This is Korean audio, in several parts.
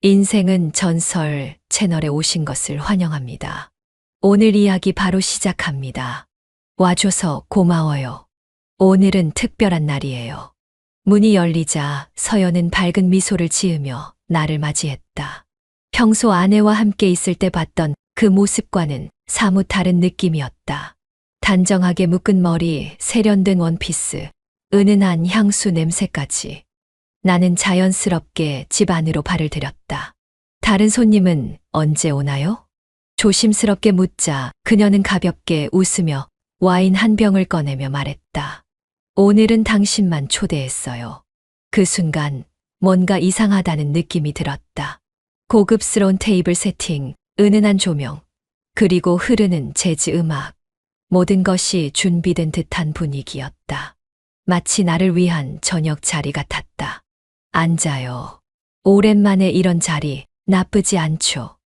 인생은 전설 채널에 오신 것을 환영합니다. 오늘 이야기 바로 시작합니다. 와줘서 고마워요. 오늘은 특별한 날이에요. 문이 열리자 서연은 밝은 미소를 지으며 나를 맞이했다. 평소 아내와 함께 있을 때 봤던 그 모습과는 사뭇 다른 느낌이었다. 단정하게 묶은 머리, 세련된 원피스, 은은한 향수 냄새까지. 나는 자연스럽게 집 안으로 발을 들였다. 다른 손님은 언제 오나요? 조심스럽게 묻자 그녀는 가볍게 웃으며 와인 한 병을 꺼내며 말했다. 오늘은 당신만 초대했어요. 그 순간 뭔가 이상하다는 느낌이 들었다. 고급스러운 테이블 세팅, 은은한 조명, 그리고 흐르는 재즈 음악. 모든 것이 준비된 듯한 분위기였다. 마치 나를 위한 저녁 자리 같았다. 앉아요. 오랜만에 이런 자리 나쁘지 않죠.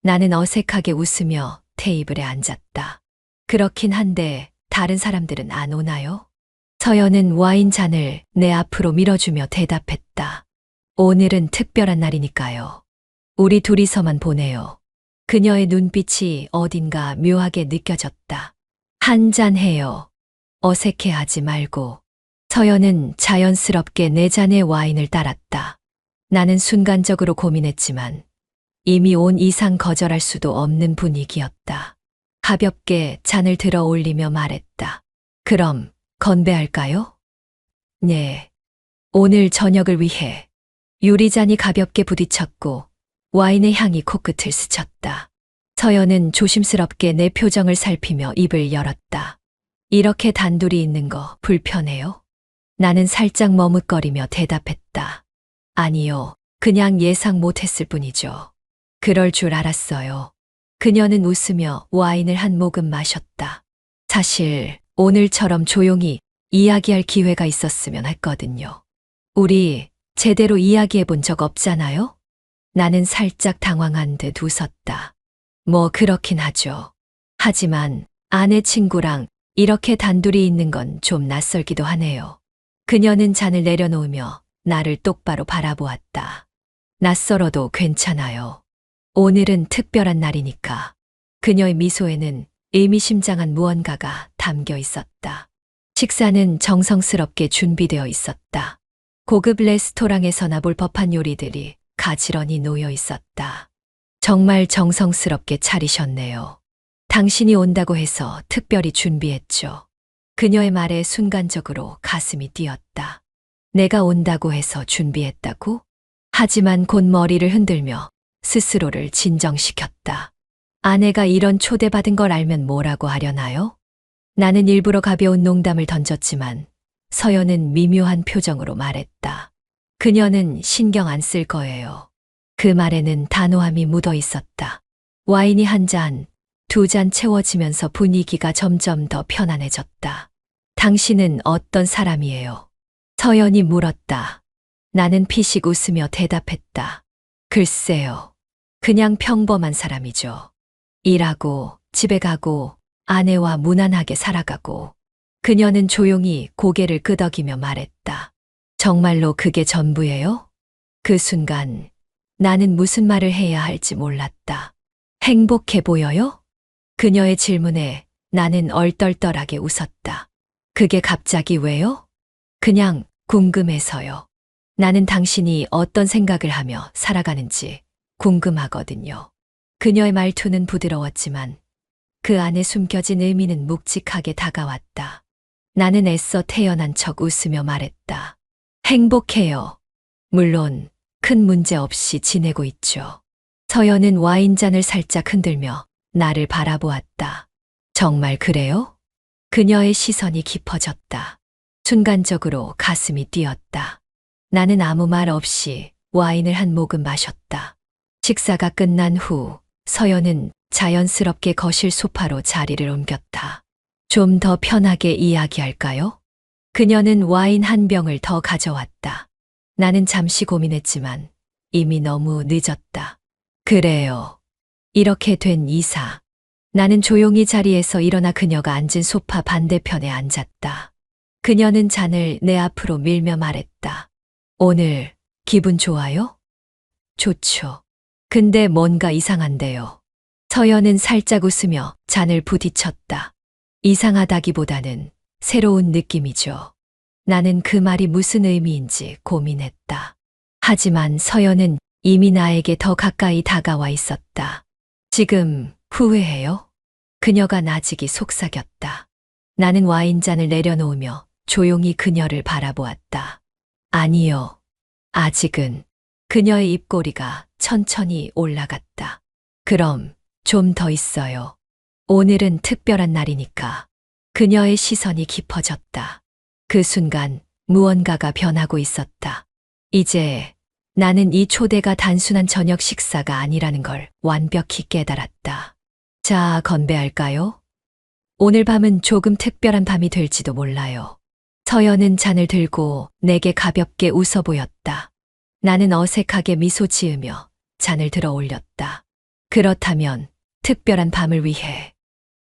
나는 어색하게 웃으며 테이블에 앉았다. 그렇긴 한데 다른 사람들은 안 오나요? 서연은 와인 잔을 내 앞으로 밀어주며 대답했다. 오늘은 특별한 날이니까요. 우리 둘이서만 보내요. 그녀의 눈빛이 어딘가 묘하게 느껴졌다. 한잔 해요. 어색해하지 말고. 서연은 자연스럽게 내 잔에 와인을 따랐다. 나는 순간적으로 고민했지만 이미 온 이상 거절할 수도 없는 분위기였다. 가볍게 잔을 들어 올리며 말했다. 그럼 건배할까요? 네. 오늘 저녁을 위해. 유리잔이 가볍게 부딪혔고 와인의 향이 코끝을 스쳤다. 서연은 조심스럽게 내 표정을 살피며 입을 열었다. 이렇게 단둘이 있는 거 불편해요? 나는 살짝 머뭇거리며 대답했다. 아니요, 그냥 예상 못했을 뿐이죠. 그럴 줄 알았어요. 그녀는 웃으며 와인을 한 모금 마셨다. 사실 오늘처럼 조용히 이야기할 기회가 있었으면 했거든요. 우리 제대로 이야기해 본 적 없잖아요? 나는 살짝 당황한 듯 웃었다. 뭐 그렇긴 하죠. 하지만 아내 친구랑 이렇게 단둘이 있는 건 좀 낯설기도 하네요. 그녀는 잔을 내려놓으며 나를 똑바로 바라보았다. 낯설어도 괜찮아요. 오늘은 특별한 날이니까. 그녀의 미소에는 의미심장한 무언가가 담겨 있었다. 식사는 정성스럽게 준비되어 있었다. 고급 레스토랑에서나 볼 법한 요리들이 가지런히 놓여 있었다. 정말 정성스럽게 차리셨네요. 당신이 온다고 해서 특별히 준비했죠. 그녀의 말에 순간적으로 가슴이 뛰었다. 내가 온다고 해서 준비했다고? 하지만 곧 머리를 흔들며 스스로를 진정시켰다. 아내가 이런 초대받은 걸 알면 뭐라고 하려나요? 나는 일부러 가벼운 농담을 던졌지만 서연은 미묘한 표정으로 말했다. 그녀는 신경 안 쓸 거예요. 그 말에는 단호함이 묻어 있었다. 와인이 한 잔, 두 잔 채워지면서 분위기가 점점 더 편안해졌다. 당신은 어떤 사람이에요? 서연이 물었다. 나는 피식 웃으며 대답했다. 글쎄요. 그냥 평범한 사람이죠. 일하고, 집에 가고, 아내와 무난하게 살아가고. 그녀는 조용히 고개를 끄덕이며 말했다. 정말로 그게 전부예요? 그 순간 나는 무슨 말을 해야 할지 몰랐다. 행복해 보여요? 그녀의 질문에 나는 얼떨떨하게 웃었다. 그게 갑자기 왜요? 그냥 궁금해서요. 나는 당신이 어떤 생각을 하며 살아가는지 궁금하거든요. 그녀의 말투는 부드러웠지만 그 안에 숨겨진 의미는 묵직하게 다가왔다. 나는 애써 태연한 척 웃으며 말했다. 행복해요. 물론 큰 문제 없이 지내고 있죠. 서연은 와인잔을 살짝 흔들며 나를 바라보았다. 정말 그래요? 그녀의 시선이 깊어졌다. 순간적으로 가슴이 뛰었다. 나는 아무 말 없이 와인을 한 모금 마셨다. 식사가 끝난 후 서연은 자연스럽게 거실 소파로 자리를 옮겼다. 좀 더 편하게 이야기할까요? 그녀는 와인 한 병을 더 가져왔다. 나는 잠시 고민했지만 이미 너무 늦었다. 그래요. 이렇게 된 이상. 나는 조용히 자리에서 일어나 그녀가 앉은 소파 반대편에 앉았다. 그녀는 잔을 내 앞으로 밀며 말했다. 오늘 기분 좋아요? 좋죠. 근데 뭔가 이상한데요. 서연은 살짝 웃으며 잔을 부딪혔다. 이상하다기보다는 새로운 느낌이죠. 나는 그 말이 무슨 의미인지 고민했다. 하지만 서연은 이미 나에게 더 가까이 다가와 있었다. 지금 후회해요? 그녀가 나직이 속삭였다. 나는 와인잔을 내려놓으며 조용히 그녀를 바라보았다. 아니요. 아직은. 그녀의 입꼬리가 천천히 올라갔다. 그럼 좀 더 있어요. 오늘은 특별한 날이니까. 그녀의 시선이 깊어졌다. 그 순간 무언가가 변하고 있었다. 이제 나는 이 초대가 단순한 저녁 식사가 아니라는 걸 완벽히 깨달았다. 자, 건배할까요? 오늘 밤은 조금 특별한 밤이 될지도 몰라요. 서연은 잔을 들고 내게 가볍게 웃어 보였다. 나는 어색하게 미소 지으며 잔을 들어 올렸다. 그렇다면 특별한 밤을 위해.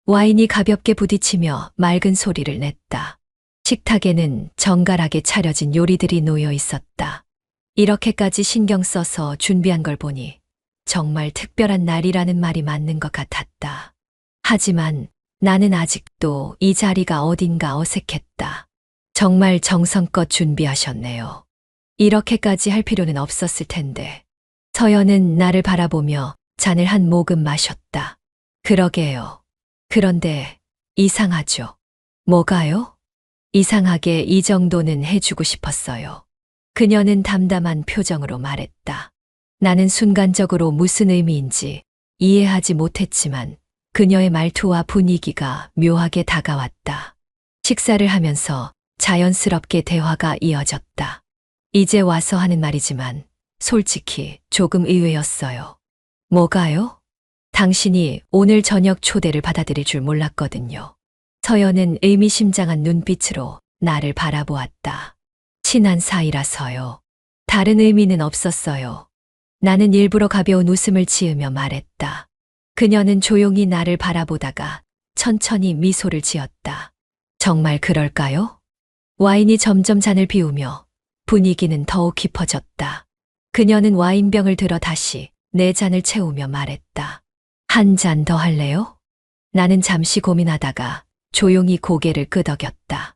와인이 가볍게 부딪히며 맑은 소리를 냈다. 식탁에는 정갈하게 차려진 요리들이 놓여 있었다. 이렇게까지 신경 써서 준비한 걸 보니 정말 특별한 날이라는 말이 맞는 것 같았다. 하지만 나는 아직도 이 자리가 어딘가 어색했다. 정말 정성껏 준비하셨네요. 이렇게까지 할 필요는 없었을 텐데. 서연은 나를 바라보며 잔을 한 모금 마셨다. 그러게요. 그런데 이상하죠. 뭐가요? 이상하게 이 정도는 해주고 싶었어요. 그녀는 담담한 표정으로 말했다. 나는 순간적으로 무슨 의미인지 이해하지 못했지만 그녀의 말투와 분위기가 묘하게 다가왔다. 식사를 하면서 자연스럽게 대화가 이어졌다. 이제 와서 하는 말이지만 솔직히 조금 의외였어요. 뭐가요? 당신이 오늘 저녁 초대를 받아들일 줄 몰랐거든요. 서연은 의미심장한 눈빛으로 나를 바라보았다. 친한 사이라서요. 다른 의미는 없었어요. 나는 일부러 가벼운 웃음을 지으며 말했다. 그녀는 조용히 나를 바라보다가 천천히 미소를 지었다. 정말 그럴까요? 와인이 점점 잔을 비우며 분위기는 더욱 깊어졌다. 그녀는 와인병을 들어 다시 내 잔을 채우며 말했다. 한 잔 더 할래요? 나는 잠시 고민하다가 조용히 고개를 끄덕였다.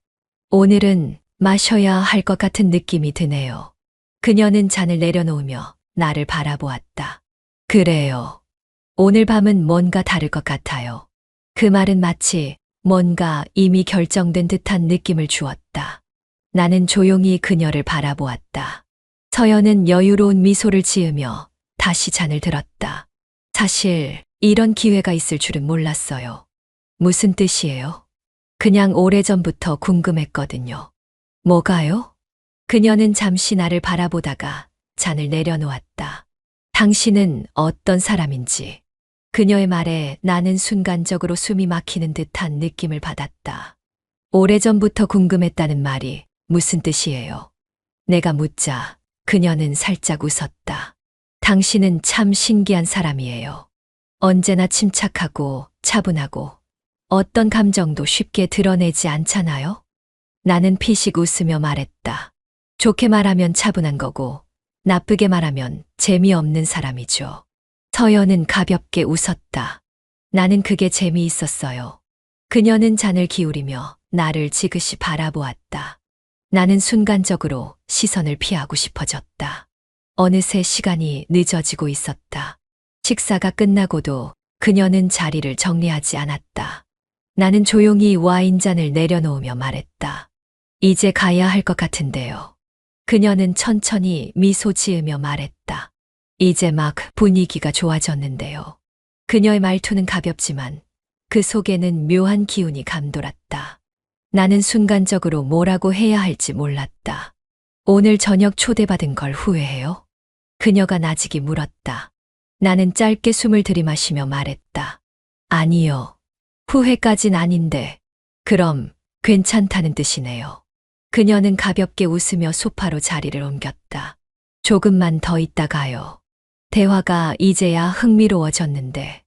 오늘은 마셔야 할 것 같은 느낌이 드네요. 그녀는 잔을 내려놓으며 나를 바라보았다. 그래요. 오늘 밤은 뭔가 다를 것 같아요. 그 말은 마치 뭔가 이미 결정된 듯한 느낌을 주었다. 나는 조용히 그녀를 바라보았다. 서연은 여유로운 미소를 지으며 다시 잔을 들었다. 사실 이런 기회가 있을 줄은 몰랐어요. 무슨 뜻이에요? 그냥 오래전부터 궁금했거든요. 뭐가요? 그녀는 잠시 나를 바라보다가 잔을 내려놓았다. 당신은 어떤 사람인지. 그녀의 말에 나는 순간적으로 숨이 막히는 듯한 느낌을 받았다. 오래전부터 궁금했다는 말이 무슨 뜻이에요? 내가 묻자 그녀는 살짝 웃었다. 당신은 참 신기한 사람이에요. 언제나 침착하고 차분하고 어떤 감정도 쉽게 드러내지 않잖아요? 나는 피식 웃으며 말했다. 좋게 말하면 차분한 거고 나쁘게 말하면 재미없는 사람이죠. 서연은 가볍게 웃었다. 나는 그게 재미있었어요. 그녀는 잔을 기울이며 나를 지그시 바라보았다. 나는 순간적으로 시선을 피하고 싶어졌다. 어느새 시간이 늦어지고 있었다. 식사가 끝나고도 그녀는 자리를 정리하지 않았다. 나는 조용히 와인잔을 내려놓으며 말했다. 이제 가야 할 것 같은데요. 그녀는 천천히 미소 지으며 말했다. 이제 막 분위기가 좋아졌는데요. 그녀의 말투는 가볍지만 그 속에는 묘한 기운이 감돌았다. 나는 순간적으로 뭐라고 해야 할지 몰랐다. 오늘 저녁 초대받은 걸 후회해요? 그녀가 나직이 물었다. 나는 짧게 숨을 들이마시며 말했다. 아니요. 후회까진 아닌데. 그럼 괜찮다는 뜻이네요. 그녀는 가볍게 웃으며 소파로 자리를 옮겼다. 조금만 더 있다 가요. 대화가 이제야 흥미로워졌는데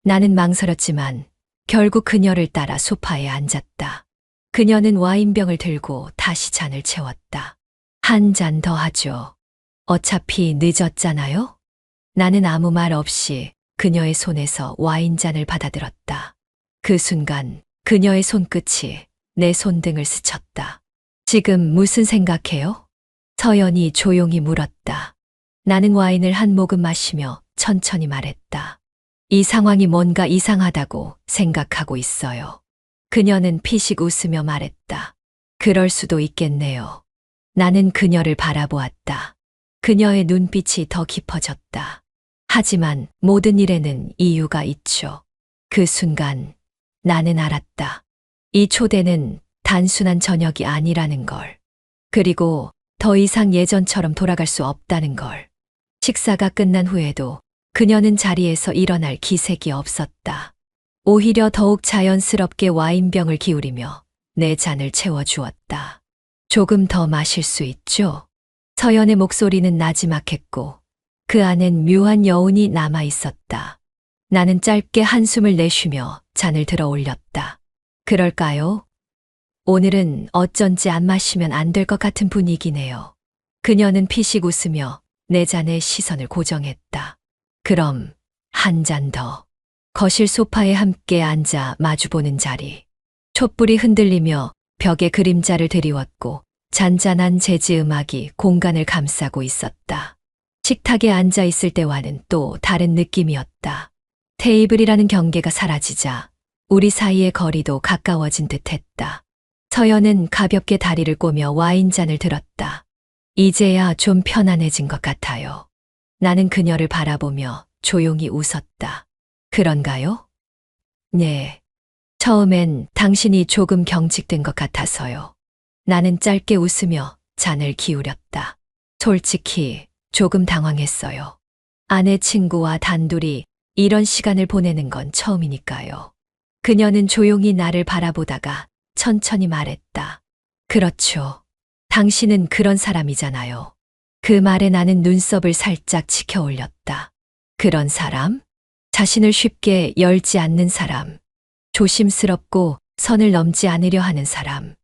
나는 망설였지만 결국 그녀를 따라 소파에 앉았다. 그녀는 와인병을 들고 다시 잔을 채웠다. 한 잔 더 하죠. 어차피 늦었잖아요? 나는 아무 말 없이 그녀의 손에서 와인잔을 받아들었다. 그 순간 그녀의 손끝이 내 손등을 스쳤다. 지금 무슨 생각해요? 서연이 조용히 물었다. 나는 와인을 한 모금 마시며 천천히 말했다. 이 상황이 뭔가 이상하다고 생각하고 있어요. 그녀는 피식 웃으며 말했다. 그럴 수도 있겠네요. 나는 그녀를 바라보았다. 그녀의 눈빛이 더 깊어졌다. 하지만 모든 일에는 이유가 있죠. 그 순간 나는 알았다. 이 초대는 단순한 저녁이 아니라는 걸. 그리고 더 이상 예전처럼 돌아갈 수 없다는 걸. 식사가 끝난 후에도 그녀는 자리에서 일어날 기색이 없었다. 오히려 더욱 자연스럽게 와인병을 기울이며 내 잔을 채워주었다. 조금 더 마실 수 있죠? 서연의 목소리는 나지막했고 그 안엔 묘한 여운이 남아 있었다. 나는 짧게 한숨을 내쉬며 잔을 들어 올렸다. 그럴까요? 오늘은 어쩐지 안 마시면 안 될 것 같은 분위기네요. 그녀는 피식 웃으며 내 잔에 시선을 고정했다. 그럼 한 잔 더. 거실 소파에 함께 앉아 마주보는 자리. 촛불이 흔들리며 벽에 그림자를 드리웠고 잔잔한 재즈 음악이 공간을 감싸고 있었다. 식탁에 앉아 있을 때와는 또 다른 느낌이었다. 테이블이라는 경계가 사라지자 우리 사이의 거리도 가까워진 듯했다. 서연은 가볍게 다리를 꼬며 와인잔을 들었다. 이제야 좀 편안해진 것 같아요. 나는 그녀를 바라보며 조용히 웃었다. 그런가요? 네. 처음엔 당신이 조금 경직된 것 같아서요. 나는 짧게 웃으며 잔을 기울였다. 솔직히 조금 당황했어요. 아내 친구와 단둘이 이런 시간을 보내는 건 처음이니까요. 그녀는 조용히 나를 바라보다가 천천히 말했다. 그렇죠. 당신은 그런 사람이잖아요. 그 말에 나는 눈썹을 살짝 치켜 올렸다. 그런 사람? 자신을 쉽게 열지 않는 사람. 조심스럽고 선을 넘지 않으려 하는 사람.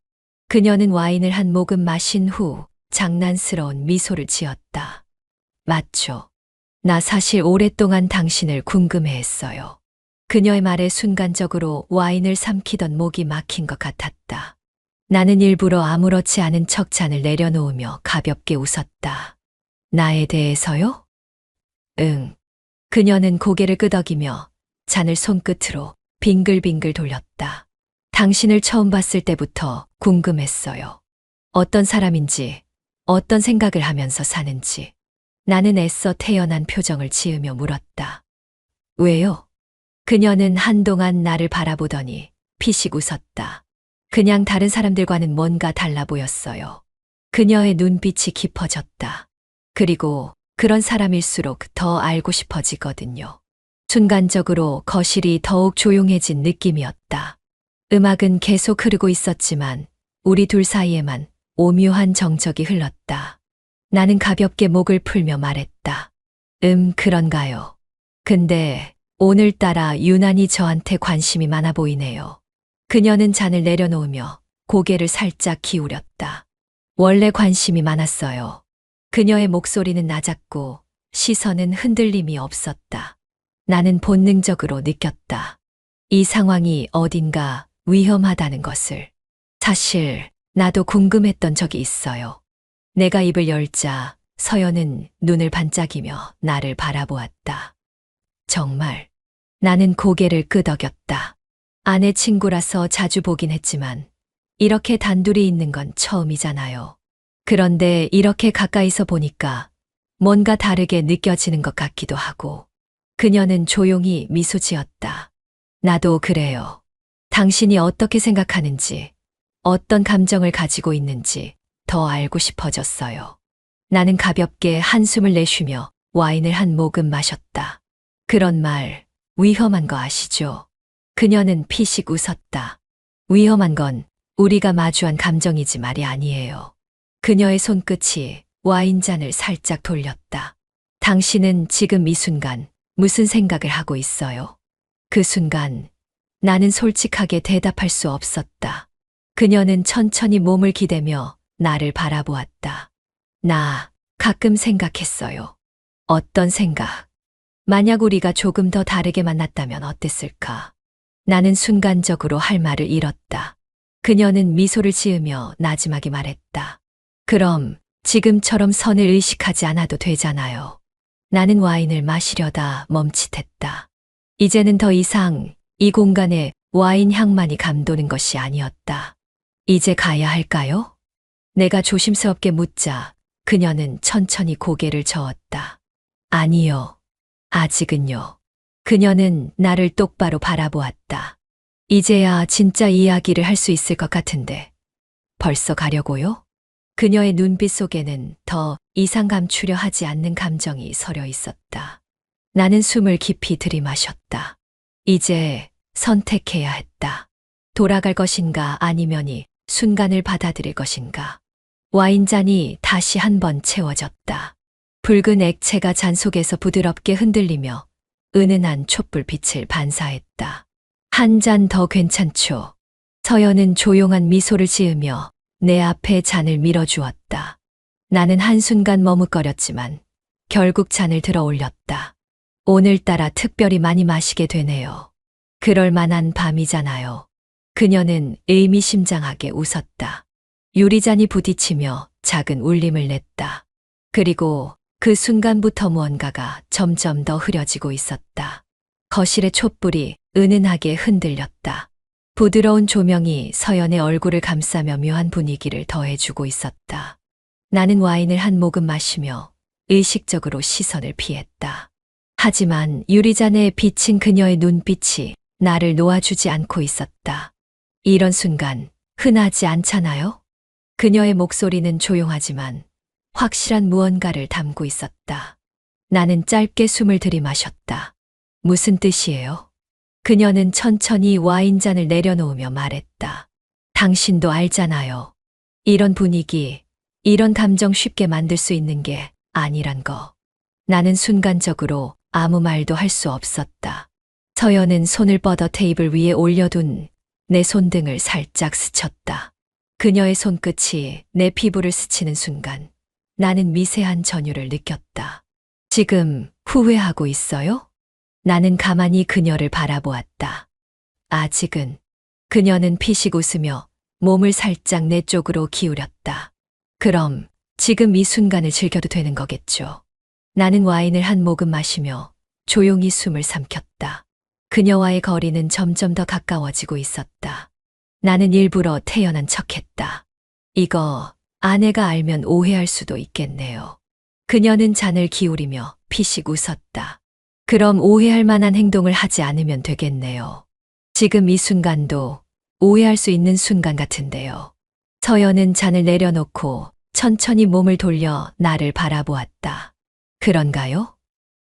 그녀는 와인을 한 모금 마신 후 장난스러운 미소를 지었다. 맞죠. 나 사실 오랫동안 당신을 궁금해했어요. 그녀의 말에 순간적으로 와인을 삼키던 목이 막힌 것 같았다. 나는 일부러 아무렇지 않은 척 잔을 내려놓으며 가볍게 웃었다. 나에 대해서요? 응. 그녀는 고개를 끄덕이며 잔을 손끝으로 빙글빙글 돌렸다. 당신을 처음 봤을 때부터 궁금했어요. 어떤 사람인지, 어떤 생각을 하면서 사는지. 나는 애써 태연한 표정을 지으며 물었다. 왜요? 그녀는 한동안 나를 바라보더니 피식 웃었다. 그냥 다른 사람들과는 뭔가 달라 보였어요. 그녀의 눈빛이 깊어졌다. 그리고 그런 사람일수록 더 알고 싶어지거든요. 순간적으로 거실이 더욱 조용해진 느낌이었다. 음악은 계속 흐르고 있었지만 우리 둘 사이에만 오묘한 정적이 흘렀다. 나는 가볍게 목을 풀며 말했다. 그런가요. 근데 오늘따라 유난히 저한테 관심이 많아 보이네요. 그녀는 잔을 내려놓으며 고개를 살짝 기울였다. 원래 관심이 많았어요. 그녀의 목소리는 낮았고 시선은 흔들림이 없었다. 나는 본능적으로 느꼈다. 이 상황이 어딘가 위험하다는 것을. 사실 나도 궁금했던 적이 있어요. 내가 입을 열자 서연은 눈을 반짝이며 나를 바라보았다. 정말. 나는 고개를 끄덕였다. 아내 친구라서 자주 보긴 했지만 이렇게 단둘이 있는 건 처음이잖아요. 그런데 이렇게 가까이서 보니까 뭔가 다르게 느껴지는 것 같기도 하고. 그녀는 조용히 미소 지었다. 나도 그래요. 당신이 어떻게 생각하는지, 어떤 감정을 가지고 있는지 더 알고 싶어졌어요. 나는 가볍게 한숨을 내쉬며 와인을 한 모금 마셨다. 그런 말 위험한 거 아시죠? 그녀는 피식 웃었다. 위험한 건 우리가 마주한 감정이지 말이 아니에요. 그녀의 손끝이 와인잔을 살짝 돌렸다. 당신은 지금 이 순간 무슨 생각을 하고 있어요? 그 순간 나는 솔직하게 대답할 수 없었다. 그녀는 천천히 몸을 기대며 나를 바라보았다. 나 가끔 생각했어요. 어떤 생각? 만약 우리가 조금 더 다르게 만났다면 어땠을까? 나는 순간적으로 할 말을 잃었다. 그녀는 미소를 지으며 나지막이 말했다. 그럼 지금처럼 선을 의식하지 않아도 되잖아요. 나는 와인을 마시려다 멈칫했다. 이제는 더 이상 이 공간에 와인 향만이 감도는 것이 아니었다. 이제 가야 할까요? 내가 조심스럽게 묻자 그녀는 천천히 고개를 저었다. 아니요. 아직은요. 그녀는 나를 똑바로 바라보았다. 이제야 진짜 이야기를 할 수 있을 것 같은데. 벌써 가려고요? 그녀의 눈빛 속에는 더 이상 감추려 하지 않는 감정이 서려 있었다. 나는 숨을 깊이 들이마셨다. 이제 선택해야 했다. 돌아갈 것인가 아니면 이 순간을 받아들일 것인가. 와인잔이 다시 한 번 채워졌다. 붉은 액체가 잔 속에서 부드럽게 흔들리며 은은한 촛불빛을 반사했다. 한 잔 더 괜찮죠? 서연은 조용한 미소를 지으며 내 앞에 잔을 밀어주었다. 나는 한순간 머뭇거렸지만 결국 잔을 들어 올렸다. 오늘따라 특별히 많이 마시게 되네요. 그럴 만한 밤이잖아요. 그녀는 의미심장하게 웃었다. 유리잔이 부딪히며 작은 울림을 냈다. 그리고 그 순간부터 무언가가 점점 더 흐려지고 있었다. 거실의 촛불이 은은하게 흔들렸다. 부드러운 조명이 서연의 얼굴을 감싸며 묘한 분위기를 더해주고 있었다. 나는 와인을 한 모금 마시며 의식적으로 시선을 피했다. 하지만 유리잔에 비친 그녀의 눈빛이 나를 놓아주지 않고 있었다. 이런 순간 흔하지 않잖아요? 그녀의 목소리는 조용하지만 확실한 무언가를 담고 있었다. 나는 짧게 숨을 들이마셨다. 무슨 뜻이에요? 그녀는 천천히 와인잔을 내려놓으며 말했다. 당신도 알잖아요. 이런 분위기, 이런 감정 쉽게 만들 수 있는 게 아니란 거. 나는 순간적으로 아무 말도 할 수 없었다. 서연은 손을 뻗어 테이블 위에 올려둔 내 손등을 살짝 스쳤다. 그녀의 손끝이 내 피부를 스치는 순간 나는 미세한 전율을 느꼈다. 지금 후회하고 있어요? 나는 가만히 그녀를 바라보았다. 아직은. 그녀는 피식 웃으며 몸을 살짝 내 쪽으로 기울였다. 그럼 지금 이 순간을 즐겨도 되는 거겠죠. 나는 와인을 한 모금 마시며 조용히 숨을 삼켰다. 그녀와의 거리는 점점 더 가까워지고 있었다. 나는 일부러 태연한 척했다. 이거 아내가 알면 오해할 수도 있겠네요. 그녀는 잔을 기울이며 피식 웃었다. 그럼 오해할 만한 행동을 하지 않으면 되겠네요. 지금 이 순간도 오해할 수 있는 순간 같은데요. 서연은 잔을 내려놓고 천천히 몸을 돌려 나를 바라보았다. 그런가요?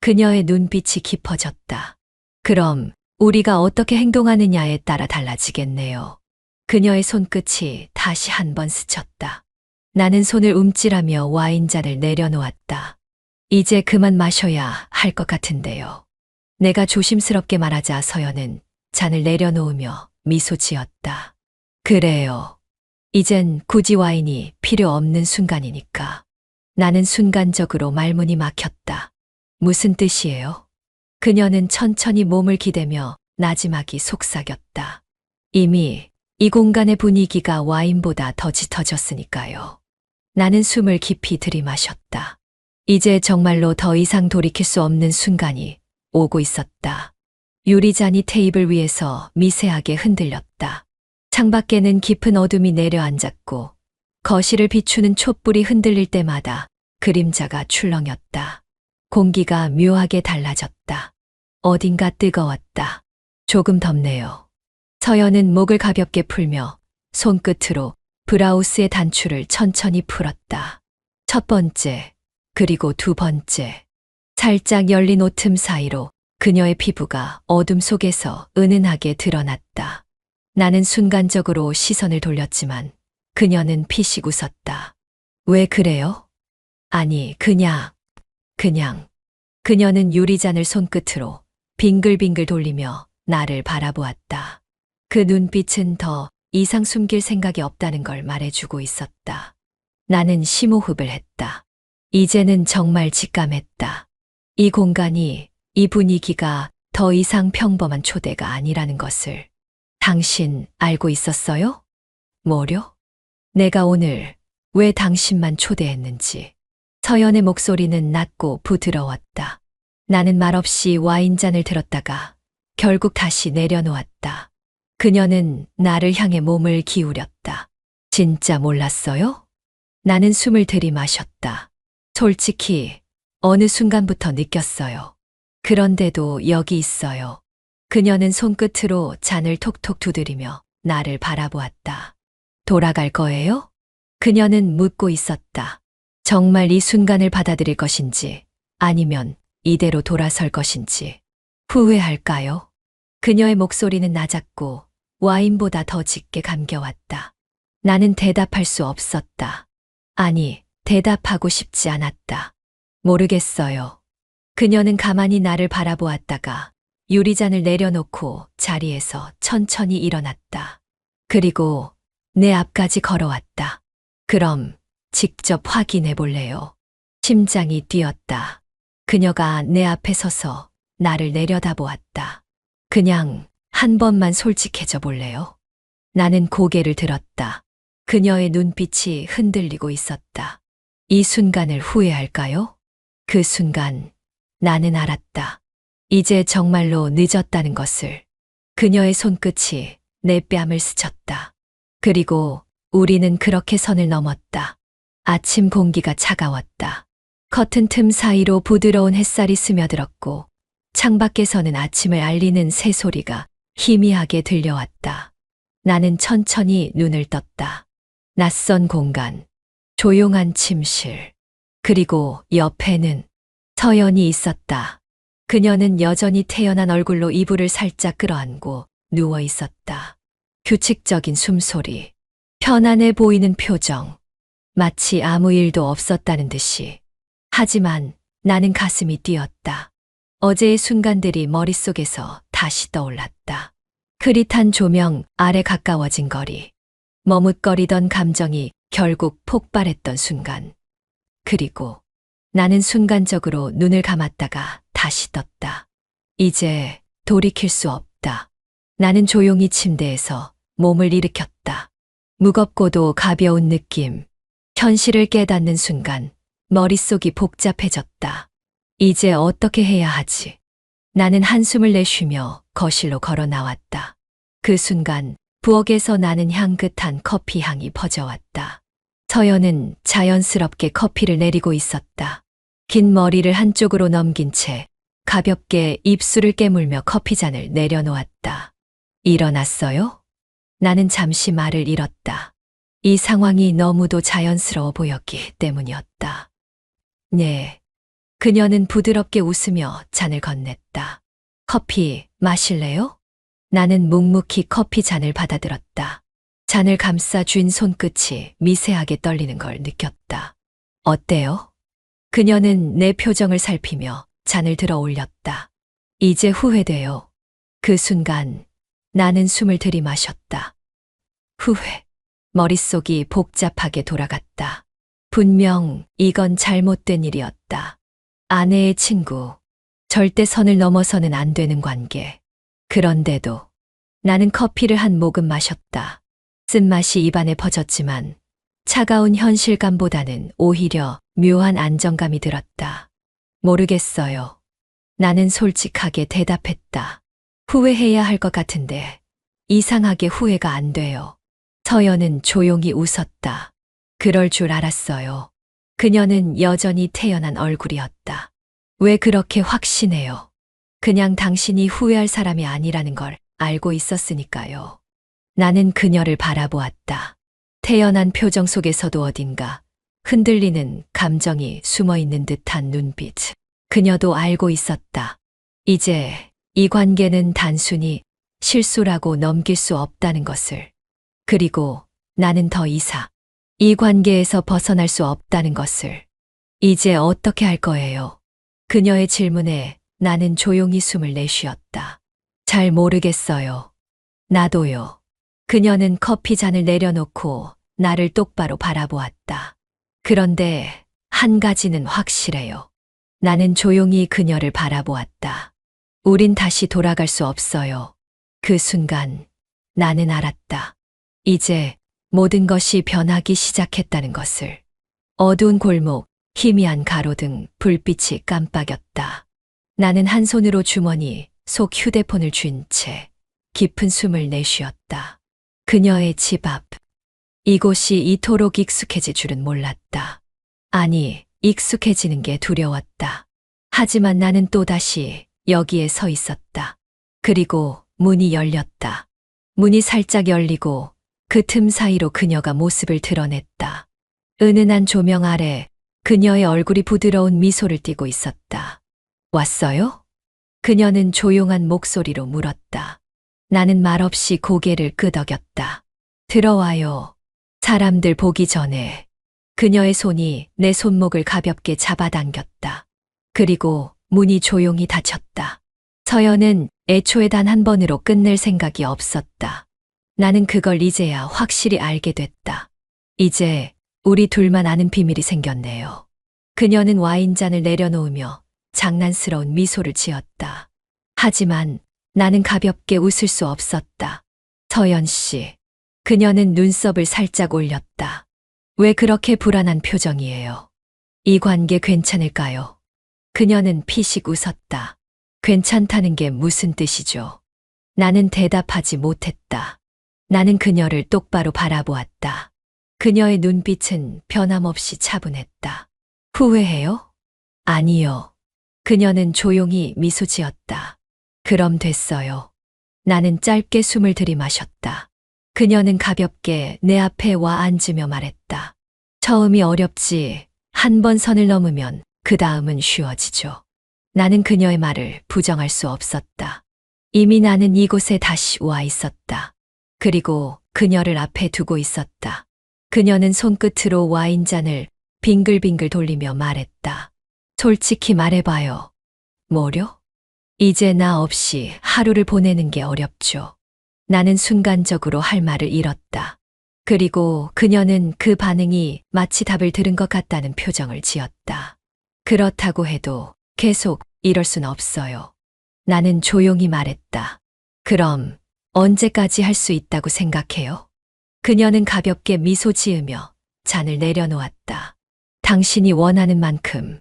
그녀의 눈빛이 깊어졌다. 그럼 우리가 어떻게 행동하느냐에 따라 달라지겠네요. 그녀의 손끝이 다시 한 번 스쳤다. 나는 손을 움찔하며 와인잔을 내려놓았다. 이제 그만 마셔야 할 것 같은데요. 내가 조심스럽게 말하자 서연은 잔을 내려놓으며 미소 지었다. 그래요. 이젠 굳이 와인이 필요 없는 순간이니까. 나는 순간적으로 말문이 막혔다. 무슨 뜻이에요? 그녀는 천천히 몸을 기대며 나지막이 속삭였다. 이미 이 공간의 분위기가 와인보다 더 짙어졌으니까요. 나는 숨을 깊이 들이마셨다. 이제 정말로 더 이상 돌이킬 수 없는 순간이 오고 있었다. 유리잔이 테이블 위에서 미세하게 흔들렸다. 창밖에는 깊은 어둠이 내려앉았고 거실을 비추는 촛불이 흔들릴 때마다 그림자가 출렁였다. 공기가 묘하게 달라졌다. 어딘가 뜨거웠다. 조금 덥네요. 서연은 목을 가볍게 풀며 손끝으로 브라우스의 단추를 천천히 풀었다. 첫 번째, 그리고 두 번째. 살짝 열린 옷 틈 사이로 그녀의 피부가 어둠 속에서 은은하게 드러났다. 나는 순간적으로 시선을 돌렸지만 그녀는 피식 웃었다. 왜 그래요? 아니, 그냥. 그녀는 유리잔을 손끝으로 빙글빙글 돌리며 나를 바라보았다. 그 눈빛은 더 이상 숨길 생각이 없다는 걸 말해주고 있었다. 나는 심호흡을 했다. 이제는 정말 직감했다. 이 공간이 이 분위기가 더 이상 평범한 초대가 아니라는 것을 당신 알고 있었어요? 뭐려? 내가 오늘 왜 당신만 초대했는지. 서연의 목소리는 낮고 부드러웠다. 나는 말없이 와인잔을 들었다가 결국 다시 내려놓았다. 그녀는 나를 향해 몸을 기울였다. 진짜 몰랐어요? 나는 숨을 들이마셨다. 솔직히 어느 순간부터 느꼈어요. 그런데도 여기 있어요. 그녀는 손끝으로 잔을 톡톡 두드리며 나를 바라보았다. 돌아갈 거예요? 그녀는 묻고 있었다. 정말 이 순간을 받아들일 것인지 아니면 이대로 돌아설 것인지. 후회할까요? 그녀의 목소리는 낮았고 와인보다 더 짙게 감겨왔다. 나는 대답할 수 없었다. 아니, 대답하고 싶지 않았다. 모르겠어요. 그녀는 가만히 나를 바라보았다가 유리잔을 내려놓고 자리에서 천천히 일어났다. 그리고 내 앞까지 걸어왔다. 그럼 직접 확인해 볼래요? 심장이 뛰었다. 그녀가 내 앞에 서서 나를 내려다보았다. 그냥 한 번만 솔직해져 볼래요? 나는 고개를 들었다. 그녀의 눈빛이 흔들리고 있었다. 이 순간을 후회할까요? 그 순간 나는 알았다. 이제 정말로 늦었다는 것을. 그녀의 손끝이 내 뺨을 스쳤다. 그리고 우리는 그렇게 선을 넘었다. 아침 공기가 차가웠다. 커튼 틈 사이로 부드러운 햇살이 스며들었고 창밖에서는 아침을 알리는 새소리가 희미하게 들려왔다. 나는 천천히 눈을 떴다. 낯선 공간, 조용한 침실, 그리고 옆에는 서연이 있었다. 그녀는 여전히 태연한 얼굴로 이불을 살짝 끌어안고 누워 있었다. 규칙적인 숨소리, 편안해 보이는 표정, 마치 아무 일도 없었다는 듯이. 하지만 나는 가슴이 뛰었다. 어제의 순간들이 머릿속에서 다시 떠올랐다. 흐릿한 조명 아래 가까워진 거리, 머뭇거리던 감정이 결국 폭발했던 순간. 그리고 나는 순간적으로 눈을 감았다가 다시 떴다. 이제 돌이킬 수 없다. 나는 조용히 침대에서 몸을 일으켰다. 무겁고도 가벼운 느낌. 현실을 깨닫는 순간 머릿속이 복잡해졌다. 이제 어떻게 해야 하지? 나는 한숨을 내쉬며 거실로 걸어 나왔다. 그 순간 부엌에서 나는 향긋한 커피 향이 퍼져왔다. 서연은 자연스럽게 커피를 내리고 있었다. 긴 머리를 한쪽으로 넘긴 채 가볍게 입술을 깨물며 커피잔을 내려놓았다. 일어났어요? 나는 잠시 말을 잃었다. 이 상황이 너무도 자연스러워 보였기 때문이었다. 네. 그녀는 부드럽게 웃으며 잔을 건넸다. 커피 마실래요? 나는 묵묵히 커피 잔을 받아들었다. 잔을 감싸 쥔 손끝이 미세하게 떨리는 걸 느꼈다. 어때요? 그녀는 내 표정을 살피며 잔을 들어 올렸다. 이제 후회돼요. 그 순간 나는 숨을 들이마셨다. 후회. 머릿속이 복잡하게 돌아갔다. 분명 이건 잘못된 일이었다. 아내의 친구. 절대 선을 넘어서는 안 되는 관계. 그런데도 나는 커피를 한 모금 마셨다. 쓴맛이 입안에 퍼졌지만 차가운 현실감보다는 오히려 묘한 안정감이 들었다. 모르겠어요. 나는 솔직하게 대답했다. 후회해야 할 것 같은데 이상하게 후회가 안 돼요. 서연은 조용히 웃었다. 그럴 줄 알았어요. 그녀는 여전히 태연한 얼굴이었다. 왜 그렇게 확신해요? 그냥 당신이 후회할 사람이 아니라는 걸 알고 있었으니까요. 나는 그녀를 바라보았다. 태연한 표정 속에서도 어딘가 흔들리는 감정이 숨어있는 듯한 눈빛. 그녀도 알고 있었다. 이제 이 관계는 단순히 실수라고 넘길 수 없다는 것을. 그리고 나는 더 이상 이 관계에서 벗어날 수 없다는 것을. 이제 어떻게 할 거예요? 그녀의 질문에 나는 조용히 숨을 내쉬었다. 잘 모르겠어요. 나도요. 그녀는 커피 잔을 내려놓고 나를 똑바로 바라보았다. 그런데 한 가지는 확실해요. 나는 조용히 그녀를 바라보았다. 우린 다시 돌아갈 수 없어요. 그 순간 나는 알았다. 이제 모든 것이 변하기 시작했다는 것을. 어두운 골목, 희미한 가로등, 불빛이 깜빡였다. 나는 한 손으로 주머니 속 휴대폰을 쥔 채 깊은 숨을 내쉬었다. 그녀의 집 앞. 이곳이 이토록 익숙해질 줄은 몰랐다. 아니, 익숙해지는 게 두려웠다. 하지만 나는 또다시 여기에 서 있었다. 그리고 문이 열렸다. 문이 살짝 열리고 그 틈 사이로 그녀가 모습을 드러냈다. 은은한 조명 아래 그녀의 얼굴이 부드러운 미소를 띠고 있었다. 왔어요? 그녀는 조용한 목소리로 물었다. 나는 말없이 고개를 끄덕였다. 들어와요. 사람들 보기 전에. 그녀의 손이 내 손목을 가볍게 잡아당겼다. 그리고 문이 조용히 닫혔다. 서연은 애초에 단 한 번으로 끝낼 생각이 없었다. 나는 그걸 이제야 확실히 알게 됐다. 이제 우리 둘만 아는 비밀이 생겼네요. 그녀는 와인잔을 내려놓으며 장난스러운 미소를 지었다. 하지만 나는 가볍게 웃을 수 없었다. 서연 씨. 그녀는 눈썹을 살짝 올렸다. 왜 그렇게 불안한 표정이에요? 이 관계 괜찮을까요? 그녀는 피식 웃었다. 괜찮다는 게 무슨 뜻이죠? 나는 대답하지 못했다. 나는 그녀를 똑바로 바라보았다. 그녀의 눈빛은 변함없이 차분했다. 후회해요? 아니요. 그녀는 조용히 미소 지었다. 그럼 됐어요. 나는 짧게 숨을 들이마셨다. 그녀는 가볍게 내 앞에 와 앉으며 말했다. 처음이 어렵지. 한 번 선을 넘으면 그 다음은 쉬워지죠. 나는 그녀의 말을 부정할 수 없었다. 이미 나는 이곳에 다시 와 있었다. 그리고 그녀를 앞에 두고 있었다. 그녀는 손끝으로 와인잔을 빙글빙글 돌리며 말했다. 솔직히 말해봐요. 뭐려? 이제 나 없이 하루를 보내는 게 어렵죠. 나는 순간적으로 할 말을 잃었다. 그리고 그녀는 그 반응이 마치 답을 들은 것 같다는 표정을 지었다. 그렇다고 해도 계속 이럴 순 없어요. 나는 조용히 말했다. 그럼 언제까지 할 수 있다고 생각해요? 그녀는 가볍게 미소 지으며 잔을 내려놓았다. 당신이 원하는 만큼.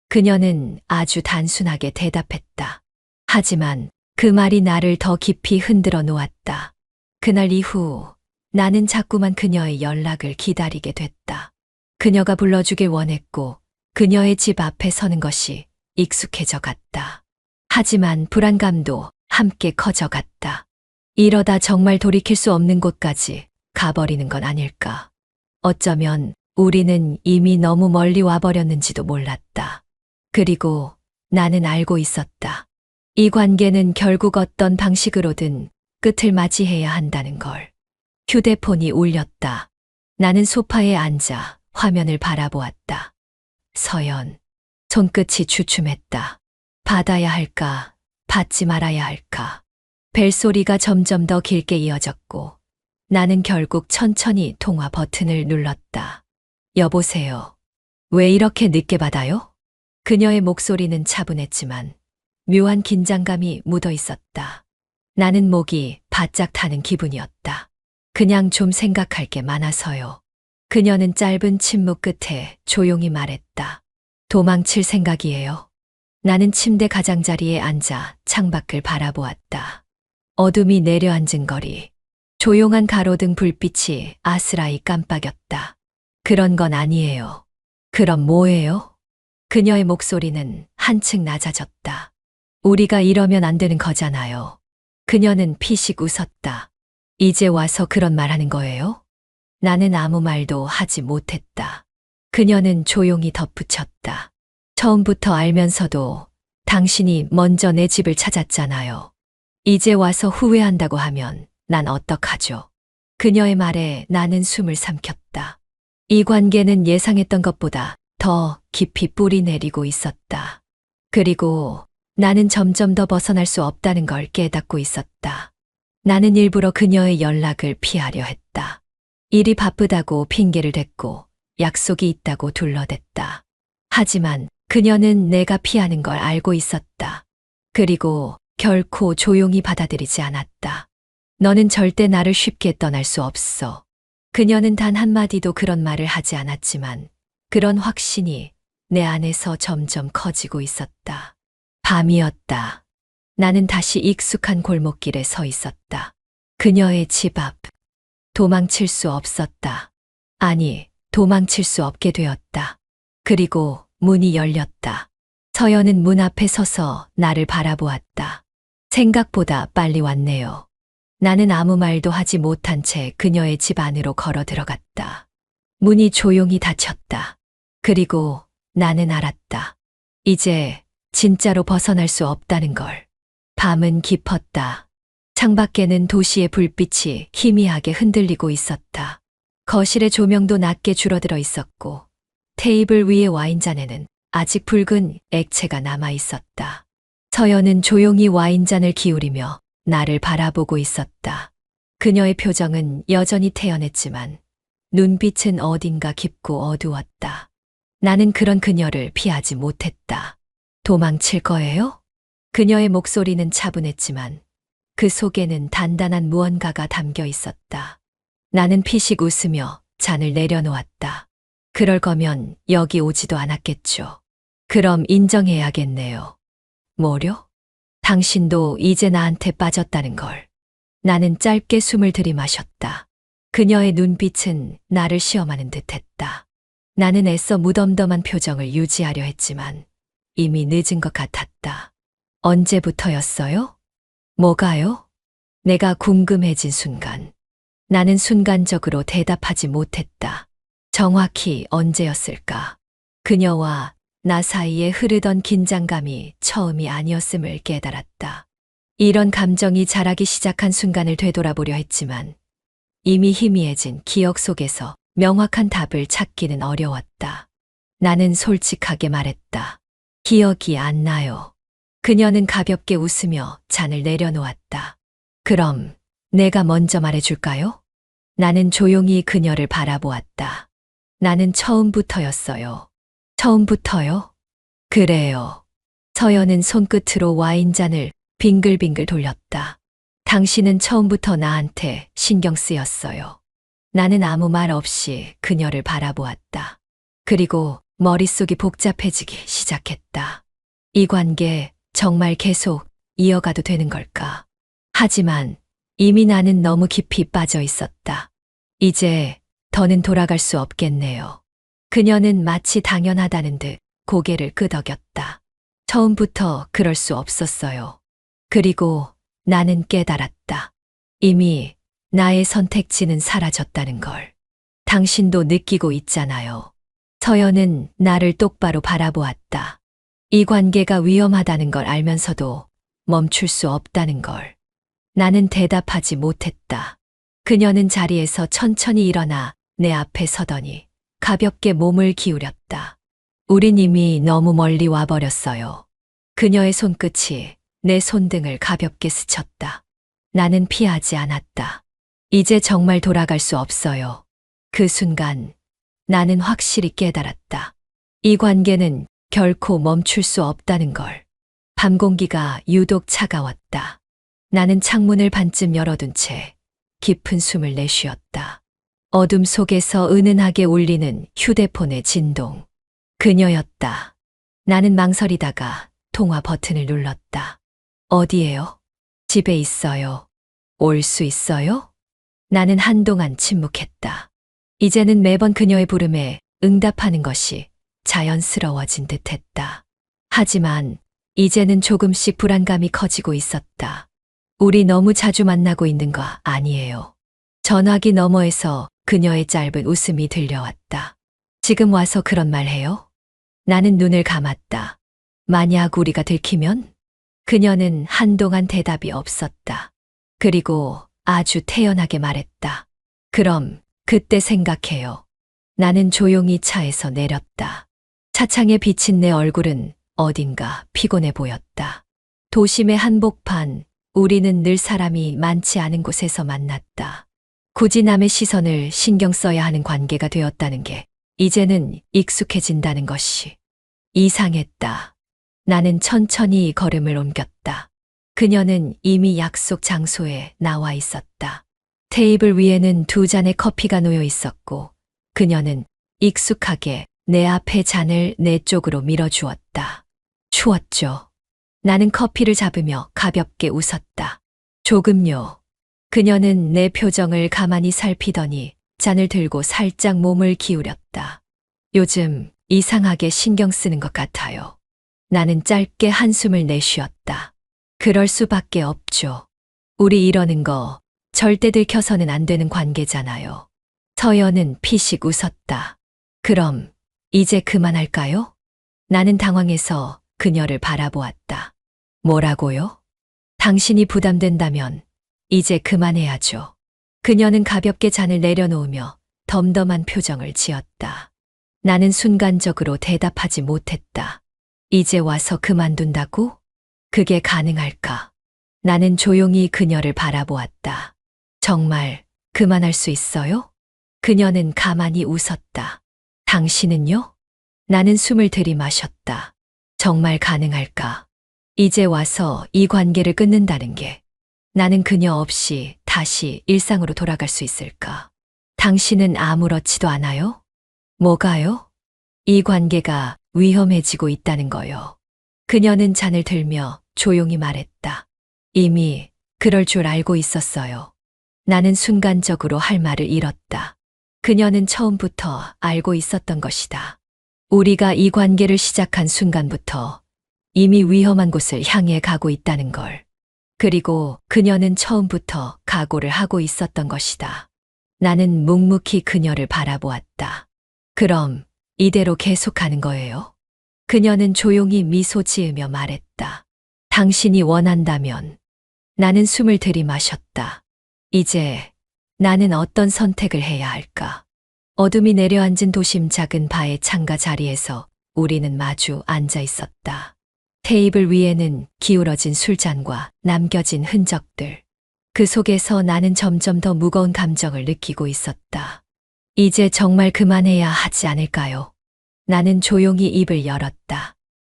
그녀는 아주 단순하게 대답했다. 하지만 그 말이 나를 더 깊이 흔들어 놓았다. 그날 이후 나는 자꾸만 그녀의 연락을 기다리게 됐다. 그녀가 불러주길 원했고 그녀의 집 앞에 서는 것이 익숙해져 갔다. 하지만 불안감도 함께 커져갔다. 이러다 정말 돌이킬 수 없는 곳까지 가버리는 건 아닐까. 어쩌면 우리는 이미 너무 멀리 와버렸는지도 몰랐다. 그리고 나는 알고 있었다. 이 관계는 결국 어떤 방식으로든 끝을 맞이해야 한다는 걸. 휴대폰이 울렸다. 나는 소파에 앉아 화면을 바라보았다. 서연. 손끝이 주춤했다. 받아야 할까, 받지 말아야 할까. 벨소리가 점점 더 길게 이어졌고 나는 결국 천천히 통화 버튼을 눌렀다. 여보세요. 왜 이렇게 늦게 받아요? 그녀의 목소리는 차분했지만 묘한 긴장감이 묻어 있었다. 나는 목이 바짝 타는 기분이었다. 그냥 좀 생각할 게 많아서요. 그녀는 짧은 침묵 끝에 조용히 말했다. 도망칠 생각이에요. 나는 침대 가장자리에 앉아 창밖을 바라보았다. 어둠이 내려앉은 거리. 조용한 가로등 불빛이 아스라이 깜빡였다. 그런 건 아니에요. 그럼 뭐예요? 그녀의 목소리는 한층 낮아졌다. 우리가 이러면 안 되는 거잖아요. 그녀는 피식 웃었다. 이제 와서 그런 말 하는 거예요? 나는 아무 말도 하지 못했다. 그녀는 조용히 덧붙였다. 처음부터 알면서도 당신이 먼저 내 집을 찾았잖아요. 이제 와서 후회한다고 하면 난 어떡하죠? 그녀의 말에 나는 숨을 삼켰다. 이 관계는 예상했던 것보다 더 깊이 뿌리 내리고 있었다. 그리고 나는 점점 더 벗어날 수 없다는 걸 깨닫고 있었다. 나는 일부러 그녀의 연락을 피하려 했다. 일이 바쁘다고 핑계를 댔고 약속이 있다고 둘러댔다. 하지만 그녀는 내가 피하는 걸 알고 있었다. 그리고 결코 조용히 받아들이지 않았다. 너는 절대 나를 쉽게 떠날 수 없어. 그녀는 단 한마디도 그런 말을 하지 않았지만 그런 확신이 내 안에서 점점 커지고 있었다. 밤이었다. 나는 다시 익숙한 골목길에 서 있었다. 그녀의 집 앞. 도망칠 수 없었다. 아니, 도망칠 수 없게 되었다. 그리고 문이 열렸다. 서연은 문 앞에 서서 나를 바라보았다. 생각보다 빨리 왔네요. 나는 아무 말도 하지 못한 채 그녀의 집 안으로 걸어 들어갔다. 문이 조용히 닫혔다. 그리고 나는 알았다. 이제 진짜로 벗어날 수 없다는 걸. 밤은 깊었다. 창밖에는 도시의 불빛이 희미하게 흔들리고 있었다. 거실의 조명도 낮게 줄어들어 있었고 테이블 위의 와인잔에는 아직 붉은 액체가 남아 있었다. 서연은 조용히 와인잔을 기울이며 나를 바라보고 있었다. 그녀의 표정은 여전히 태연했지만 눈빛은 어딘가 깊고 어두웠다. 나는 그런 그녀를 피하지 못했다. 도망칠 거예요? 그녀의 목소리는 차분했지만 그 속에는 단단한 무언가가 담겨 있었다. 나는 피식 웃으며 잔을 내려놓았다. 그럴 거면 여기 오지도 않았겠죠. 그럼 인정해야겠네요. 뭐려? 당신도 이제 나한테 빠졌다는 걸. 나는 짧게 숨을 들이마셨다. 그녀의 눈빛은 나를 시험하는 듯했다. 나는 애써 무덤덤한 표정을 유지하려 했지만 이미 늦은 것 같았다. 언제부터였어요? 뭐가요? 내가 궁금해진 순간. 나는 순간적으로 대답하지 못했다. 정확히 언제였을까? 그녀와 나 사이에 흐르던 긴장감이 처음이 아니었음을 깨달았다. 이런 감정이 자라기 시작한 순간을 되돌아보려 했지만 이미 희미해진 기억 속에서 명확한 답을 찾기는 어려웠다. 나는 솔직하게 말했다. 기억이 안 나요. 그녀는 가볍게 웃으며 잔을 내려놓았다. 그럼 내가 먼저 말해줄까요? 나는 조용히 그녀를 바라보았다. 나는 처음부터였어요. 처음부터요? 그래요. 서연은 손끝으로 와인잔을 빙글빙글 돌렸다. 당신은 처음부터 나한테 신경 쓰였어요. 나는 아무 말 없이 그녀를 바라보았다. 그리고 머릿속이 복잡해지기 시작했다. 이 관계 정말 계속 이어가도 되는 걸까? 하지만 이미 나는 너무 깊이 빠져 있었다. 이제 더는 돌아갈 수 없겠네요. 그녀는 마치 당연하다는 듯 고개를 끄덕였다. 처음부터 그럴 수 없었어요. 그리고 나는 깨달았다. 이미 나의 선택지는 사라졌다는 걸. 당신도 느끼고 있잖아요. 서연은 나를 똑바로 바라보았다. 이 관계가 위험하다는 걸 알면서도 멈출 수 없다는 걸. 나는 대답하지 못했다. 그녀는 자리에서 천천히 일어나 내 앞에 서더니 가볍게 몸을 기울였다. 우린 이미 너무 멀리 와버렸어요. 그녀의 손끝이 내 손등을 가볍게 스쳤다. 나는 피하지 않았다. 이제 정말 돌아갈 수 없어요. 그 순간 나는 확실히 깨달았다. 이 관계는 결코 멈출 수 없다는 걸. 밤 공기가 유독 차가웠다. 나는 창문을 반쯤 열어둔 채 깊은 숨을 내쉬었다. 어둠 속에서 은은하게 울리는 휴대폰의 진동. 그녀였다. 나는 망설이다가 통화 버튼을 눌렀다. 어디에요? 집에 있어요. 올 수 있어요? 나는 한동안 침묵했다. 이제는 매번 그녀의 부름에 응답하는 것이 자연스러워진 듯했다. 하지만 이제는 조금씩 불안감이 커지고 있었다. 우리 너무 자주 만나고 있는 거 아니에요. 전화기 너머에서 그녀의 짧은 웃음이 들려왔다. 지금 와서 그런 말 해요? 나는 눈을 감았다. 만약 우리가 들키면? 그녀는 한동안 대답이 없었다. 그리고 아주 태연하게 말했다. 그럼 그때 생각해요. 나는 조용히 차에서 내렸다. 차창에 비친 내 얼굴은 어딘가 피곤해 보였다. 도심의 한복판, 우리는 늘 사람이 많지 않은 곳에서 만났다. 굳이 남의 시선을 신경 써야 하는 관계가 되었다는 게 이제는 익숙해진다는 것이. 이상했다. 나는 천천히 걸음을 옮겼다. 그녀는 이미 약속 장소에 나와 있었다. 테이블 위에는 두 잔의 커피가 놓여 있었고, 그녀는 익숙하게 내 앞에 잔을 내 쪽으로 밀어주었다. 추웠죠. 나는 커피를 잡으며 가볍게 웃었다. 조금요. 그녀는 내 표정을 가만히 살피더니 잔을 들고 살짝 몸을 기울였다. 요즘 이상하게 신경 쓰는 것 같아요. 나는 짧게 한숨을 내쉬었다. 그럴 수밖에 없죠. 우리 이러는 거 절대 들켜서는 안 되는 관계잖아요. 서연은 피식 웃었다. 그럼 이제 그만할까요? 나는 당황해서 그녀를 바라보았다. 뭐라고요? 당신이 부담된다면 이제 그만해야죠. 그녀는 가볍게 잔을 내려놓으며 덤덤한 표정을 지었다. 나는 순간적으로 대답하지 못했다. 이제 와서 그만둔다고? 그게 가능할까? 나는 조용히 그녀를 바라보았다. 정말 그만할 수 있어요? 그녀는 가만히 웃었다. 당신은요? 나는 숨을 들이마셨다. 정말 가능할까? 이제 와서 이 관계를 끊는다는 게 나는 그녀 없이 다시 일상으로 돌아갈 수 있을까? 당신은 아무렇지도 않아요? 뭐가요? 이 관계가 위험해지고 있다는 거요. 그녀는 잔을 들며 조용히 말했다. 이미 그럴 줄 알고 있었어요. 나는 순간적으로 할 말을 잃었다. 그녀는 처음부터 알고 있었던 것이다. 우리가 이 관계를 시작한 순간부터 이미 위험한 곳을 향해 가고 있다는 걸. 그리고 그녀는 처음부터 각오를 하고 있었던 것이다. 나는 묵묵히 그녀를 바라보았다. 그럼 이대로 계속하는 거예요? 그녀는 조용히 미소 지으며 말했다. 당신이 원한다면. 나는 숨을 들이마셨다. 이제 나는 어떤 선택을 해야 할까? 어둠이 내려앉은 도심 작은 바의 창가 자리에서 우리는 마주 앉아 있었다. 테이블 위에는 기울어진 술잔과 남겨진 흔적들. 그 속에서 나는 점점 더 무거운 감정을 느끼고 있었다. 이제 정말 그만해야 하지 않을까요? 나는 조용히 입을 열었다.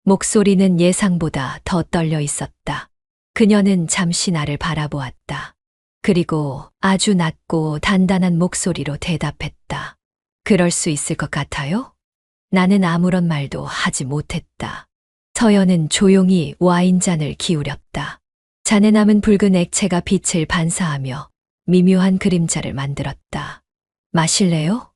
목소리는 예상보다 더 떨려 있었다. 그녀는 잠시 나를 바라보았다. 그리고 아주 낮고 단단한 목소리로 대답했다. 그럴 수 있을 것 같아요? 나는 아무런 말도 하지 못했다. 서연은 조용히 와인잔을 기울였다. 잔에 남은 붉은 액체가 빛을 반사하며 미묘한 그림자를 만들었다. 마실래요?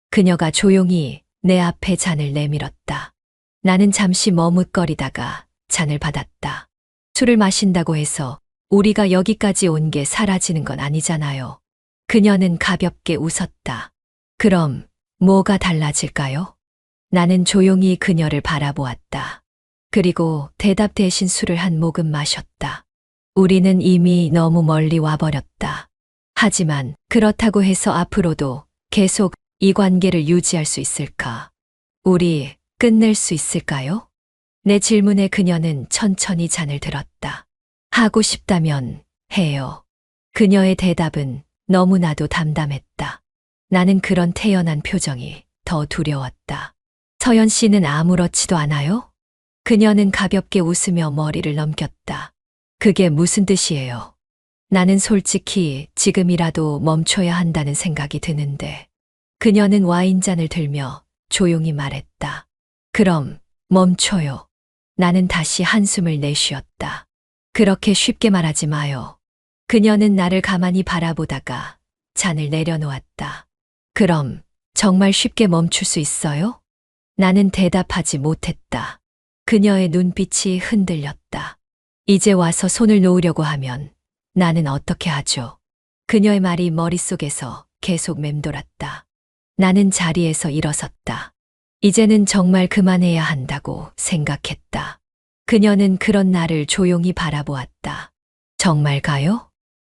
그녀가 조용히 내 앞에 잔을 내밀었다. 나는 잠시 머뭇거리다가 잔을 받았다. 술을 마신다고 해서 우리가 여기까지 온 게 사라지는 건 아니잖아요. 그녀는 가볍게 웃었다. 그럼 뭐가 달라질까요? 나는 조용히 그녀를 바라보았다. 그리고 대답 대신 술을 한 모금 마셨다. 우리는 이미 너무 멀리 와버렸다. 하지만 그렇다고 해서 앞으로도 계속 이 관계를 유지할 수 있을까? 우리 끝낼 수 있을까요? 내 질문에 그녀는 천천히 잔을 들었다. 하고 싶다면 해요. 그녀의 대답은 너무나도 담담했다. 나는 그런 태연한 표정이 더 두려웠다. 서연 씨는 아무렇지도 않아요? 그녀는 가볍게 웃으며 머리를 넘겼다. 그게 무슨 뜻이에요? 나는 솔직히 지금이라도 멈춰야 한다는 생각이 드는데. 그녀는 와인잔을 들며 조용히 말했다. 그럼 멈춰요. 나는 다시 한숨을 내쉬었다. 그렇게 쉽게 말하지 마요. 그녀는 나를 가만히 바라보다가 잔을 내려놓았다. 그럼 정말 쉽게 멈출 수 있어요? 나는 대답하지 못했다. 그녀의 눈빛이 흔들렸다. 이제 와서 손을 놓으려고 하면 나는 어떻게 하죠? 그녀의 말이 머릿속에서 계속 맴돌았다. 나는 자리에서 일어섰다. 이제는 정말 그만해야 한다고 생각했다. 그녀는 그런 나를 조용히 바라보았다. 정말가요?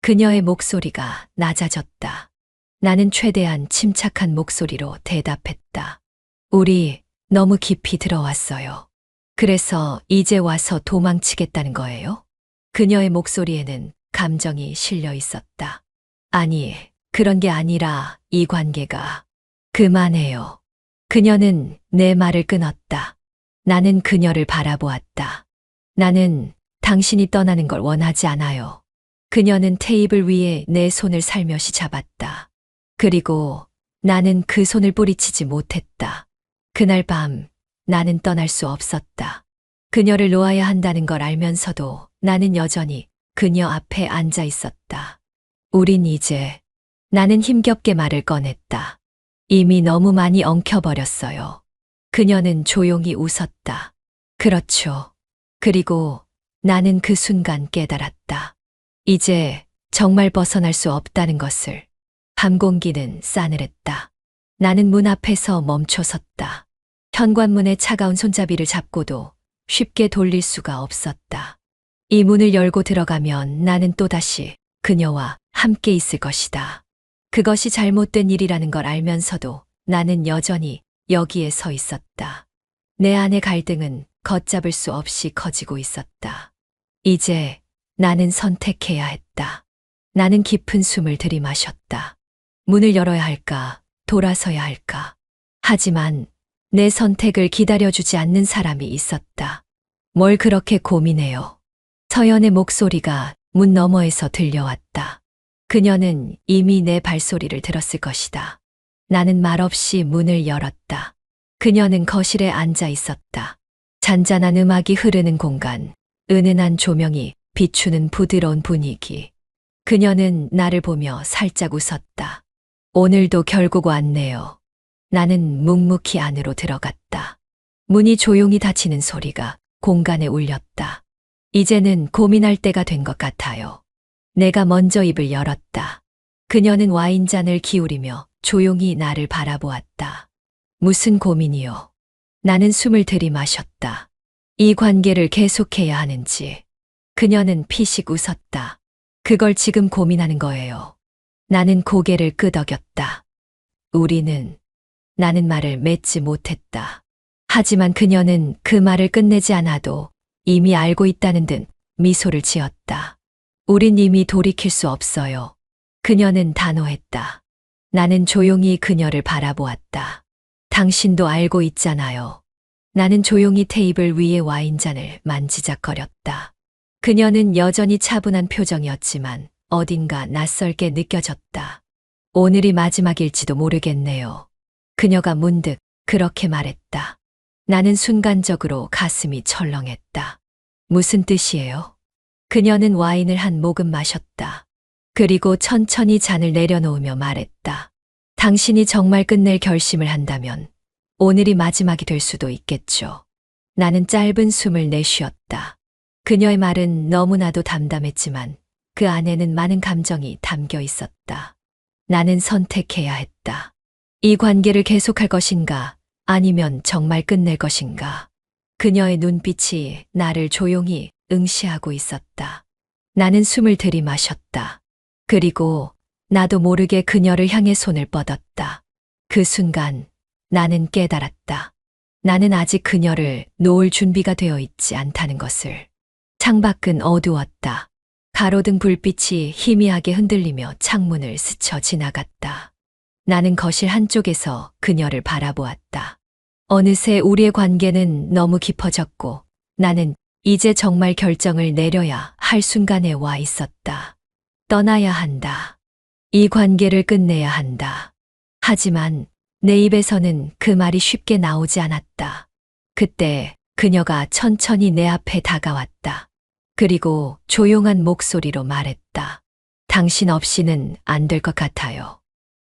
그녀의 목소리가 낮아졌다. 나는 최대한 침착한 목소리로 대답했다. 우리 너무 깊이 들어왔어요. 그래서 이제 와서 도망치겠다는 거예요? 그녀의 목소리에는 감정이 실려 있었다. 아니, 그런 게 아니라 이 관계가. 그만해요. 그녀는 내 말을 끊었다. 나는 그녀를 바라보았다. 나는 당신이 떠나는 걸 원하지 않아요. 그녀는 테이블 위에 내 손을 살며시 잡았다. 그리고 나는 그 손을 뿌리치지 못했다. 그날 밤 나는 떠날 수 없었다. 그녀를 놓아야 한다는 걸 알면서도 나는 여전히 그녀 앞에 앉아 있었다. 우린 이제, 나는 힘겹게 말을 꺼냈다. 이미 너무 많이 엉켜버렸어요. 그녀는 조용히 웃었다. 그렇죠. 그리고 나는 그 순간 깨달았다. 이제 정말 벗어날 수 없다는 것을. 밤 공기는 싸늘했다. 나는 문 앞에서 멈춰섰다. 현관문의 차가운 손잡이를 잡고도 쉽게 돌릴 수가 없었다. 이 문을 열고 들어가면 나는 또다시 그녀와 함께 있을 것이다. 그것이 잘못된 일이라는 걸 알면서도 나는 여전히 여기에 서 있었다. 내 안의 갈등은 걷잡을 수 없이 커지고 있었다. 이제 나는 선택해야 했다. 나는 깊은 숨을 들이마셨다. 문을 열어야 할까, 돌아서야 할까. 하지만 내 선택을 기다려주지 않는 사람이 있었다. 뭘 그렇게 고민해요? 서연의 목소리가 문 너머에서 들려왔다. 그녀는 이미 내 발소리를 들었을 것이다. 나는 말없이 문을 열었다. 그녀는 거실에 앉아 있었다. 잔잔한 음악이 흐르는 공간, 은은한 조명이 비추는 부드러운 분위기. 그녀는 나를 보며 살짝 웃었다. 오늘도 결국 왔네요. 나는 묵묵히 안으로 들어갔다. 문이 조용히 닫히는 소리가 공간에 울렸다. 이제는 고민할 때가 된 것 같아요. 내가 먼저 입을 열었다. 그녀는 와인잔을 기울이며 조용히 나를 바라보았다. 무슨 고민이요? 나는 숨을 들이마셨다. 이 관계를 계속해야 하는지. 그녀는 피식 웃었다. 그걸 지금 고민하는 거예요. 나는 고개를 끄덕였다. 우리는, 나는 말을 맺지 못했다. 하지만 그녀는 그 말을 끝내지 않아도 이미 알고 있다는 듯 미소를 지었다. 우린 이미 돌이킬 수 없어요. 그녀는 단호했다. 나는 조용히 그녀를 바라보았다. 당신도 알고 있잖아요. 나는 조용히 테이블 위의 와인잔을 만지작거렸다. 그녀는 여전히 차분한 표정이었지만 어딘가 낯설게 느껴졌다. 오늘이 마지막일지도 모르겠네요. 그녀가 문득 그렇게 말했다. 나는 순간적으로 가슴이 철렁했다. 무슨 뜻이에요? 그녀는 와인을 한 모금 마셨다. 그리고 천천히 잔을 내려놓으며 말했다. 당신이 정말 끝낼 결심을 한다면 오늘이 마지막이 될 수도 있겠죠. 나는 짧은 숨을 내쉬었다. 그녀의 말은 너무나도 담담했지만 그 안에는 많은 감정이 담겨 있었다. 나는 선택해야 했다. 이 관계를 계속할 것인가, 아니면 정말 끝낼 것인가. 그녀의 눈빛이 나를 조용히 응시하고 있었다. 나는 숨을 들이마셨다. 그리고 나도 모르게 그녀를 향해 손을 뻗었다. 그 순간 나는 깨달았다. 나는 아직 그녀를 놓을 준비가 되어 있지 않다는 것을. 창밖은 어두웠다. 가로등 불빛이 희미하게 흔들리며 창문을 스쳐 지나갔다. 나는 거실 한쪽에서 그녀를 바라보았다. 어느새 우리의 관계는 너무 깊어졌고 나는 이제 정말 결정을 내려야 할 순간에 와 있었다. 떠나야 한다. 이 관계를 끝내야 한다. 하지만 내 입에서는 그 말이 쉽게 나오지 않았다. 그때 그녀가 천천히 내 앞에 다가왔다. 그리고 조용한 목소리로 말했다. 당신 없이는 안 될 것 같아요.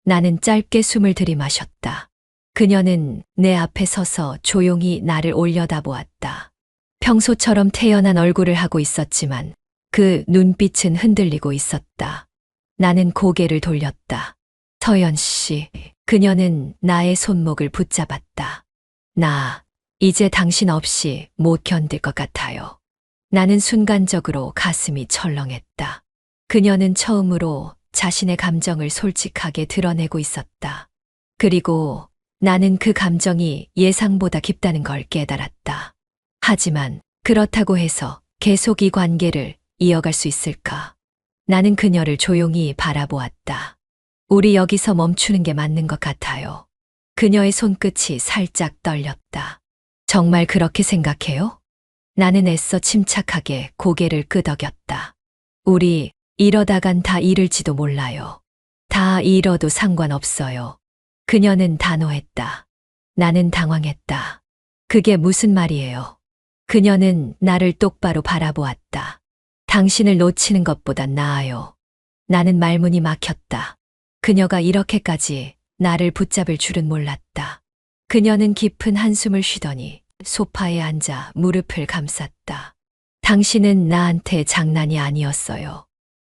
나는 짧게 숨을 들이마셨다. 그녀는 내 앞에 서서 조용히 나를 올려다보았다. 평소처럼 태연한 얼굴을 하고 있었지만 그 눈빛은 흔들리고 있었다. 나는 고개를 돌렸다. 서연 씨, 그녀는 나의 손목을 붙잡았다. 나, 이제 당신 없이 못 견딜 것 같아요. 나는 순간적으로 가슴이 철렁했다. 그녀는 처음으로 자신의 감정을 솔직하게 드러내고 있었다. 그리고 나는 그 감정이 예상보다 깊다는 걸 깨달았다. 하지만 그렇다고 해서 계속 이 관계를 이어갈 수 있을까? 나는 그녀를 조용히 바라보았다. 우리 여기서 멈추는 게 맞는 것 같아요. 그녀의 손끝이 살짝 떨렸다. 정말 그렇게 생각해요? 나는 애써 침착하게 고개를 끄덕였다. 우리 이러다간 다 잃을지도 몰라요. 다 잃어도 상관없어요. 그녀는 단호했다. 나는 당황했다. 그게 무슨 말이에요? 그녀는 나를 똑바로 바라보았다. 당신을 놓치는 것보단 나아요. 나는 말문이 막혔다. 그녀가 이렇게까지 나를 붙잡을 줄은 몰랐다. 그녀는 깊은 한숨을 쉬더니 소파에 앉아 무릎을 감쌌다. 당신은 나한테 장난이 아니었어요.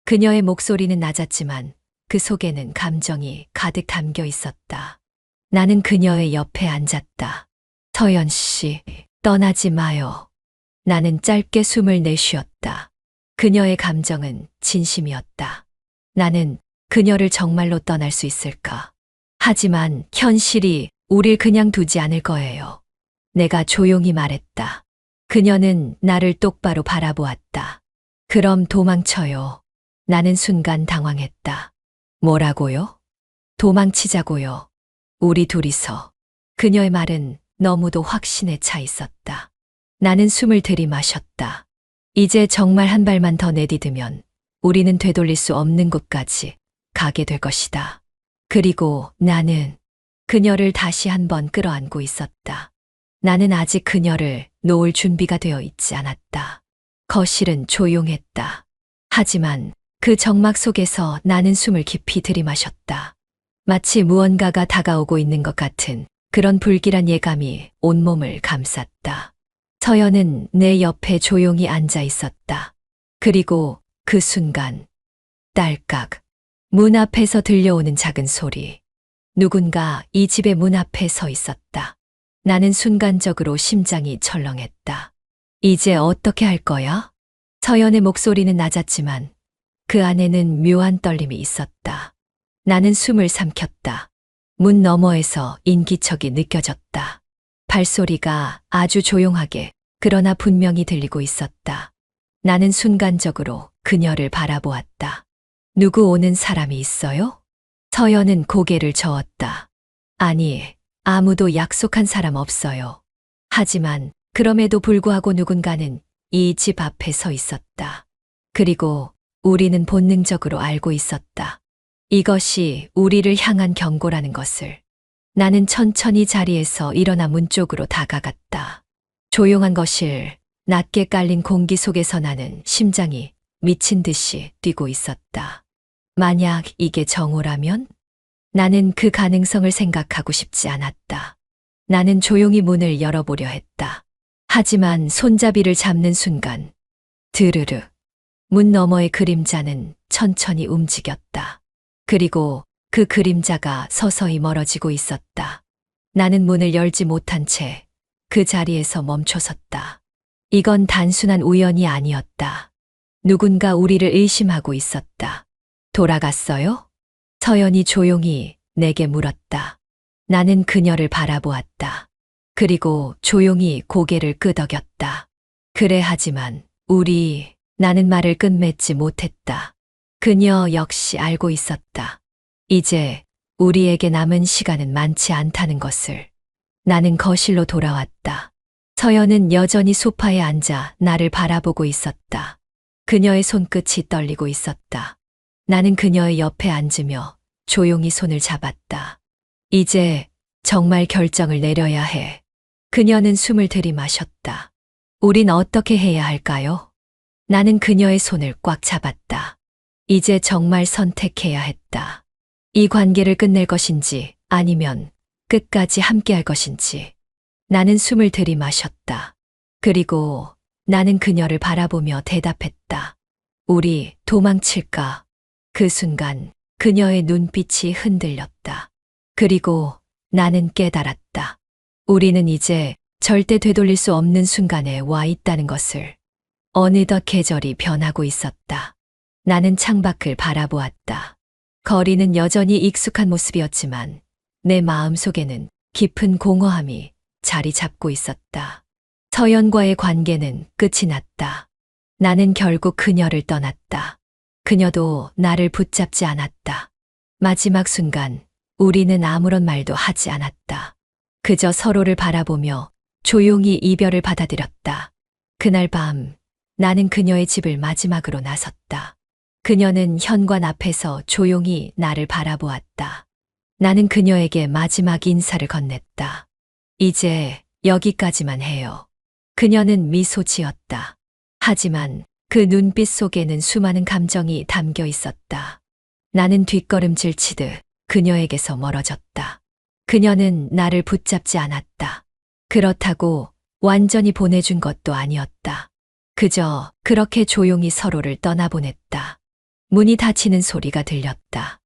그녀의 목소리는 낮았지만 그 속에는 감정이 가득 담겨 있었다. 나는 그녀의 옆에 앉았다. 서연 씨, 떠나지 마요. 나는 짧게 숨을 내쉬었다. 그녀의 감정은 진심이었다. 나는 그녀를 정말로 떠날 수 있을까? 하지만 현실이 우릴 그냥 두지 않을 거예요. 내가 조용히 말했다. 그녀는 나를 똑바로 바라보았다. 그럼 도망쳐요. 나는 순간 당황했다. 뭐라고요? 도망치자고요. 우리 둘이서. 그녀의 말은 너무도 확신에 차 있었다. 나는 숨을 들이마셨다. 이제 정말 한 발만 더 내디디면 우리는 되돌릴 수 없는 곳까지 가게 될 것이다. 그리고 나는 그녀를 다시 한번 끌어안고 있었다. 나는 아직 그녀를 놓을 준비가 되어 있지 않았다. 거실은 조용했다. 하지만 그 정막 속에서 나는 숨을 깊이 들이마셨다. 마치 무언가가 다가오고 있는 것 같은 그런 불길한 예감이 온몸을 감쌌다. 서연은 내 옆에 조용히 앉아 있었다. 그리고 그 순간 딸깍, 문 앞에서 들려오는 작은 소리. 누군가 이 집의 문 앞에 서 있었다. 나는 순간적으로 심장이 철렁했다. 이제 어떻게 할 거야? 서연의 목소리는 낮았지만 그 안에는 묘한 떨림이 있었다. 나는 숨을 삼켰다. 문 너머에서 인기척이 느껴졌다. 발소리가 아주 조용하게 그러나 분명히 들리고 있었다. 나는 순간적으로 그녀를 바라보았다. 누구 오는 사람이 있어요? 서연은 고개를 저었다. 아니, 아무도 약속한 사람 없어요. 하지만 그럼에도 불구하고 누군가는 이 집 앞에 서 있었다. 그리고 우리는 본능적으로 알고 있었다. 이것이 우리를 향한 경고라는 것을. 나는 천천히 자리에서 일어나 문 쪽으로 다가갔다. 조용한 거실, 낮게 깔린 공기 속에서 나는 심장이 미친 듯이 뛰고 있었다. 만약 이게 정오라면? 나는 그 가능성을 생각하고 싶지 않았다. 나는 조용히 문을 열어보려 했다. 하지만 손잡이를 잡는 순간, 드르르, 문 너머의 그림자는 천천히 움직였다. 그리고 그 그림자가 서서히 멀어지고 있었다. 나는 문을 열지 못한 채 그 자리에서 멈춰섰다. 이건 단순한 우연이 아니었다. 누군가 우리를 의심하고 있었다. 돌아갔어요? 서연이 조용히 내게 물었다. 나는 그녀를 바라보았다. 그리고 조용히 고개를 끄덕였다. 그래 하지만 나는 말을 끝맺지 못했다. 그녀 역시 알고 있었다. 이제 우리에게 남은 시간은 많지 않다는 것을. 나는 거실로 돌아왔다. 서연은 여전히 소파에 앉아 나를 바라보고 있었다. 그녀의 손끝이 떨리고 있었다. 나는 그녀의 옆에 앉으며 조용히 손을 잡았다. 이제 정말 결정을 내려야 해. 그녀는 숨을 들이마셨다. 우린 어떻게 해야 할까요? 나는 그녀의 손을 꽉 잡았다. 이제 정말 선택해야 했다. 이 관계를 끝낼 것인지 아니면 끝까지 함께할 것인지. 나는 숨을 들이마셨다. 그리고 나는 그녀를 바라보며 대답했다. 우리 도망칠까? 그 순간 그녀의 눈빛이 흔들렸다. 그리고 나는 깨달았다. 우리는 이제 절대 되돌릴 수 없는 순간에 와 있다는 것을. 어느덧 계절이 변하고 있었다. 나는 창밖을 바라보았다. 거리는 여전히 익숙한 모습이었지만 내 마음속에는 깊은 공허함이 자리 잡고 있었다. 서연과의 관계는 끝이 났다. 나는 결국 그녀를 떠났다. 그녀도 나를 붙잡지 않았다. 마지막 순간 우리는 아무런 말도 하지 않았다. 그저 서로를 바라보며 조용히 이별을 받아들였다. 그날 밤 나는 그녀의 집을 마지막으로 나섰다. 그녀는 현관 앞에서 조용히 나를 바라보았다. 나는 그녀에게 마지막 인사를 건넸다. 이제 여기까지만 해요. 그녀는 미소 지었다. 하지만 그 눈빛 속에는 수많은 감정이 담겨 있었다. 나는 뒷걸음질 치듯 그녀에게서 멀어졌다. 그녀는 나를 붙잡지 않았다. 그렇다고 완전히 보내준 것도 아니었다. 그저 그렇게 조용히 서로를 떠나보냈다. 문이 닫히는 소리가 들렸다.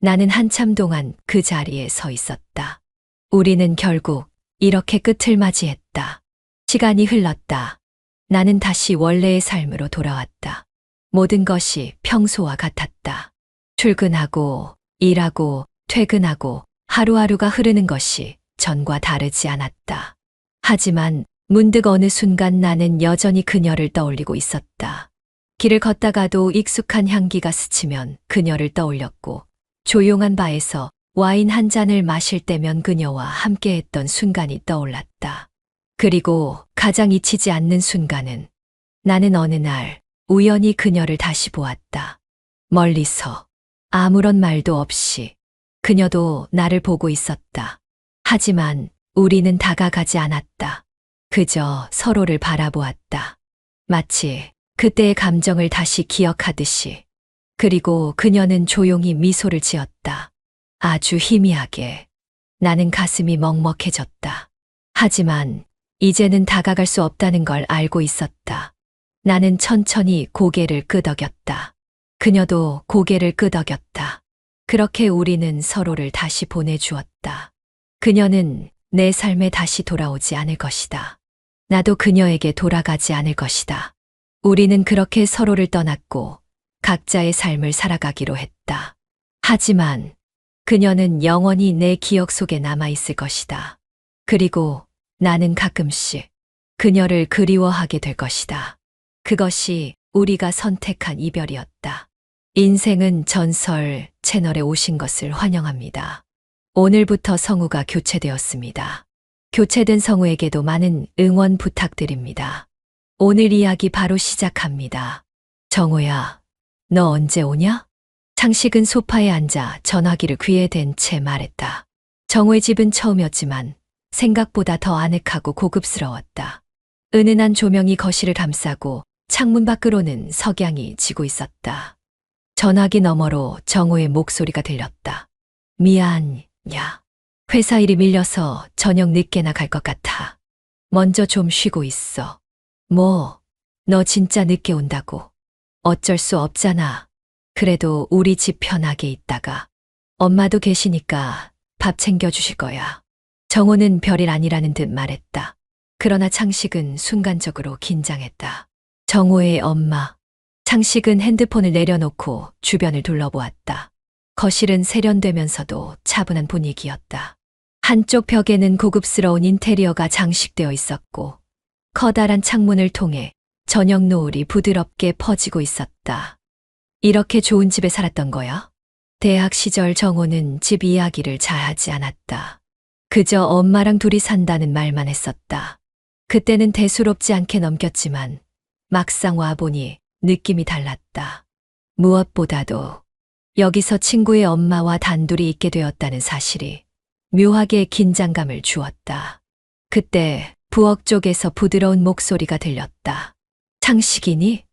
나는 한참 동안 그 자리에 서 있었다. 우리는 결국 이렇게 끝을 맞이했다. 시간이 흘렀다. 나는 다시 원래의 삶으로 돌아왔다. 모든 것이 평소와 같았다. 출근하고, 일하고, 퇴근하고, 하루하루가 흐르는 것이 전과 다르지 않았다. 하지만 문득 어느 순간 나는 여전히 그녀를 떠올리고 있었다. 길을 걷다가도 익숙한 향기가 스치면 그녀를 떠올렸고, 조용한 바에서 와인 한 잔을 마실 때면 그녀와 함께했던 순간이 떠올랐다. 그리고 가장 잊히지 않는 순간은 나는 어느 날 우연히 그녀를 다시 보았다. 멀리서 아무런 말도 없이 그녀도 나를 보고 있었다. 하지만 우리는 다가가지 않았다. 그저 서로를 바라보았다. 마치 그때의 감정을 다시 기억하듯이. 그리고 그녀는 조용히 미소를 지었다. 아주 희미하게. 나는 가슴이 먹먹해졌다. 하지만 이제는 다가갈 수 없다는 걸 알고 있었다. 나는 천천히 고개를 끄덕였다. 그녀도 고개를 끄덕였다. 그렇게 우리는 서로를 다시 보내주었다. 그녀는 내 삶에 다시 돌아오지 않을 것이다. 나도 그녀에게 돌아가지 않을 것이다. 우리는 그렇게 서로를 떠났고 각자의 삶을 살아가기로 했다. 하지만 그녀는 영원히 내 기억 속에 남아있을 것이다. 그리고 나는 가끔씩 그녀를 그리워하게 될 것이다. 그것이 우리가 선택한 이별이었다. 인생은 전설 채널에 오신 것을 환영합니다. 오늘부터 성우가 교체되었습니다. 교체된 성우에게도 많은 응원 부탁드립니다. 오늘 이야기 바로 시작합니다. 정우야, 너 언제 오냐? 창식은 소파에 앉아 전화기를 귀에 댄 채 말했다. 정우의 집은 처음이었지만 생각보다 더 아늑하고 고급스러웠다. 은은한 조명이 거실을 감싸고 창문 밖으로는 석양이 지고 있었다. 전화기 너머로 정우의 목소리가 들렸다. 미안, 야. 회사 일이 밀려서 저녁 늦게 나갈 것 같아. 먼저 좀 쉬고 있어. 뭐, 너 진짜 늦게 온다고. 어쩔 수 없잖아. 그래도 우리 집 편하게 있다가. 엄마도 계시니까 밥 챙겨주실 거야. 정호는 별일 아니라는 듯 말했다. 그러나 창식은 순간적으로 긴장했다. 정호의 엄마. 창식은 핸드폰을 내려놓고 주변을 둘러보았다. 거실은 세련되면서도 차분한 분위기였다. 한쪽 벽에는 고급스러운 인테리어가 장식되어 있었고 커다란 창문을 통해 저녁 노을이 부드럽게 퍼지고 있었다. 이렇게 좋은 집에 살았던 거야? 대학 시절 정호는 집 이야기를 잘 하지 않았다. 그저 엄마랑 둘이 산다는 말만 했었다. 그때는 대수롭지 않게 넘겼지만 막상 와보니 느낌이 달랐다. 무엇보다도 여기서 친구의 엄마와 단둘이 있게 되었다는 사실이 묘하게 긴장감을 주었다. 그때 부엌 쪽에서 부드러운 목소리가 들렸다. 창식이니?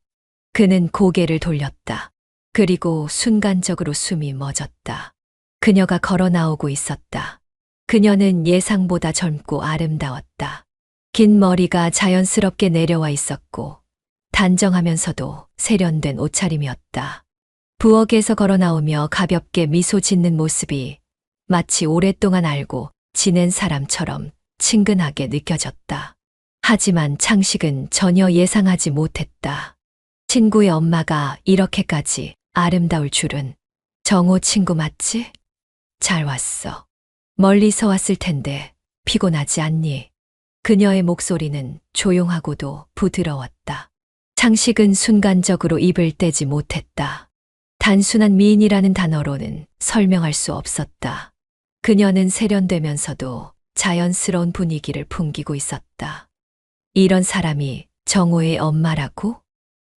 그는 고개를 돌렸다. 그리고 순간적으로 숨이 멎었다. 그녀가 걸어 나오고 있었다. 그녀는 예상보다 젊고 아름다웠다. 긴 머리가 자연스럽게 내려와 있었고 단정하면서도 세련된 옷차림이었다. 부엌에서 걸어 나오며 가볍게 미소 짓는 모습이 마치 오랫동안 알고 지낸 사람처럼 친근하게 느껴졌다. 하지만 창식은 전혀 예상하지 못했다. 친구의 엄마가 이렇게까지 아름다울 줄은. 정호 친구 맞지? 잘 왔어. 멀리서 왔을 텐데 피곤하지 않니? 그녀의 목소리는 조용하고도 부드러웠다. 창식은 순간적으로 입을 떼지 못했다. 단순한 미인이라는 단어로는 설명할 수 없었다. 그녀는 세련되면서도 자연스러운 분위기를 풍기고 있었다. 이런 사람이 정호의 엄마라고?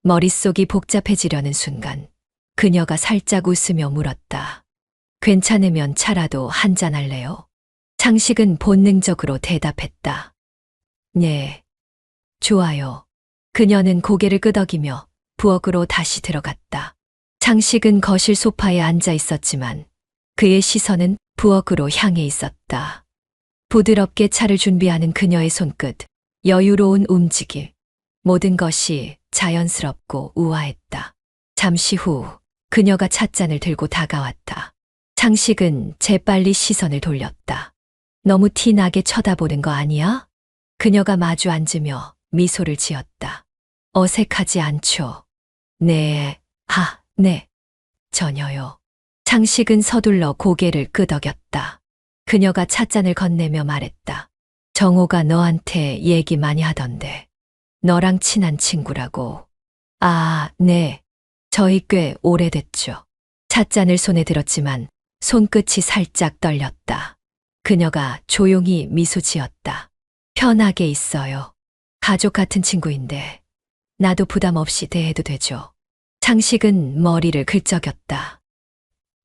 머릿속이 복잡해지려는 순간 그녀가 살짝 웃으며 물었다. 괜찮으면 차라도 한잔 할래요? 창식은 본능적으로 대답했다. 네, 좋아요. 그녀는 고개를 끄덕이며 부엌으로 다시 들어갔다. 창식은 거실 소파에 앉아 있었지만 그의 시선은 부엌으로 향해 있었다. 부드럽게 차를 준비하는 그녀의 손끝, 여유로운 움직임, 모든 것이 자연스럽고 우아했다. 잠시 후 그녀가 찻잔을 들고 다가왔다. 창식은 재빨리 시선을 돌렸다. 너무 티나게 쳐다보는 거 아니야? 그녀가 마주 앉으며 미소를 지었다. 어색하지 않죠? 네, 네, 전혀요. 창식은 서둘러 고개를 끄덕였다. 그녀가 찻잔을 건네며 말했다. 정호가 너한테 얘기 많이 하던데. 너랑 친한 친구라고. 아, 네. 저희 꽤 오래됐죠. 찻잔을 손에 들었지만 손끝이 살짝 떨렸다. 그녀가 조용히 미소 지었다. 편하게 있어요. 가족 같은 친구인데 나도 부담 없이 대해도 되죠. 창식은 머리를 긁적였다.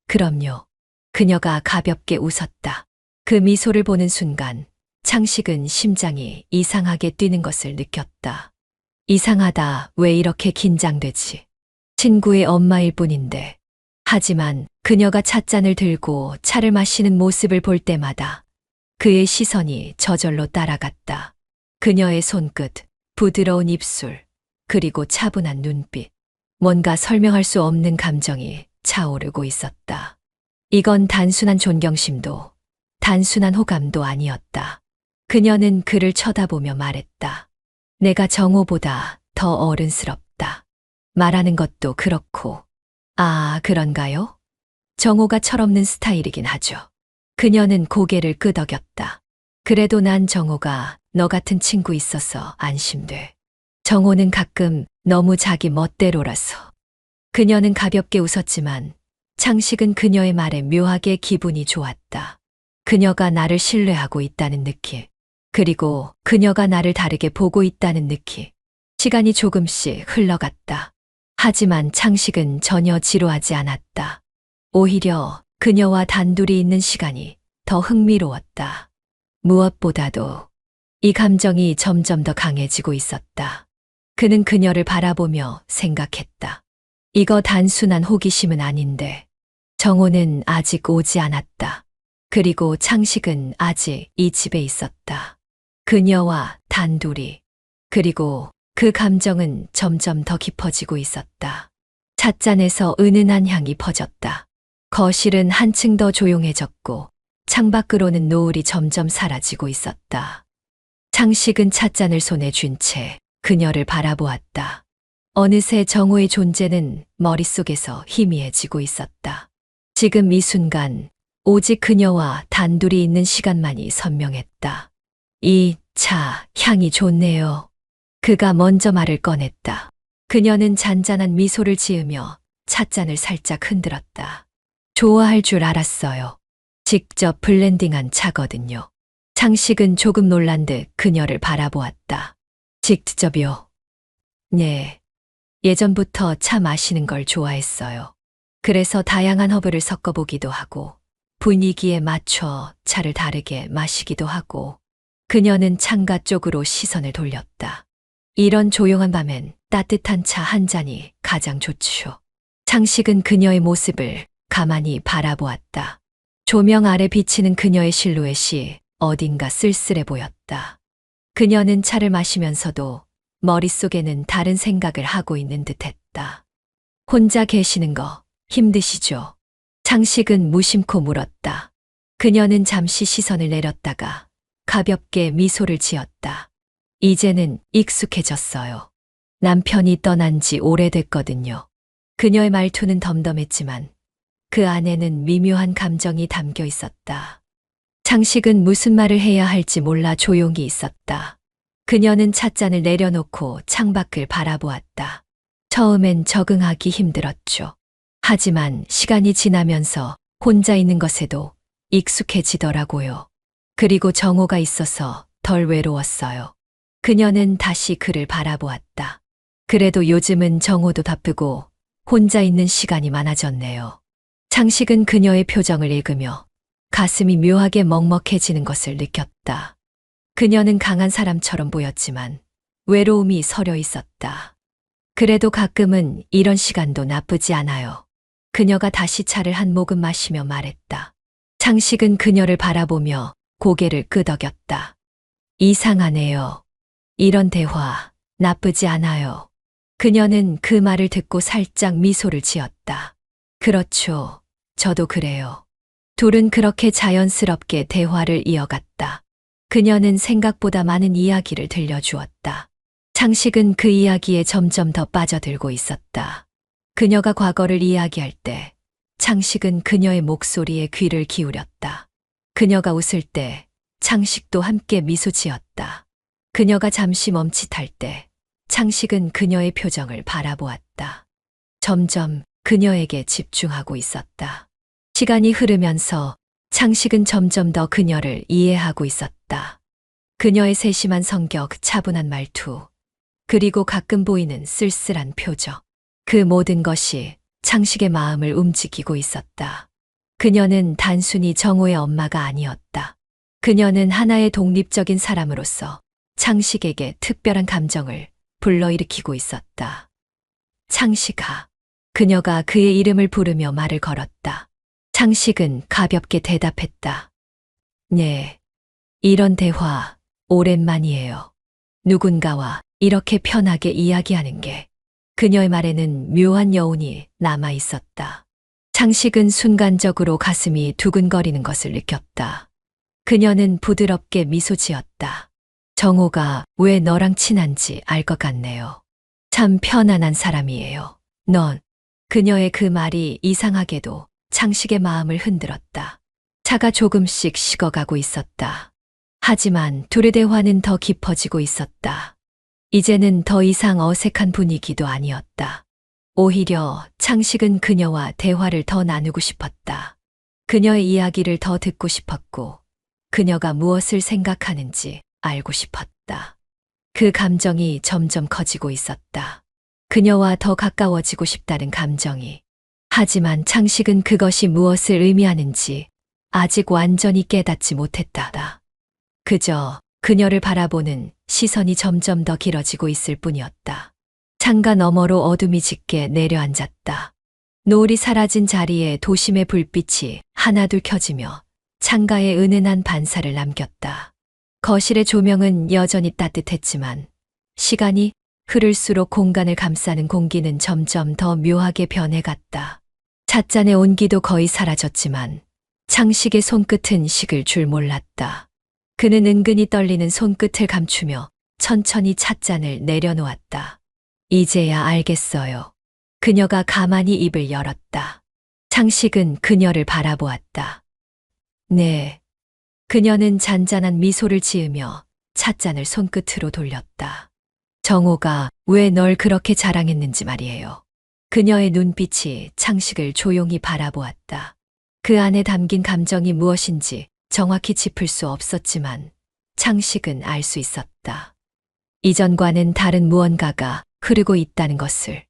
그럼요. 그녀가 가볍게 웃었다. 그 미소를 보는 순간 창식은 심장이 이상하게 뛰는 것을 느꼈다. 이상하다. 왜 이렇게 긴장되지? 친구의 엄마일 뿐인데. 하지만 그녀가 찻잔을 들고 차를 마시는 모습을 볼 때마다 그의 시선이 저절로 따라갔다. 그녀의 손끝, 부드러운 입술, 그리고 차분한 눈빛. 뭔가 설명할 수 없는 감정이 차오르고 있었다. 이건 단순한 존경심도, 단순한 호감도 아니었다. 그녀는 그를 쳐다보며 말했다. 내가 정호보다 더 어른스럽다. 말하는 것도 그렇고. 아, 그런가요? 정호가 철없는 스타일이긴 하죠. 그녀는 고개를 끄덕였다. 그래도 난 정호가 너 같은 친구 있어서 안심돼. 정호는 가끔 너무 자기 멋대로라서. 그녀는 가볍게 웃었지만 창식은 그녀의 말에 묘하게 기분이 좋았다. 그녀가 나를 신뢰하고 있다는 느낌. 그리고 그녀가 나를 다르게 보고 있다는 느낌. 시간이 조금씩 흘러갔다. 하지만 창식은 전혀 지루하지 않았다. 오히려 그녀와 단둘이 있는 시간이 더 흥미로웠다. 무엇보다도 이 감정이 점점 더 강해지고 있었다. 그는 그녀를 바라보며 생각했다. 이거 단순한 호기심은 아닌데 정호는 아직 오지 않았다. 그리고 창식은 아직 이 집에 있었다. 그녀와 단둘이. 그리고 그 감정은 점점 더 깊어지고 있었다. 찻잔에서 은은한 향이 퍼졌다. 거실은 한층 더 조용해졌고 창밖으로는 노을이 점점 사라지고 있었다. 창식은 찻잔을 손에 쥔 채 그녀를 바라보았다. 어느새 정호의 존재는 머릿속에서 희미해지고 있었다. 지금 이 순간 오직 그녀와 단둘이 있는 시간만이 선명했다. 이 차 향이 좋네요. 그가 먼저 말을 꺼냈다. 그녀는 잔잔한 미소를 지으며 찻잔을 살짝 흔들었다. 좋아할 줄 알았어요. 직접 블렌딩한 차거든요. 창식은 조금 놀란 듯 그녀를 바라보았다. 직접이요? 네. 예전부터 차 마시는 걸 좋아했어요. 그래서 다양한 허브를 섞어보기도 하고 분위기에 맞춰 차를 다르게 마시기도 하고. 그녀는 창가 쪽으로 시선을 돌렸다. 이런 조용한 밤엔 따뜻한 차 한 잔이 가장 좋죠. 창식은 그녀의 모습을 가만히 바라보았다. 조명 아래 비치는 그녀의 실루엣이 어딘가 쓸쓸해 보였다. 그녀는 차를 마시면서도 머릿속에는 다른 생각을 하고 있는 듯했다. 혼자 계시는 거 힘드시죠? 창식은 무심코 물었다. 그녀는 잠시 시선을 내렸다가 가볍게 미소를 지었다. 이제는 익숙해졌어요. 남편이 떠난 지 오래됐거든요. 그녀의 말투는 덤덤했지만 그 안에는 미묘한 감정이 담겨 있었다. 창식은 무슨 말을 해야 할지 몰라 조용히 있었다. 그녀는 찻잔을 내려놓고 창밖을 바라보았다. 처음엔 적응하기 힘들었죠. 하지만 시간이 지나면서 혼자 있는 것에도 익숙해지더라고요. 그리고 정호가 있어서 덜 외로웠어요. 그녀는 다시 그를 바라보았다. 그래도 요즘은 정호도 바쁘고 혼자 있는 시간이 많아졌네요. 창식은 그녀의 표정을 읽으며 가슴이 묘하게 먹먹해지는 것을 느꼈다. 그녀는 강한 사람처럼 보였지만 외로움이 서려 있었다. 그래도 가끔은 이런 시간도 나쁘지 않아요. 그녀가 다시 차를 한 모금 마시며 말했다. 창식은 그녀를 바라보며 고개를 끄덕였다. 이상하네요. 이런 대화 나쁘지 않아요. 그녀는 그 말을 듣고 살짝 미소를 지었다. 그렇죠. 저도 그래요. 둘은 그렇게 자연스럽게 대화를 이어갔다. 그녀는 생각보다 많은 이야기를 들려주었다. 창식은 그 이야기에 점점 더 빠져들고 있었다. 그녀가 과거를 이야기할 때 창식은 그녀의 목소리에 귀를 기울였다. 그녀가 웃을 때 창식도 함께 미소 지었다. 그녀가 잠시 멈칫할 때 창식은 그녀의 표정을 바라보았다. 점점 그녀에게 집중하고 있었다. 시간이 흐르면서 창식은 점점 더 그녀를 이해하고 있었다. 그녀의 세심한 성격, 차분한 말투, 그리고 가끔 보이는 쓸쓸한 표정. 그 모든 것이 창식의 마음을 움직이고 있었다. 그녀는 단순히 정호의 엄마가 아니었다. 그녀는 하나의 독립적인 사람으로서 창식에게 특별한 감정을 불러일으키고 있었다. 창식아. 그녀가 그의 이름을 부르며 말을 걸었다. 창식은 가볍게 대답했다. 네. 이런 대화 오랜만이에요. 누군가와 이렇게 편하게 이야기하는 게. 그녀의 말에는 묘한 여운이 남아 있었다. 창식은 순간적으로 가슴이 두근거리는 것을 느꼈다. 그녀는 부드럽게 미소 지었다. 정호가 왜 너랑 친한지 알 것 같네요. 참 편안한 사람이에요. 넌. 그녀의 그 말이 이상하게도 창식의 마음을 흔들었다. 차가 조금씩 식어가고 있었다. 하지만 둘의 대화는 더 깊어지고 있었다. 이제는 더 이상 어색한 분위기도 아니었다. 오히려 창식은 그녀와 대화를 더 나누고 싶었다. 그녀의 이야기를 더 듣고 싶었고, 그녀가 무엇을 생각하는지 알고 싶었다. 그 감정이 점점 커지고 있었다. 그녀와 더 가까워지고 싶다는 감정이. 하지만 창식은 그것이 무엇을 의미하는지 아직 완전히 깨닫지 못했다. 그저 그녀를 바라보는 시선이 점점 더 길어지고 있을 뿐이었다. 창가 너머로 어둠이 짙게 내려앉았다. 노을이 사라진 자리에 도심의 불빛이 하나둘 켜지며 창가에 은은한 반사를 남겼다. 거실의 조명은 여전히 따뜻했지만 시간이 흐를수록 공간을 감싸는 공기는 점점 더 묘하게 변해갔다. 찻잔의 온기도 거의 사라졌지만 창식의 손끝은 식을 줄 몰랐다. 그는 은근히 떨리는 손끝을 감추며 천천히 찻잔을 내려놓았다. 이제야 알겠어요. 그녀가 가만히 입을 열었다. 창식은 그녀를 바라보았다. 네. 그녀는 잔잔한 미소를 지으며 찻잔을 손끝으로 돌렸다. 정호가 왜 널 그렇게 자랑했는지 말이에요. 그녀의 눈빛이 창식을 조용히 바라보았다. 그 안에 담긴 감정이 무엇인지 정확히 짚을 수 없었지만 창식은 알 수 있었다. 이전과는 다른 무언가가 흐르고 있다는 것을.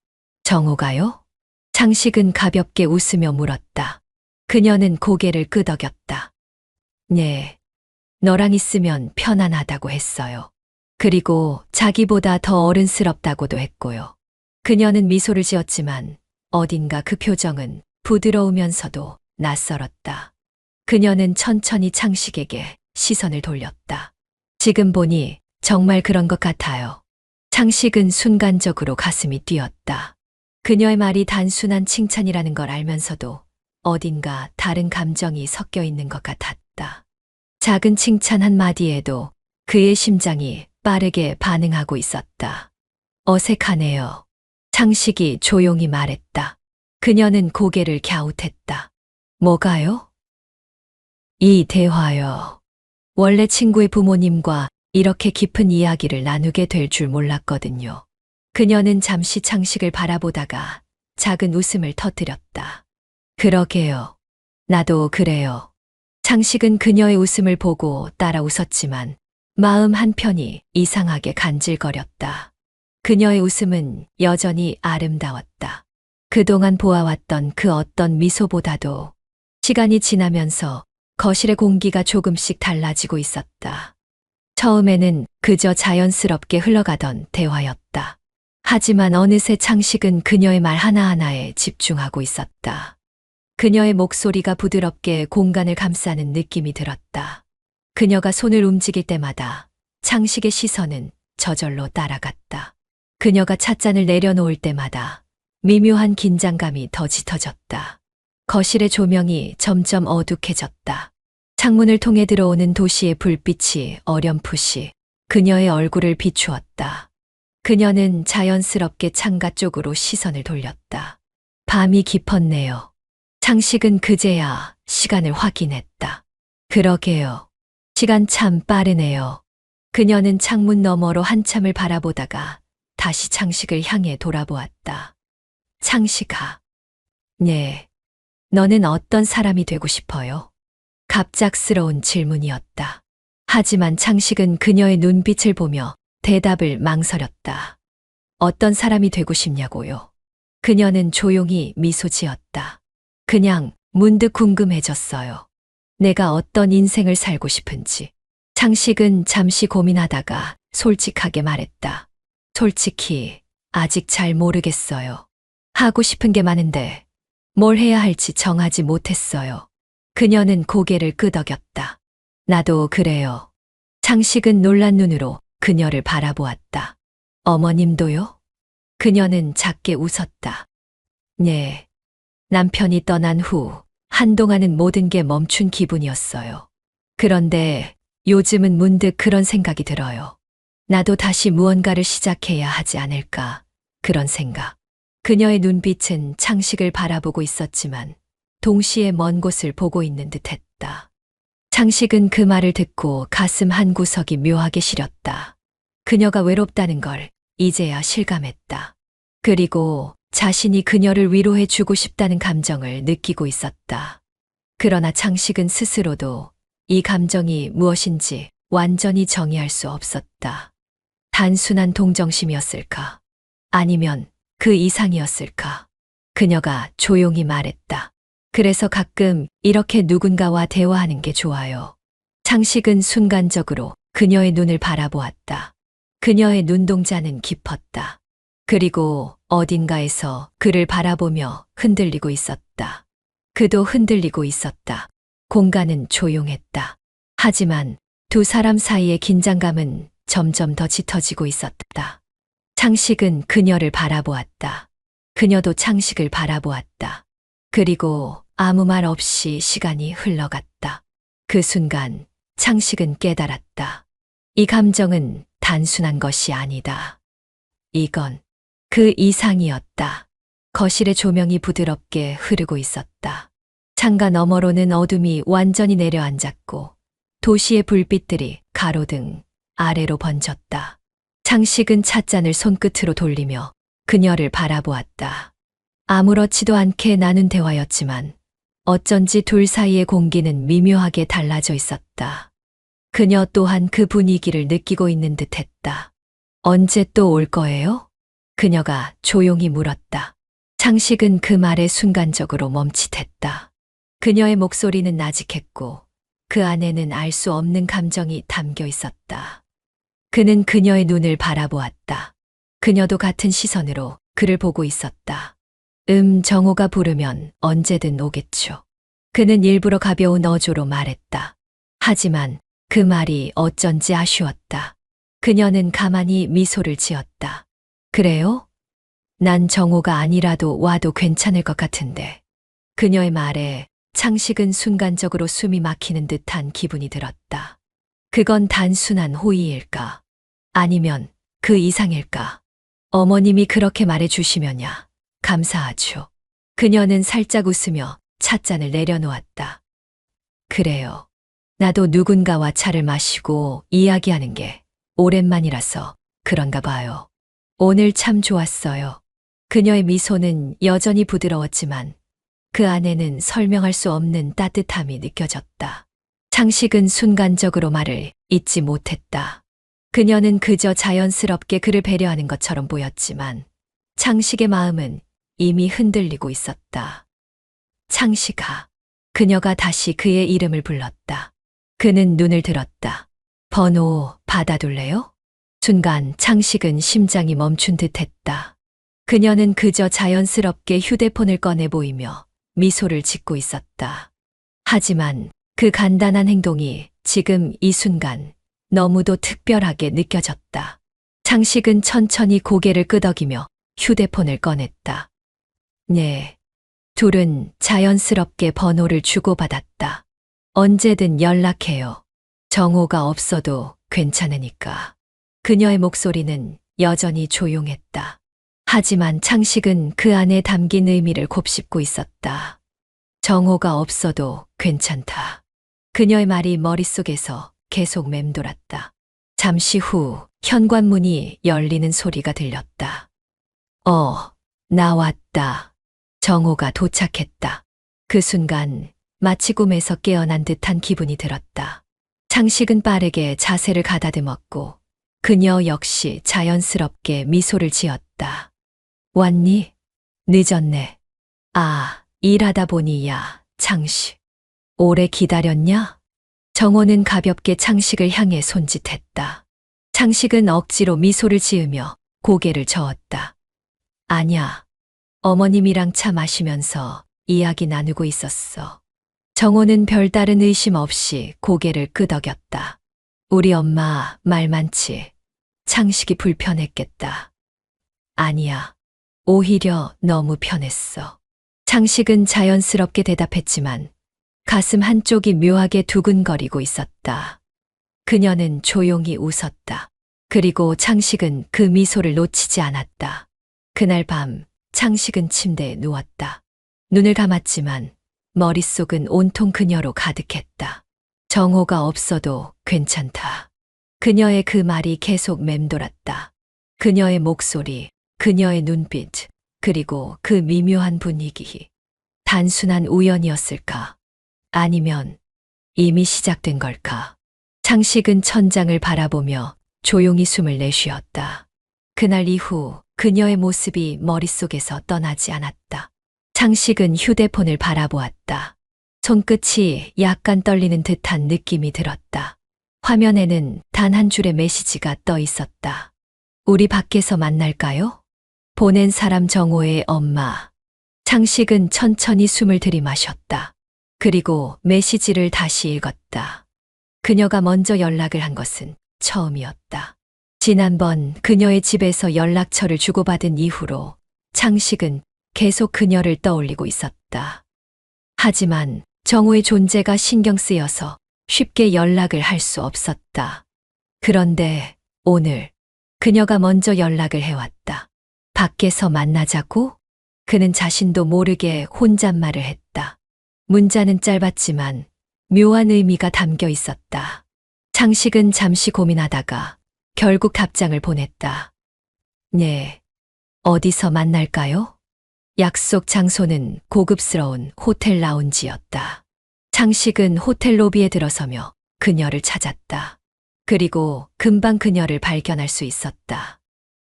정호가요? 창식은 가볍게 웃으며 물었다. 그녀는 고개를 끄덕였다. 네. 너랑 있으면 편안하다고 했어요. 그리고 자기보다 더 어른스럽다고도 했고요. 그녀는 미소를 지었지만 어딘가 그 표정은 부드러우면서도 낯설었다. 그녀는 천천히 창식에게 시선을 돌렸다. 지금 보니 정말 그런 것 같아요. 창식은 순간적으로 가슴이 뛰었다. 그녀의 말이 단순한 칭찬이라는 걸 알면서도 어딘가 다른 감정이 섞여 있는 것 같았다. 작은 칭찬 한마디에도 그의 심장이 빠르게 반응하고 있었다. 어색하네요. 창식이 조용히 말했다. 그녀는 고개를 갸웃했다. 뭐가요? 이 대화요. 원래 친구의 부모님과 이렇게 깊은 이야기를 나누게 될 줄 몰랐거든요. 그녀는 잠시 창식을 바라보다가 작은 웃음을 터뜨렸다. 그러게요. 나도 그래요. 창식은 그녀의 웃음을 보고 따라 웃었지만 마음 한편이 이상하게 간질거렸다. 그녀의 웃음은 여전히 아름다웠다. 그동안 보아왔던 그 어떤 미소보다도 시간이 지나면서 거실의 공기가 조금씩 달라지고 있었다. 처음에는 그저 자연스럽게 흘러가던 대화였다. 하지만 어느새 창식은 그녀의 말 하나하나에 집중하고 있었다. 그녀의 목소리가 부드럽게 공간을 감싸는 느낌이 들었다. 그녀가 손을 움직일 때마다 창식의 시선은 저절로 따라갔다. 그녀가 찻잔을 내려놓을 때마다 미묘한 긴장감이 더 짙어졌다. 거실의 조명이 점점 어둑해졌다. 창문을 통해 들어오는 도시의 불빛이 어렴풋이 그녀의 얼굴을 비추었다. 그녀는 자연스럽게 창가 쪽으로 시선을 돌렸다. 밤이 깊었네요. 창식은 그제야 시간을 확인했다. 그러게요. 시간 참 빠르네요. 그녀는 창문 너머로 한참을 바라보다가 다시 창식을 향해 돌아보았다. 창식아. 네. 너는 어떤 사람이 되고 싶어요? 갑작스러운 질문이었다. 하지만 창식은 그녀의 눈빛을 보며 대답을 망설였다. 어떤 사람이 되고 싶냐고요? 그녀는 조용히 미소 지었다. 그냥 문득 궁금해졌어요. 내가 어떤 인생을 살고 싶은지. 창식은 잠시 고민하다가 솔직하게 말했다. 솔직히 아직 잘 모르겠어요. 하고 싶은 게 많은데 뭘 해야 할지 정하지 못했어요. 그녀는 고개를 끄덕였다. 나도 그래요. 창식은 놀란 눈으로 그녀를 바라보았다. 어머님도요? 그녀는 작게 웃었다. 네. 남편이 떠난 후 한동안은 모든 게 멈춘 기분이었어요. 그런데 요즘은 문득 그런 생각이 들어요. 나도 다시 무언가를 시작해야 하지 않을까. 그런 생각. 그녀의 눈빛은 창식을 바라보고 있었지만 동시에 먼 곳을 보고 있는 듯했다. 창식은 그 말을 듣고 가슴 한구석이 묘하게 시렸다. 그녀가 외롭다는 걸 이제야 실감했다. 그리고 자신이 그녀를 위로해 주고 싶다는 감정을 느끼고 있었다. 그러나 창식은 스스로도 이 감정이 무엇인지 완전히 정의할 수 없었다. 단순한 동정심이었을까? 아니면 그 이상이었을까? 그녀가 조용히 말했다. 그래서 가끔 이렇게 누군가와 대화하는 게 좋아요. 창식은 순간적으로 그녀의 눈을 바라보았다. 그녀의 눈동자는 깊었다. 그리고 어딘가에서 그를 바라보며 흔들리고 있었다. 그도 흔들리고 있었다. 공간은 조용했다. 하지만 두 사람 사이의 긴장감은 점점 더 짙어지고 있었다. 창식은 그녀를 바라보았다. 그녀도 창식을 바라보았다. 그리고 아무 말 없이 시간이 흘러갔다. 그 순간 창식은 깨달았다. 이 감정은 단순한 것이 아니다. 이건 그 이상이었다. 거실의 조명이 부드럽게 흐르고 있었다. 창가 너머로는 어둠이 완전히 내려앉았고 도시의 불빛들이 가로등 아래로 번졌다. 창식은 찻잔을 손끝으로 돌리며 그녀를 바라보았다. 아무렇지도 않게 나눈 대화였지만 어쩐지 둘 사이의 공기는 미묘하게 달라져 있었다. 그녀 또한 그 분위기를 느끼고 있는 듯했다. 언제 또 올 거예요? 그녀가 조용히 물었다. 창식은 그 말에 순간적으로 멈칫했다. 그녀의 목소리는 나직했고 그 안에는 알 수 없는 감정이 담겨 있었다. 그는 그녀의 눈을 바라보았다. 그녀도 같은 시선으로 그를 보고 있었다. 정호가 부르면 언제든 오겠죠. 그는 일부러 가벼운 어조로 말했다. 하지만 그 말이 어쩐지 아쉬웠다. 그녀는 가만히 미소를 지었다. 그래요? 난 정호가 아니라도 와도 괜찮을 것 같은데. 그녀의 말에 창식은 순간적으로 숨이 막히는 듯한 기분이 들었다. 그건 단순한 호의일까? 아니면 그 이상일까? 어머님이 그렇게 말해주시면야 감사하죠. 그녀는 살짝 웃으며 찻잔을 내려놓았다. 그래요. 나도 누군가와 차를 마시고 이야기하는 게 오랜만이라서 그런가 봐요. 오늘 참 좋았어요. 그녀의 미소는 여전히 부드러웠지만 그 안에는 설명할 수 없는 따뜻함이 느껴졌다. 창식은 순간적으로 말을 잇지 못했다. 그녀는 그저 자연스럽게 그를 배려하는 것처럼 보였지만 창식의 마음은 이미 흔들리고 있었다. 창식아. 그녀가 다시 그의 이름을 불렀다. 그는 눈을 들었다. 번호 받아둘래요? 순간 창식은 심장이 멈춘 듯 했다. 그녀는 그저 자연스럽게 휴대폰을 꺼내 보이며 미소를 짓고 있었다. 하지만 그 간단한 행동이 지금 이 순간 너무도 특별하게 느껴졌다. 창식은 천천히 고개를 끄덕이며 휴대폰을 꺼냈다. 네. 둘은 자연스럽게 번호를 주고받았다. 언제든 연락해요. 정오가 없어도 괜찮으니까. 그녀의 목소리는 여전히 조용했다. 하지만 창식은 그 안에 담긴 의미를 곱씹고 있었다. 정오가 없어도 괜찮다. 그녀의 말이 머릿속에서 계속 맴돌았다. 잠시 후 현관문이 열리는 소리가 들렸다. 나왔다. 정오가 도착했다. 그 순간 마치 꿈에서 깨어난 듯한 기분이 들었다. 창식은 빠르게 자세를 가다듬었고 그녀 역시 자연스럽게 미소를 지었다. 왔니? 늦었네. 아, 일하다 보니야, 창식. 오래 기다렸냐? 정호는 가볍게 창식을 향해 손짓했다. 창식은 억지로 미소를 지으며 고개를 저었다. 아냐. 어머님이랑 차 마시면서 이야기 나누고 있었어. 정호는 별다른 의심 없이 고개를 끄덕였다. 우리 엄마 말 많지. 창식이 불편했겠다. 아니야. 오히려 너무 편했어. 창식은 자연스럽게 대답했지만 가슴 한쪽이 묘하게 두근거리고 있었다. 그녀는 조용히 웃었다. 그리고 창식은 그 미소를 놓치지 않았다. 그날 밤 창식은 침대에 누웠다. 눈을 감았지만 머릿속은 온통 그녀로 가득했다. 정호가 없어도 괜찮다. 그녀의 그 말이 계속 맴돌았다. 그녀의 목소리, 그녀의 눈빛, 그리고 그 미묘한 분위기. 단순한 우연이었을까? 아니면 이미 시작된 걸까? 창식은 천장을 바라보며 조용히 숨을 내쉬었다. 그날 이후 그녀의 모습이 머릿속에서 떠나지 않았다. 창식은 휴대폰을 바라보았다. 손끝이 약간 떨리는 듯한 느낌이 들었다. 화면에는 단 한 줄의 메시지가 떠 있었다. 우리 밖에서 만날까요? 보낸 사람 정호의 엄마. 창식은 천천히 숨을 들이마셨다. 그리고 메시지를 다시 읽었다. 그녀가 먼저 연락을 한 것은 처음이었다. 지난번 그녀의 집에서 연락처를 주고받은 이후로 창식은 계속 그녀를 떠올리고 있었다. 하지만 정호의 존재가 신경 쓰여서 쉽게 연락을 할 수 없었다. 그런데 오늘 그녀가 먼저 연락을 해왔다. 밖에서 만나자고? 그는 자신도 모르게 혼잣말을 했다. 문자는 짧았지만 묘한 의미가 담겨 있었다. 창식은 잠시 고민하다가 결국 답장을 보냈다. 네, 어디서 만날까요? 약속 장소는 고급스러운 호텔 라운지였다. 창식은 호텔 로비에 들어서며 그녀를 찾았다. 그리고 금방 그녀를 발견할 수 있었다.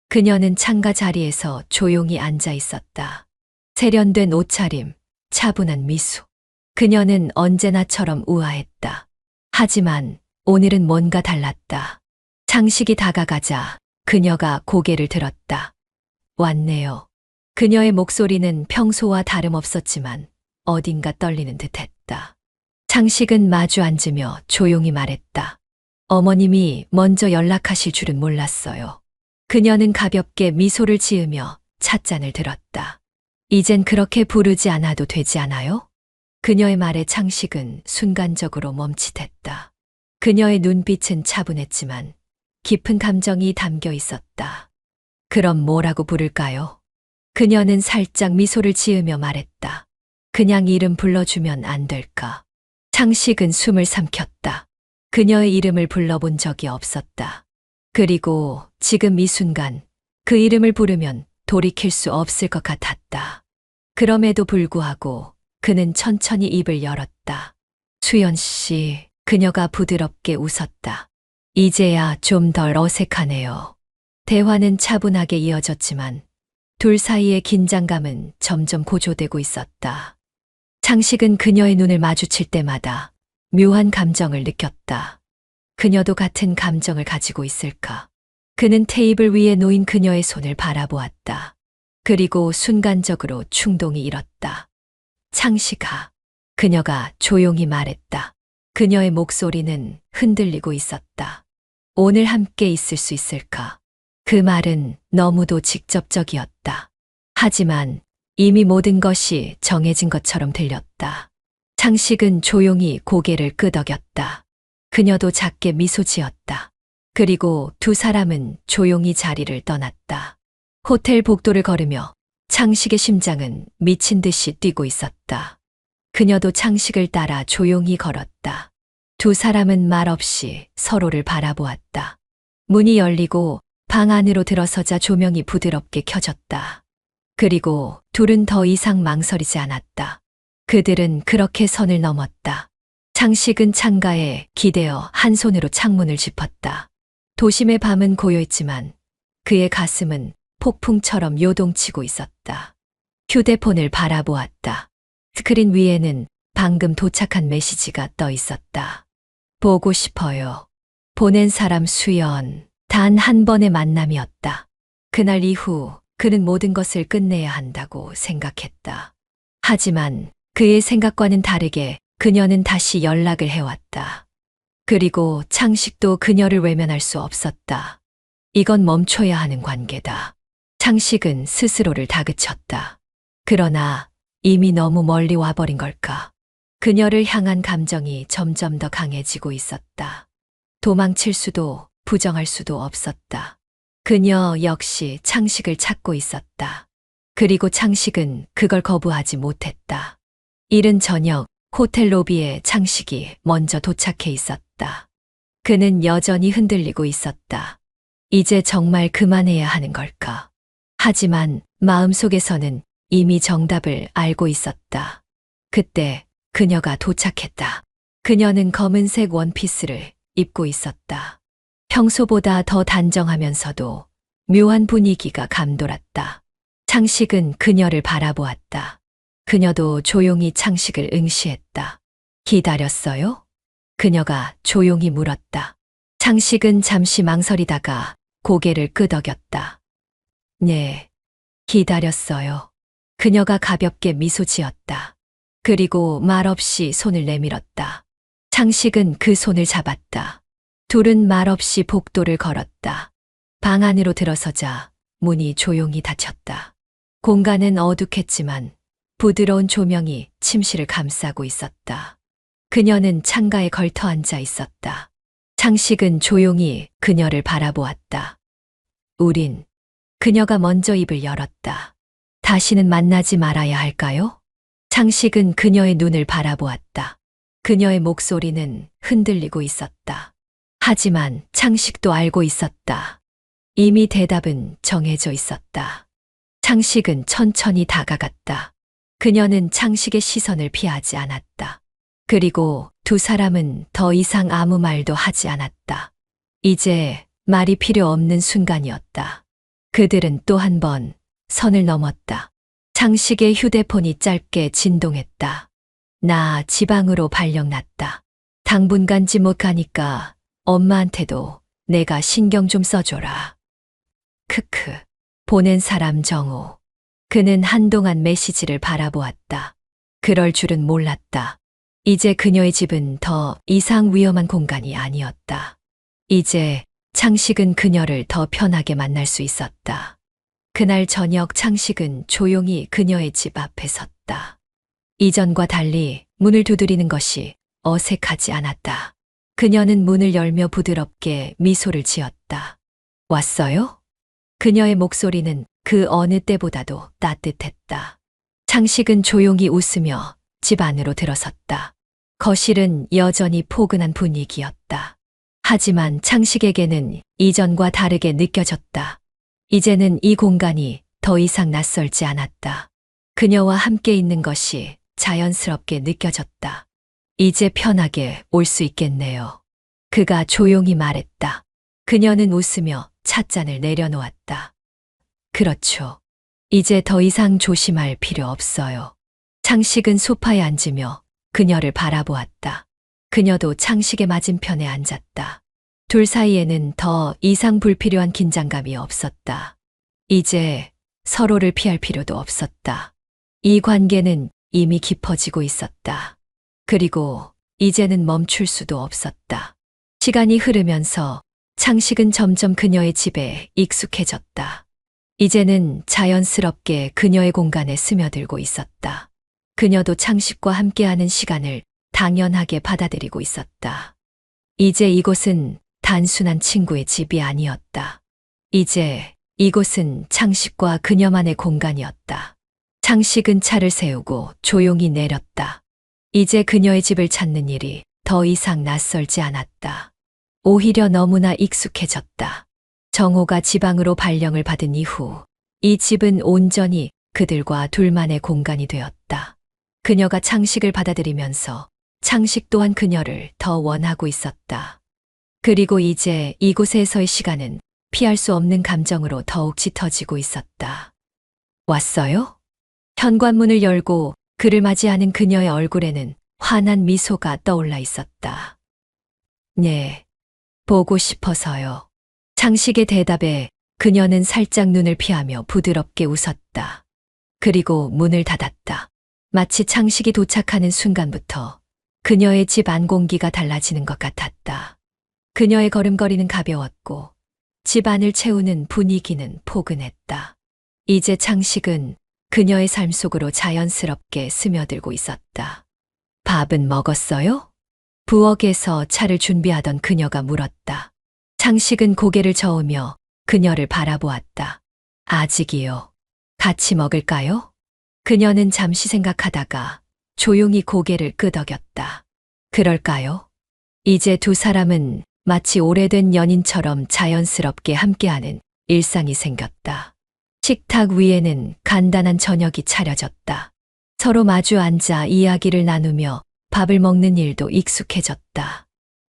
그녀는 창가 자리에서 조용히 앉아 있었다. 세련된 옷차림, 차분한 미소. 그녀는 언제나처럼 우아했다. 하지만 오늘은 뭔가 달랐다. 창식이 다가가자 그녀가 고개를 들었다. 왔네요. 그녀의 목소리는 평소와 다름없었지만 어딘가 떨리는 듯했다. 창식은 마주 앉으며 조용히 말했다. 어머님이 먼저 연락하실 줄은 몰랐어요. 그녀는 가볍게 미소를 지으며 찻잔을 들었다. 이젠 그렇게 부르지 않아도 되지 않아요? 그녀의 말에 창식은 순간적으로 멈칫했다. 그녀의 눈빛은 차분했지만 깊은 감정이 담겨 있었다. 그럼 뭐라고 부를까요? 그녀는 살짝 미소를 지으며 말했다. 그냥 이름 불러주면 안 될까? 창식은 숨을 삼켰다. 그녀의 이름을 불러본 적이 없었다. 그리고 지금 이 순간 그 이름을 부르면 돌이킬 수 없을 것 같았다. 그럼에도 불구하고 그는 천천히 입을 열었다. 수연 씨, 그녀가 부드럽게 웃었다. 이제야 좀 덜 어색하네요. 대화는 차분하게 이어졌지만 둘 사이의 긴장감은 점점 고조되고 있었다. 창식은 그녀의 눈을 마주칠 때마다 묘한 감정을 느꼈다. 그녀도 같은 감정을 가지고 있을까? 그는 테이블 위에 놓인 그녀의 손을 바라보았다. 그리고 순간적으로 충동이 일었다. 창식아. 그녀가 조용히 말했다. 그녀의 목소리는 흔들리고 있었다. 오늘 함께 있을 수 있을까? 그 말은 너무도 직접적이었다. 하지만 이미 모든 것이 정해진 것처럼 들렸다. 창식은 조용히 고개를 끄덕였다. 그녀도 작게 미소 지었다. 그리고 두 사람은 조용히 자리를 떠났다. 호텔 복도를 걸으며 창식의 심장은 미친 듯이 뛰고 있었다. 그녀도 창식을 따라 조용히 걸었다. 두 사람은 말없이 서로를 바라보았다. 문이 열리고 방 안으로 들어서자 조명이 부드럽게 켜졌다. 그리고 둘은 더 이상 망설이지 않았다. 그들은 그렇게 선을 넘었다. 창식은 창가에 기대어 한 손으로 창문을 짚었다. 도심의 밤은 고요했지만 그의 가슴은 폭풍처럼 요동치고 있었다. 휴대폰을 바라보았다. 스크린 위에는 방금 도착한 메시지가 떠 있었다. 보고 싶어요. 보낸 사람 수연. 단 한 번의 만남이었다. 그날 이후 그는 모든 것을 끝내야 한다고 생각했다. 하지만 그의 생각과는 다르게 그녀는 다시 연락을 해왔다. 그리고 창식도 그녀를 외면할 수 없었다. 이건 멈춰야 하는 관계다. 창식은 스스로를 다그쳤다. 그러나 이미 너무 멀리 와버린 걸까? 그녀를 향한 감정이 점점 더 강해지고 있었다. 도망칠 수도 부정할 수도 없었다. 그녀 역시 창식을 찾고 있었다. 그리고 창식은 그걸 거부하지 못했다. 이른 저녁 호텔 로비에 창식이 먼저 도착해 있었다. 그는 여전히 흔들리고 있었다. 이제 정말 그만해야 하는 걸까? 하지만 마음속에서는 이미 정답을 알고 있었다. 그때 그녀가 도착했다. 그녀는 검은색 원피스를 입고 있었다. 평소보다 더 단정하면서도 묘한 분위기가 감돌았다. 창식은 그녀를 바라보았다. 그녀도 조용히 창식을 응시했다. 기다렸어요? 그녀가 조용히 물었다. 창식은 잠시 망설이다가 고개를 끄덕였다. 네, 기다렸어요. 그녀가 가볍게 미소 지었다. 그리고 말없이 손을 내밀었다. 창식은 그 손을 잡았다. 둘은 말없이 복도를 걸었다. 방 안으로 들어서자 문이 조용히 닫혔다. 공간은 어둑했지만 부드러운 조명이 침실을 감싸고 있었다. 그녀는 창가에 걸터 앉아 있었다. 창식은 조용히 그녀를 바라보았다. 우린. 그녀가 먼저 입을 열었다. 다시는 만나지 말아야 할까요? 창식은 그녀의 눈을 바라보았다. 그녀의 목소리는 흔들리고 있었다. 하지만 창식도 알고 있었다. 이미 대답은 정해져 있었다. 창식은 천천히 다가갔다. 그녀는 창식의 시선을 피하지 않았다. 그리고 두 사람은 더 이상 아무 말도 하지 않았다. 이제 말이 필요 없는 순간이었다. 그들은 또 한 번 선을 넘었다. 창식의 휴대폰이 짧게 진동했다. 나 지방으로 발령났다. 당분간 집 못 가니까 엄마한테도 내가 신경 좀 써줘라. 크크. 보낸 사람 정우. 그는 한동안 메시지를 바라보았다. 그럴 줄은 몰랐다. 이제 그녀의 집은 더 이상 위험한 공간이 아니었다. 이제 창식은 그녀를 더 편하게 만날 수 있었다. 그날 저녁 창식은 조용히 그녀의 집 앞에 섰다. 이전과 달리 문을 두드리는 것이 어색하지 않았다. 그녀는 문을 열며 부드럽게 미소를 지었다. 왔어요? 그녀의 목소리는 그 어느 때보다도 따뜻했다. 창식은 조용히 웃으며 집 안으로 들어섰다. 거실은 여전히 포근한 분위기였다. 하지만 창식에게는 이전과 다르게 느껴졌다. 이제는 이 공간이 더 이상 낯설지 않았다. 그녀와 함께 있는 것이 자연스럽게 느껴졌다. 이제 편하게 올 수 있겠네요. 그가 조용히 말했다. 그녀는 웃으며 찻잔을 내려놓았다. 그렇죠. 이제 더 이상 조심할 필요 없어요. 창식은 소파에 앉으며 그녀를 바라보았다. 그녀도 창식의 맞은편에 앉았다. 둘 사이에는 더 이상 불필요한 긴장감이 없었다. 이제 서로를 피할 필요도 없었다. 이 관계는 이미 깊어지고 있었다. 그리고 이제는 멈출 수도 없었다. 시간이 흐르면서 창식은 점점 그녀의 집에 익숙해졌다. 이제는 자연스럽게 그녀의 공간에 스며들고 있었다. 그녀도 창식과 함께하는 시간을 당연하게 받아들이고 있었다. 이제 이곳은 단순한 친구의 집이 아니었다. 이제 이곳은 창식과 그녀만의 공간이었다. 창식은 차를 세우고 조용히 내렸다. 이제 그녀의 집을 찾는 일이 더 이상 낯설지 않았다. 오히려 너무나 익숙해졌다. 정호가 지방으로 발령을 받은 이후 이 집은 온전히 그들과 둘만의 공간이 되었다. 그녀가 창식을 받아들이면서 창식 또한 그녀를 더 원하고 있었다. 그리고 이제 이곳에서의 시간은 피할 수 없는 감정으로 더욱 짙어지고 있었다. 왔어요? 현관문을 열고 그를 맞이하는 그녀의 얼굴에는 환한 미소가 떠올라 있었다. 네, 보고 싶어서요. 창식의 대답에 그녀는 살짝 눈을 피하며 부드럽게 웃었다. 그리고 문을 닫았다. 마치 창식이 도착하는 순간부터 그녀의 집 안 공기가 달라지는 것 같았다. 그녀의 걸음걸이는 가벼웠고 집 안을 채우는 분위기는 포근했다. 이제 창식은 그녀의 삶 속으로 자연스럽게 스며들고 있었다. 밥은 먹었어요? 부엌에서 차를 준비하던 그녀가 물었다. 창식은 고개를 저으며 그녀를 바라보았다. 아직이요. 같이 먹을까요? 그녀는 잠시 생각하다가 조용히 고개를 끄덕였다. 그럴까요? 이제 두 사람은 마치 오래된 연인처럼 자연스럽게 함께하는 일상이 생겼다. 식탁 위에는 간단한 저녁이 차려졌다. 서로 마주 앉아 이야기를 나누며 밥을 먹는 일도 익숙해졌다.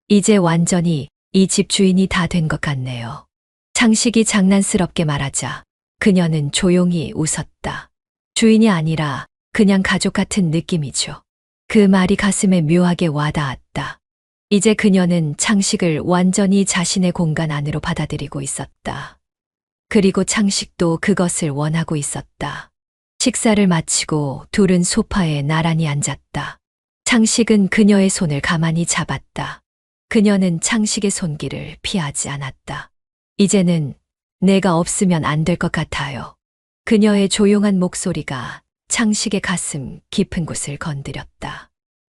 이제 완전히 이 집 주인이 다 된 것 같네요. 창식이 장난스럽게 말하자 그녀는 조용히 웃었다. 주인이 아니라 그냥 가족 같은 느낌이죠. 그 말이 가슴에 묘하게 와닿았다. 이제 그녀는 창식을 완전히 자신의 공간 안으로 받아들이고 있었다. 그리고 창식도 그것을 원하고 있었다. 식사를 마치고 둘은 소파에 나란히 앉았다. 창식은 그녀의 손을 가만히 잡았다. 그녀는 창식의 손길을 피하지 않았다. 이제는 내가 없으면 안 될 것 같아요. 그녀의 조용한 목소리가 창식의 가슴 깊은 곳을 건드렸다.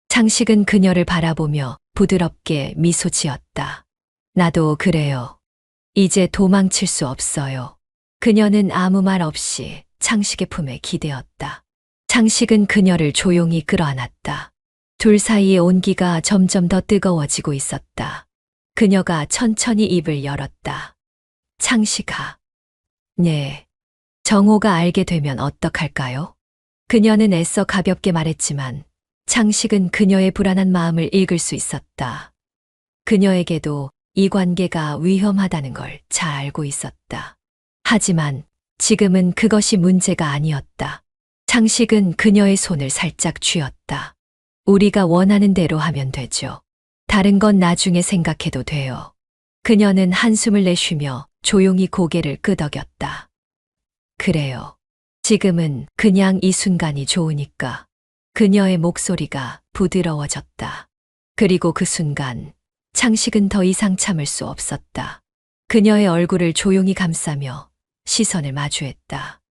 창식은 그녀를 바라보며 부드럽게 미소 지었다. 나도 그래요. 이제 도망칠 수 없어요. 그녀는 아무 말 없이 창식의 품에 기대었다. 창식은 그녀를 조용히 끌어안았다. 둘 사이의 온기가 점점 더 뜨거워지고 있었다. 그녀가 천천히 입을 열었다. 창식아. 네. 정호가 알게 되면 어떡할까요? 그녀는 애써 가볍게 말했지만 창식은 그녀의 불안한 마음을 읽을 수 있었다. 그녀에게도 이 관계가 위험하다는 걸 잘 알고 있었다. 하지만 지금은 그것이 문제가 아니었다. 창식은 그녀의 손을 살짝 쥐었다. 우리가 원하는 대로 하면 되죠. 다른 건 나중에 생각해도 돼요. 그녀는 한숨을 내쉬며 조용히 고개를 끄덕였다. 그래요. 지금은 그냥 이 순간이 좋으니까. 그녀의 목소리가 부드러워졌다. 그리고 그 순간 창식은 더 이상 참을 수 없었다. 그녀의 얼굴을 조용히 감싸며 시선을 마주했다.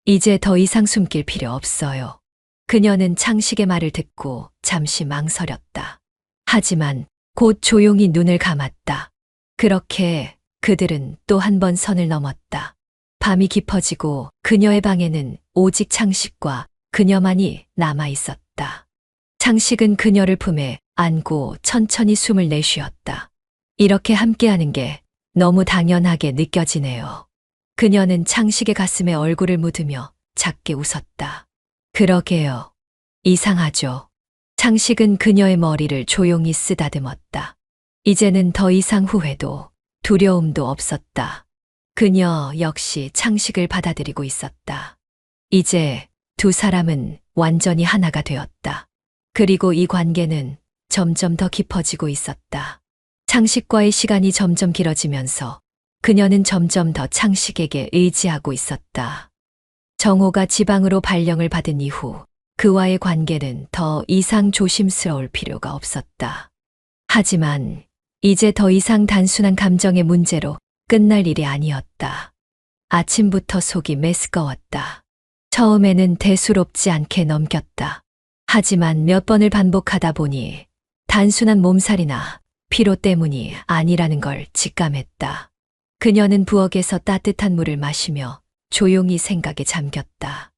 이제 더 이상 숨길 필요 없어요. 그녀는 창식의 말을 듣고 잠시 망설였다. 하지만 곧 조용히 눈을 감았다. 그렇게 그들은 또 한 번 선을 넘었다. 밤이 깊어지고 그녀의 방에는 오직 창식과 그녀만이 남아 있었다. 창식은 그녀를 품에 안고 천천히 숨을 내쉬었다. 이렇게 함께하는 게 너무 당연하게 느껴지네요. 그녀는 창식의 가슴에 얼굴을 묻으며 작게 웃었다. 그러게요. 이상하죠. 창식은 그녀의 머리를 조용히 쓰다듬었다. 이제는 더 이상 후회도 두려움도 없었다. 그녀 역시 창식을 받아들이고 있었다. 이제 두 사람은 완전히 하나가 되었다. 그리고 이 관계는 점점 더 깊어지고 있었다. 창식과의 시간이 점점 길어지면서 그녀는 점점 더 창식에게 의지하고 있었다. 정호가 지방으로 발령을 받은 이후 그와의 관계는 더 이상 조심스러울 필요가 없었다. 하지만 이제 더 이상 단순한 감정의 문제로 끝날 일이 아니었다. 아침부터 속이 메스꺼웠다. 처음에는 대수롭지 않게 넘겼다. 하지만 몇 번을 반복하다 보니 단순한 몸살이나 피로 때문이 아니라는 걸 직감했다. 그녀는 부엌에서 따뜻한 물을 마시며 조용히 생각에 잠겼다.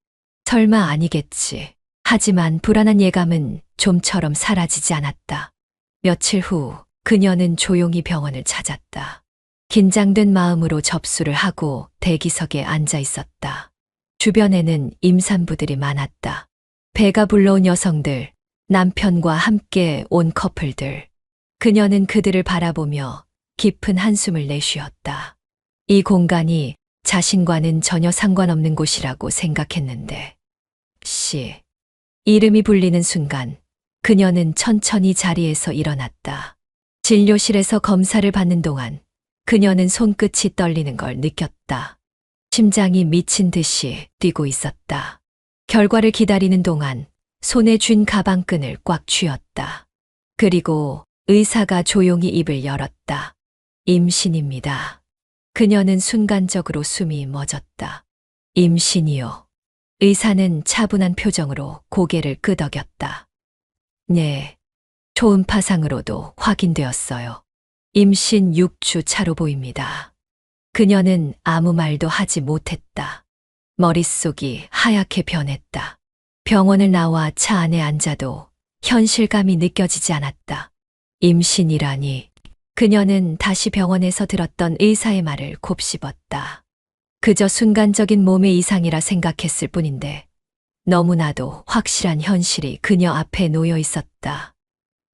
설마 아니겠지. 하지만 불안한 예감은 좀처럼 사라지지 않았다. 며칠 후 그녀는 조용히 병원을 찾았다. 긴장된 마음으로 접수를 하고 대기석에 앉아 있었다. 주변에는 임산부들이 많았다. 배가 불러온 여성들, 남편과 함께 온 커플들. 그녀는 그들을 바라보며 깊은 한숨을 내쉬었다. 이 공간이 자신과는 전혀 상관없는 곳이라고 생각했는데, 이름이 불리는 순간 그녀는 천천히 자리에서 일어났다. 진료실에서 검사를 받는 동안 그녀는 손끝이 떨리는 걸 느꼈다. 심장이 미친 듯이 뛰고 있었다. 결과를 기다리는 동안 손에 쥔 가방끈을 꽉 쥐었다. 그리고 의사가 조용히 입을 열었다. 임신입니다. 그녀는 순간적으로 숨이 멎었다. 임신이요. 의사는 차분한 표정으로 고개를 끄덕였다. 네, 초음파상으로도 확인되었어요. 임신 6주 차로 보입니다. 그녀는 아무 말도 하지 못했다. 머릿속이 하얗게 변했다. 병원을 나와 차 안에 앉아도 현실감이 느껴지지 않았다. 임신이라니. 그녀는 다시 병원에서 들었던 의사의 말을 곱씹었다. 그저 순간적인 몸의 이상이라 생각했을 뿐인데 너무나도 확실한 현실이 그녀 앞에 놓여 있었다.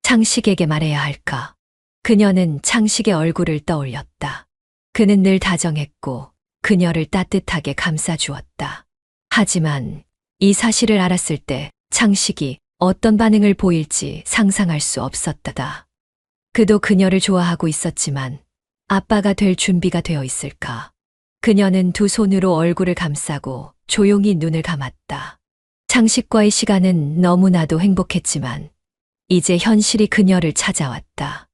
창식에게 말해야 할까? 그녀는 창식의 얼굴을 떠올렸다. 그는 늘 다정했고 그녀를 따뜻하게 감싸주었다. 하지만 이 사실을 알았을 때 창식이 어떤 반응을 보일지 상상할 수 없었다. 그도 그녀를 좋아하고 있었지만 아빠가 될 준비가 되어 있을까? 그녀는 두 손으로 얼굴을 감싸고 조용히 눈을 감았다. 창식과의 시간은 너무나도 행복했지만 이제 현실이 그녀를 찾아왔다.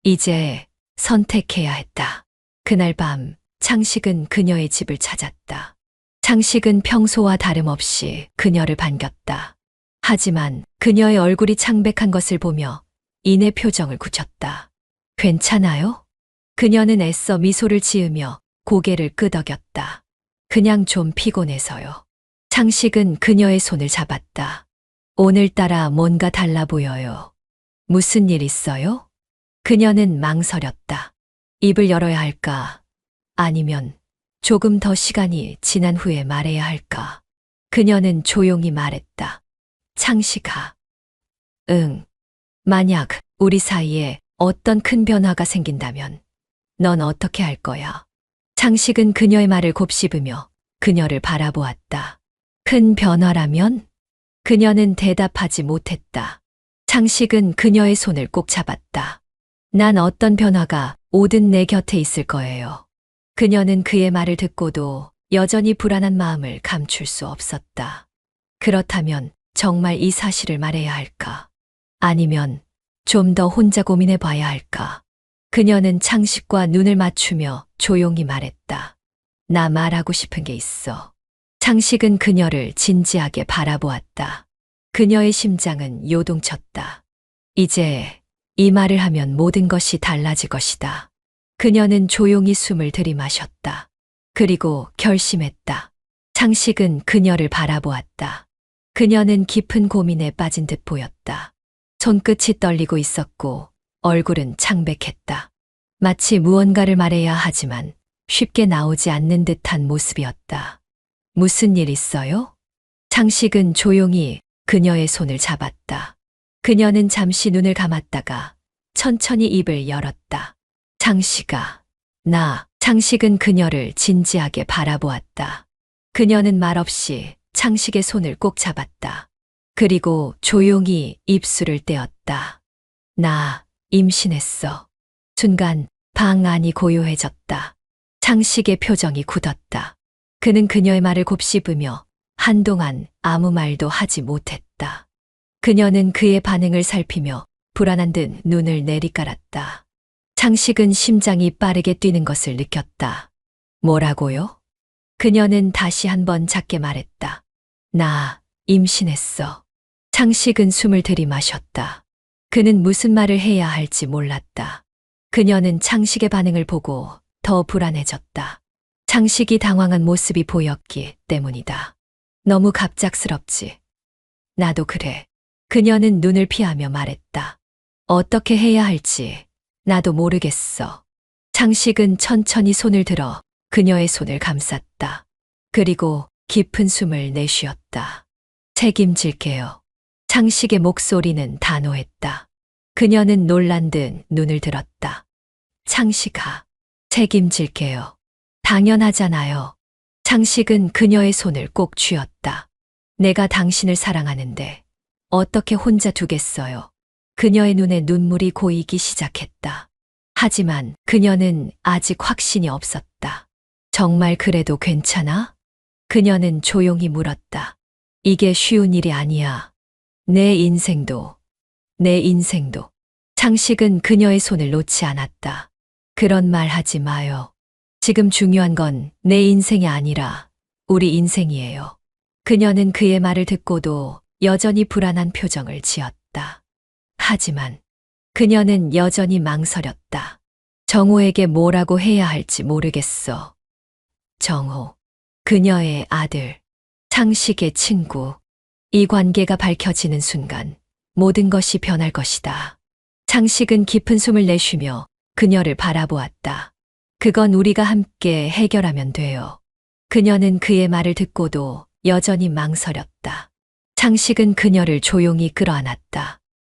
이제 선택해야 했다. 그날 밤 창식은 그녀의 집을 찾았다. 창식은 평소와 다름없이 그녀를 반겼다. 하지만 그녀의 얼굴이 창백한 것을 보며 이내 표정을 굳혔다. 괜찮아요? 그녀는 애써 미소를 지으며 고개를 끄덕였다. 그냥 좀 피곤해서요. 창식은 그녀의 손을 잡았다. 오늘따라 뭔가 달라 보여요. 무슨 일 있어요? 그녀는 망설였다. 입을 열어야 할까? 아니면 조금 더 시간이 지난 후에 말해야 할까? 그녀는 조용히 말했다. 창식아. 응. 만약 우리 사이에 어떤 큰 변화가 생긴다면 넌 어떻게 할 거야? 창식은 그녀의 말을 곱씹으며 그녀를 바라보았다. 큰 변화라면? 그녀는 대답하지 못했다. 창식은 그녀의 손을 꼭 잡았다. 난 어떤 변화가 오든 내 곁에 있을 거예요. 그녀는 그의 말을 듣고도 여전히 불안한 마음을 감출 수 없었다. 그렇다면 정말 이 사실을 말해야 할까? 아니면 좀 더 혼자 고민해 봐야 할까? 그녀는 창식과 눈을 맞추며 조용히 말했다. 나 말하고 싶은 게 있어. 창식은 그녀를 진지하게 바라보았다. 그녀의 심장은 요동쳤다. 이제 이 말을 하면 모든 것이 달라질 것이다. 그녀는 조용히 숨을 들이마셨다. 그리고 결심했다. 창식은 그녀를 바라보았다. 그녀는 깊은 고민에 빠진 듯 보였다. 손끝이 떨리고 있었고 얼굴은 창백했다. 마치 무언가를 말해야 하지만 쉽게 나오지 않는 듯한 모습이었다. 무슨 일 있어요? 창식은 조용히 그녀의 손을 잡았다. 그녀는 잠시 눈을 감았다가 천천히 입을 열었다. 창식아, 창식은 그녀를 진지하게 바라보았다. 그녀는 말없이 창식의 손을 꼭 잡았다. 그리고 조용히 입술을 떼었다. 나 임신했어. 순간 방 안이 고요해졌다. 창식의 표정이 굳었다. 그는 그녀의 말을 곱씹으며 한동안 아무 말도 하지 못했다. 그녀는 그의 반응을 살피며 불안한 듯 눈을 내리깔았다. 창식은 심장이 빠르게 뛰는 것을 느꼈다. 뭐라고요? 그녀는 다시 한번 작게 말했다. 나 임신했어. 창식은 숨을 들이마셨다. 그는 무슨 말을 해야 할지 몰랐다. 그녀는 창식의 반응을 보고 더 불안해졌다. 창식이 당황한 모습이 보였기 때문이다. 너무 갑작스럽지. 나도 그래. 그녀는 눈을 피하며 말했다. 어떻게 해야 할지 나도 모르겠어. 창식은 천천히 손을 들어 그녀의 손을 감쌌다. 그리고 깊은 숨을 내쉬었다. 책임질게요. 창식의 목소리는 단호했다. 그녀는 놀란 듯 눈을 들었다. 창식아, 책임질게요. 당연하잖아요. 창식은 그녀의 손을 꼭 쥐었다. 내가 당신을 사랑하는데 어떻게 혼자 두겠어요? 그녀의 눈에 눈물이 고이기 시작했다. 하지만 그녀는 아직 확신이 없었다. 정말 그래도 괜찮아? 그녀는 조용히 물었다. 이게 쉬운 일이 아니야. 내 인생도. 창식은 그녀의 손을 놓지 않았다. 그런 말 하지 마요. 지금 중요한 건 내 인생이 아니라 우리 인생이에요. 그녀는 그의 말을 듣고도 여전히 불안한 표정을 지었다. 하지만 그녀는 여전히 망설였다. 정호에게 뭐라고 해야 할지 모르겠어. 정호, 그녀의 아들, 창식의 친구. 이 관계가 밝혀지는 순간 모든 것이 변할 것이다. 창식은 깊은 숨을 내쉬며 그녀를 바라보았다. 그건 우리가 함께 해결하면 돼요. 그녀는 그의 말을 듣고도 여전히 망설였다. 창식은 그녀를 조용히 끌어안았다.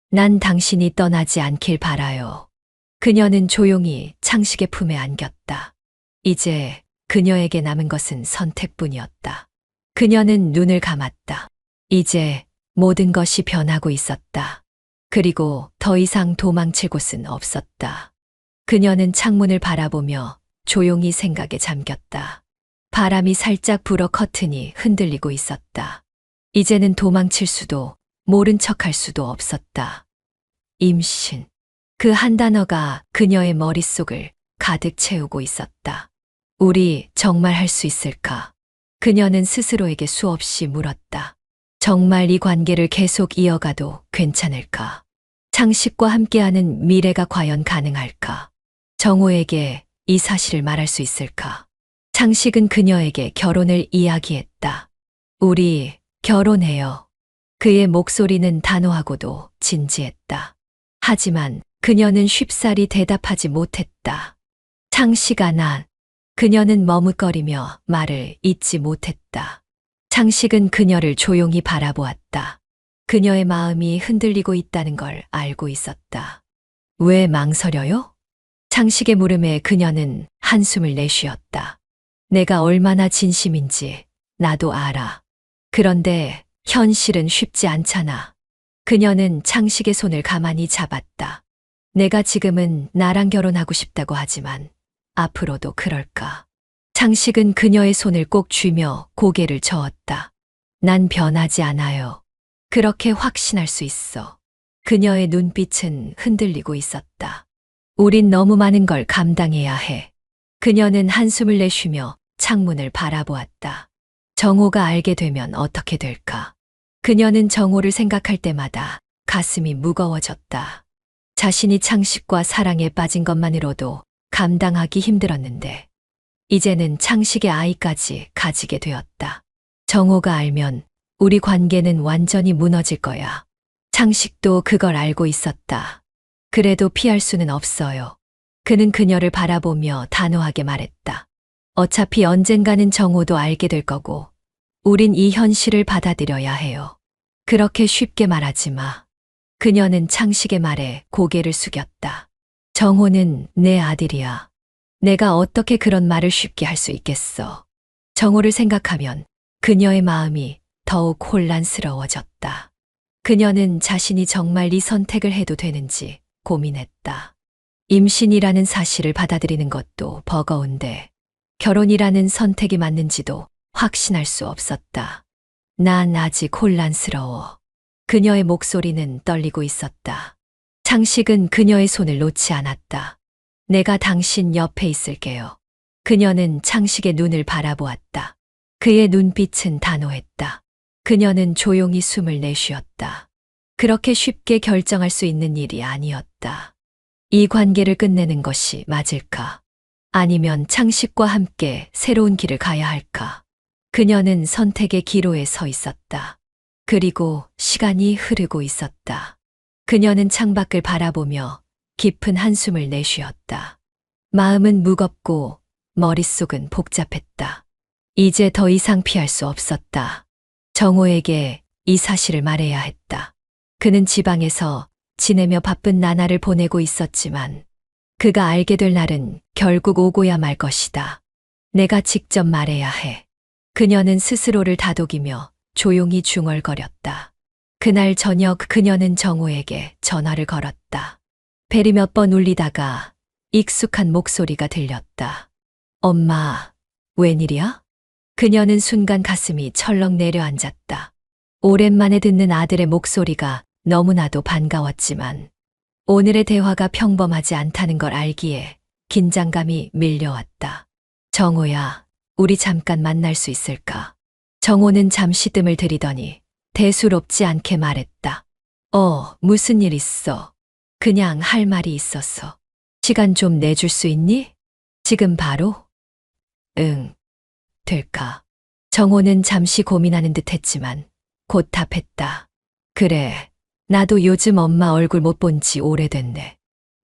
난 당신이 떠나지 않길 바라요. 그녀는 조용히 창식의 품에 안겼다. 이제 그녀에게 남은 것은 선택뿐이었다. 그녀는 눈을 감았다. 이제 모든 것이 변하고 있었다. 그리고 더 이상 도망칠 곳은 없었다. 그녀는 창문을 바라보며 조용히 생각에 잠겼다. 바람이 살짝 불어 커튼이 흔들리고 있었다. 이제는 도망칠 수도 모른 척할 수도 없었다. 임신. 그 한 단어가 그녀의 머릿속을 가득 채우고 있었다. 우리 정말 할 수 있을까? 그녀는 스스로에게 수없이 물었다. 정말 이 관계를 계속 이어가도 괜찮을까? 창식과 함께하는 미래가 과연 가능할까? 정호에게 이 사실을 말할 수 있을까? 창식은 그녀에게 결혼을 이야기했다. 우리 결혼해요. 그의 목소리는 단호하고도 진지했다. 하지만 그녀는 쉽사리 대답하지 못했다. 창식아, 그녀는 머뭇거리며 말을 잇지 못했다. 창식은 그녀를 조용히 바라보았다. 그녀의 마음이 흔들리고 있다는 걸 알고 있었다. 왜 망설여요? 창식의 물음에 그녀는 한숨을 내쉬었다. 내가 얼마나 진심인지 나도 알아. 그런데 현실은 쉽지 않잖아. 그녀는 창식의 손을 가만히 잡았다. 내가 지금은 나랑 결혼하고 싶다고 하지만 앞으로도 그럴까? 창식은 그녀의 손을 꼭 쥐며 고개를 저었다. 난 변하지 않아요. 그렇게 확신할 수 있어. 그녀의 눈빛은 흔들리고 있었다. 우린 너무 많은 걸 감당해야 해. 그녀는 한숨을 내쉬며 창문을 바라보았다. 정호가 알게 되면 어떻게 될까? 그녀는 정호를 생각할 때마다 가슴이 무거워졌다. 자신이 창식과 사랑에 빠진 것만으로도 감당하기 힘들었는데 이제는 창식의 아이까지 가지게 되었다. 정호가 알면 우리 관계는 완전히 무너질 거야. 창식도 그걸 알고 있었다. 그래도 피할 수는 없어요. 그는 그녀를 바라보며 단호하게 말했다. 어차피 언젠가는 정호도 알게 될 거고 우린 이 현실을 받아들여야 해요. 그렇게 쉽게 말하지 마. 그녀는 창식의 말에 고개를 숙였다. 정호는 내 아들이야. 내가 어떻게 그런 말을 쉽게 할 수 있겠어. 정호를 생각하면 그녀의 마음이 더욱 혼란스러워졌다. 그녀는 자신이 정말 이 선택을 해도 되는지 고민했다. 임신이라는 사실을 받아들이는 것도 버거운데 결혼이라는 선택이 맞는지도 확신할 수 없었다. 난 아직 혼란스러워. 그녀의 목소리는 떨리고 있었다. 창식은 그녀의 손을 놓지 않았다. 내가 당신 옆에 있을게요. 그녀는 창식의 눈을 바라보았다. 그의 눈빛은 단호했다. 그녀는 조용히 숨을 내쉬었다. 그렇게 쉽게 결정할 수 있는 일이 아니었다. 이 관계를 끝내는 것이 맞을까? 아니면 창식과 함께 새로운 길을 가야 할까? 그녀는 선택의 기로에 서 있었다. 그리고 시간이 흐르고 있었다. 그녀는 창밖을 바라보며 깊은 한숨을 내쉬었다. 마음은 무겁고 머릿속은 복잡했다. 이제 더 이상 피할 수 없었다. 정호에게 이 사실을 말해야 했다. 그는 지방에서 지내며 바쁜 나날을 보내고 있었지만 그가 알게 될 날은 결국 오고야 말 것이다. 내가 직접 말해야 해. 그녀는 스스로를 다독이며 조용히 중얼거렸다. 그날 저녁 그녀는 정호에게 전화를 걸었다. 벨이 몇 번 울리다가 익숙한 목소리가 들렸다. 엄마, 웬일이야? 그녀는 순간 가슴이 철렁 내려앉았다. 오랜만에 듣는 아들의 목소리가 너무나도 반가웠지만 오늘의 대화가 평범하지 않다는 걸 알기에 긴장감이 밀려왔다. 정호야, 우리 잠깐 만날 수 있을까? 정호는 잠시 뜸을 들이더니 대수롭지 않게 말했다. 무슨 일 있어? 그냥 할 말이 있어서. 시간 좀 내줄 수 있니? 지금 바로? 응, 될까? 정호는 잠시 고민하는 듯 했지만 곧 답했다. 그래, 나도 요즘 엄마 얼굴 못 본 지 오래됐네.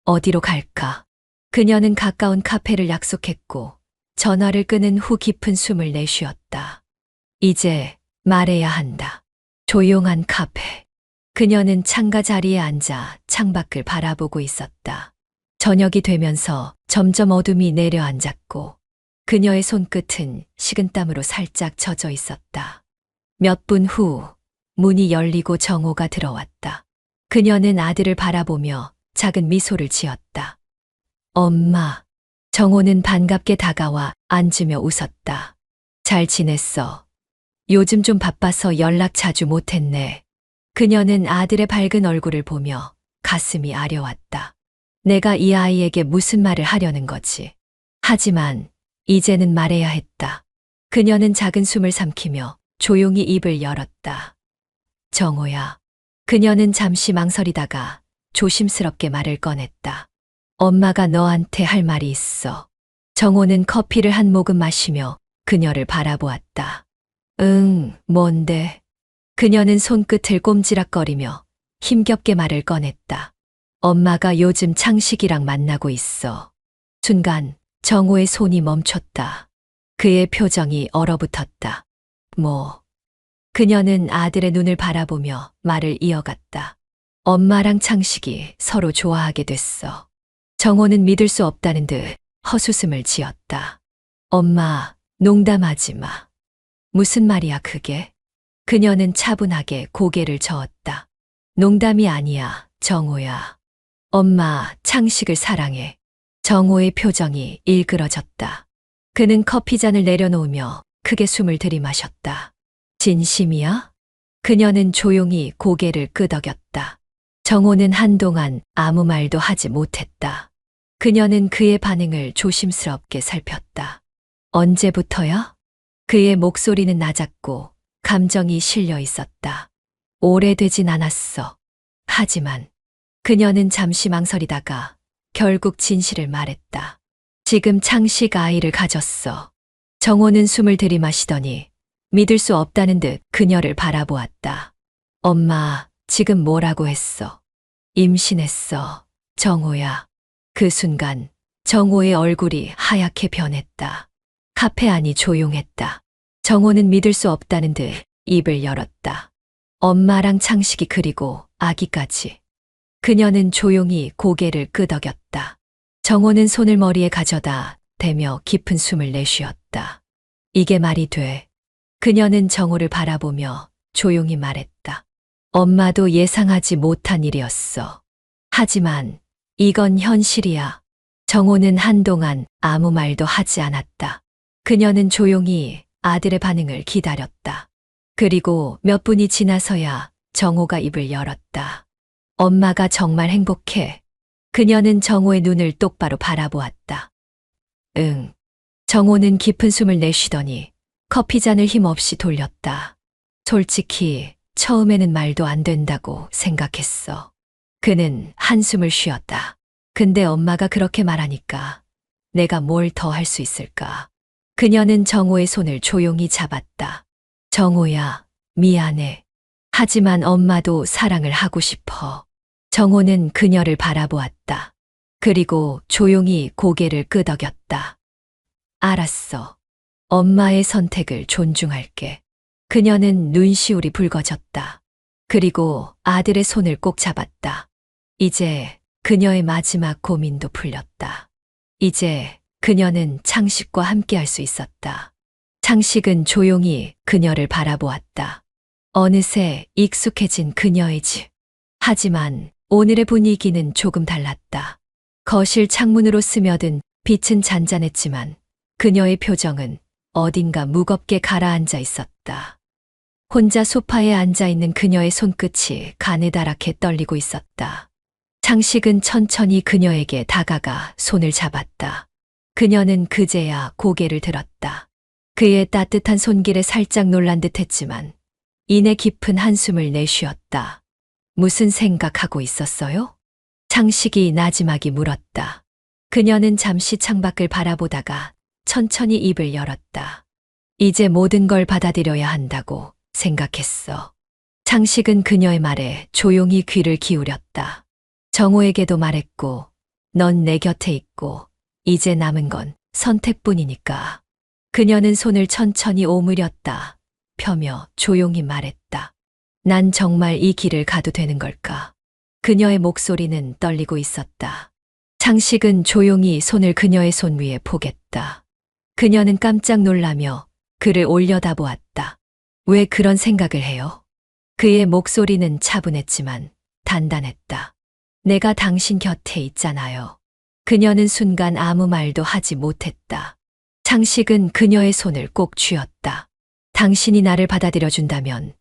어디로 갈까? 그녀는 가까운 카페를 약속했고 전화를 끊은 후 깊은 숨을 내쉬었다. 이제 말해야 한다. 조용한 카페. 그녀는 창가 자리에 앉아 창밖을 바라보고 있었다. 저녁이 되면서 점점 어둠이 내려앉았고 그녀의 손끝은 식은땀으로 살짝 젖어 있었다. 몇 분 후 문이 열리고 정호가 들어왔다. 그녀는 아들을 바라보며 작은 미소를 지었다. 엄마. 정호는 반갑게 다가와 앉으며 웃었다. 잘 지냈어. 요즘 좀 바빠서 연락 자주 못했네. 그녀는 아들의 밝은 얼굴을 보며 가슴이 아려왔다. 내가 이 아이에게 무슨 말을 하려는 거지. 하지만 이제는 말해야 했다. 그녀는 작은 숨을 삼키며 조용히 입을 열었다. 정호야. 그녀는 잠시 망설이다가 조심스럽게 말을 꺼냈다. 엄마가 너한테 할 말이 있어. 정호는 커피를 한 모금 마시며 그녀를 바라보았다. 뭔데? 그녀는 손끝을 꼼지락거리며 힘겹게 말을 꺼냈다. 엄마가 요즘 창식이랑 만나고 있어. 순간 정호의 손이 멈췄다. 그의 표정이 얼어붙었다. 뭐? 그녀는 아들의 눈을 바라보며 말을 이어갔다. 엄마랑 창식이 서로 좋아하게 됐어. 정호는 믿을 수 없다는 듯 헛웃음을 지었다. 엄마, 농담하지 마. 무슨 말이야 그게? 그녀는 차분하게 고개를 저었다. 농담이 아니야, 정호야. 엄마, 창식을 사랑해. 정호의 표정이 일그러졌다. 그는 커피잔을 내려놓으며 크게 숨을 들이마셨다. 진심이야? 그녀는 조용히 고개를 끄덕였다. 정호는 한동안 아무 말도 하지 못했다. 그녀는 그의 반응을 조심스럽게 살폈다. 언제부터야? 그의 목소리는 낮았고 감정이 실려 있었다. 오래되진 않았어. 하지만 그녀는 잠시 망설이다가 결국 진실을 말했다. 지금 창식 아이를 가졌어. 정호는 숨을 들이마시더니 믿을 수 없다는 듯 그녀를 바라보았다. 엄마, 지금 뭐라고 했어? 임신했어, 정호야. 그 순간 정호의 얼굴이 하얗게 변했다. 카페 안이 조용했다. 정호는 믿을 수 없다는 듯 입을 열었다. 엄마랑 창식이 그리고 아기까지. 그녀는 조용히 고개를 끄덕였다. 정호는 손을 머리에 가져다 대며 깊은 숨을 내쉬었다. 이게 말이 돼. 그녀는 정호를 바라보며 조용히 말했다. 엄마도 예상하지 못한 일이었어. 하지만 이건 현실이야. 정호는 한동안 아무 말도 하지 않았다. 그녀는 조용히 아들의 반응을 기다렸다. 그리고 몇 분이 지나서야 정호가 입을 열었다. 엄마가 정말 행복해. 그녀는 정호의 눈을 똑바로 바라보았다. 응. 정호는 깊은 숨을 내쉬더니 커피잔을 힘없이 돌렸다. 솔직히 처음에는 말도 안 된다고 생각했어. 그는 한숨을 쉬었다. 근데 엄마가 그렇게 말하니까 내가 뭘 더 할 수 있을까? 그녀는 정호의 손을 조용히 잡았다. 정호야, 미안해. 하지만 엄마도 사랑을 하고 싶어. 정호는 그녀를 바라보았다. 그리고 조용히 고개를 끄덕였다. 알았어. 엄마의 선택을 존중할게. 그녀는 눈시울이 붉어졌다. 그리고 아들의 손을 꼭 잡았다. 이제 그녀의 마지막 고민도 풀렸다. 이제 그녀는 창식과 함께할 수 있었다. 창식은 조용히 그녀를 바라보았다. 어느새 익숙해진 그녀의 집. 하지만 오늘의 분위기는 조금 달랐다. 거실 창문으로 스며든 빛은 잔잔했지만 그녀의 표정은 어딘가 무겁게 가라앉아 있었다. 혼자 소파에 앉아 있는 그녀의 손끝이 가느다랗게 떨리고 있었다. 창식은 천천히 그녀에게 다가가 손을 잡았다. 그녀는 그제야 고개를 들었다. 그의 따뜻한 손길에 살짝 놀란 듯 했지만 이내 깊은 한숨을 내쉬었다. 무슨 생각하고 있었어요? 창식이 나지막이 물었다. 그녀는 잠시 창밖을 바라보다가 천천히 입을 열었다. 이제 모든 걸 받아들여야 한다고 생각했어. 창식은 그녀의 말에 조용히 귀를 기울였다. 정호에게도 말했고, 넌 내 곁에 있고, 이제 남은 건 선택뿐이니까. 그녀는 손을 천천히 오므렸다. 펴며 조용히 말했다. 난 정말 이 길을 가도 되는 걸까? 그녀의 목소리는 떨리고 있었다. 창식은 조용히 손을 그녀의 손 위에 포겠다. 그녀는 깜짝 놀라며 그를 올려다보았다. 왜 그런 생각을 해요? 그의 목소리는 차분했지만 단단했다. 내가 당신 곁에 있잖아요. 그녀는 순간 아무 말도 하지 못했다. 창식은 그녀의 손을 꼭 쥐었다. 당신이 나를 받아들여준다면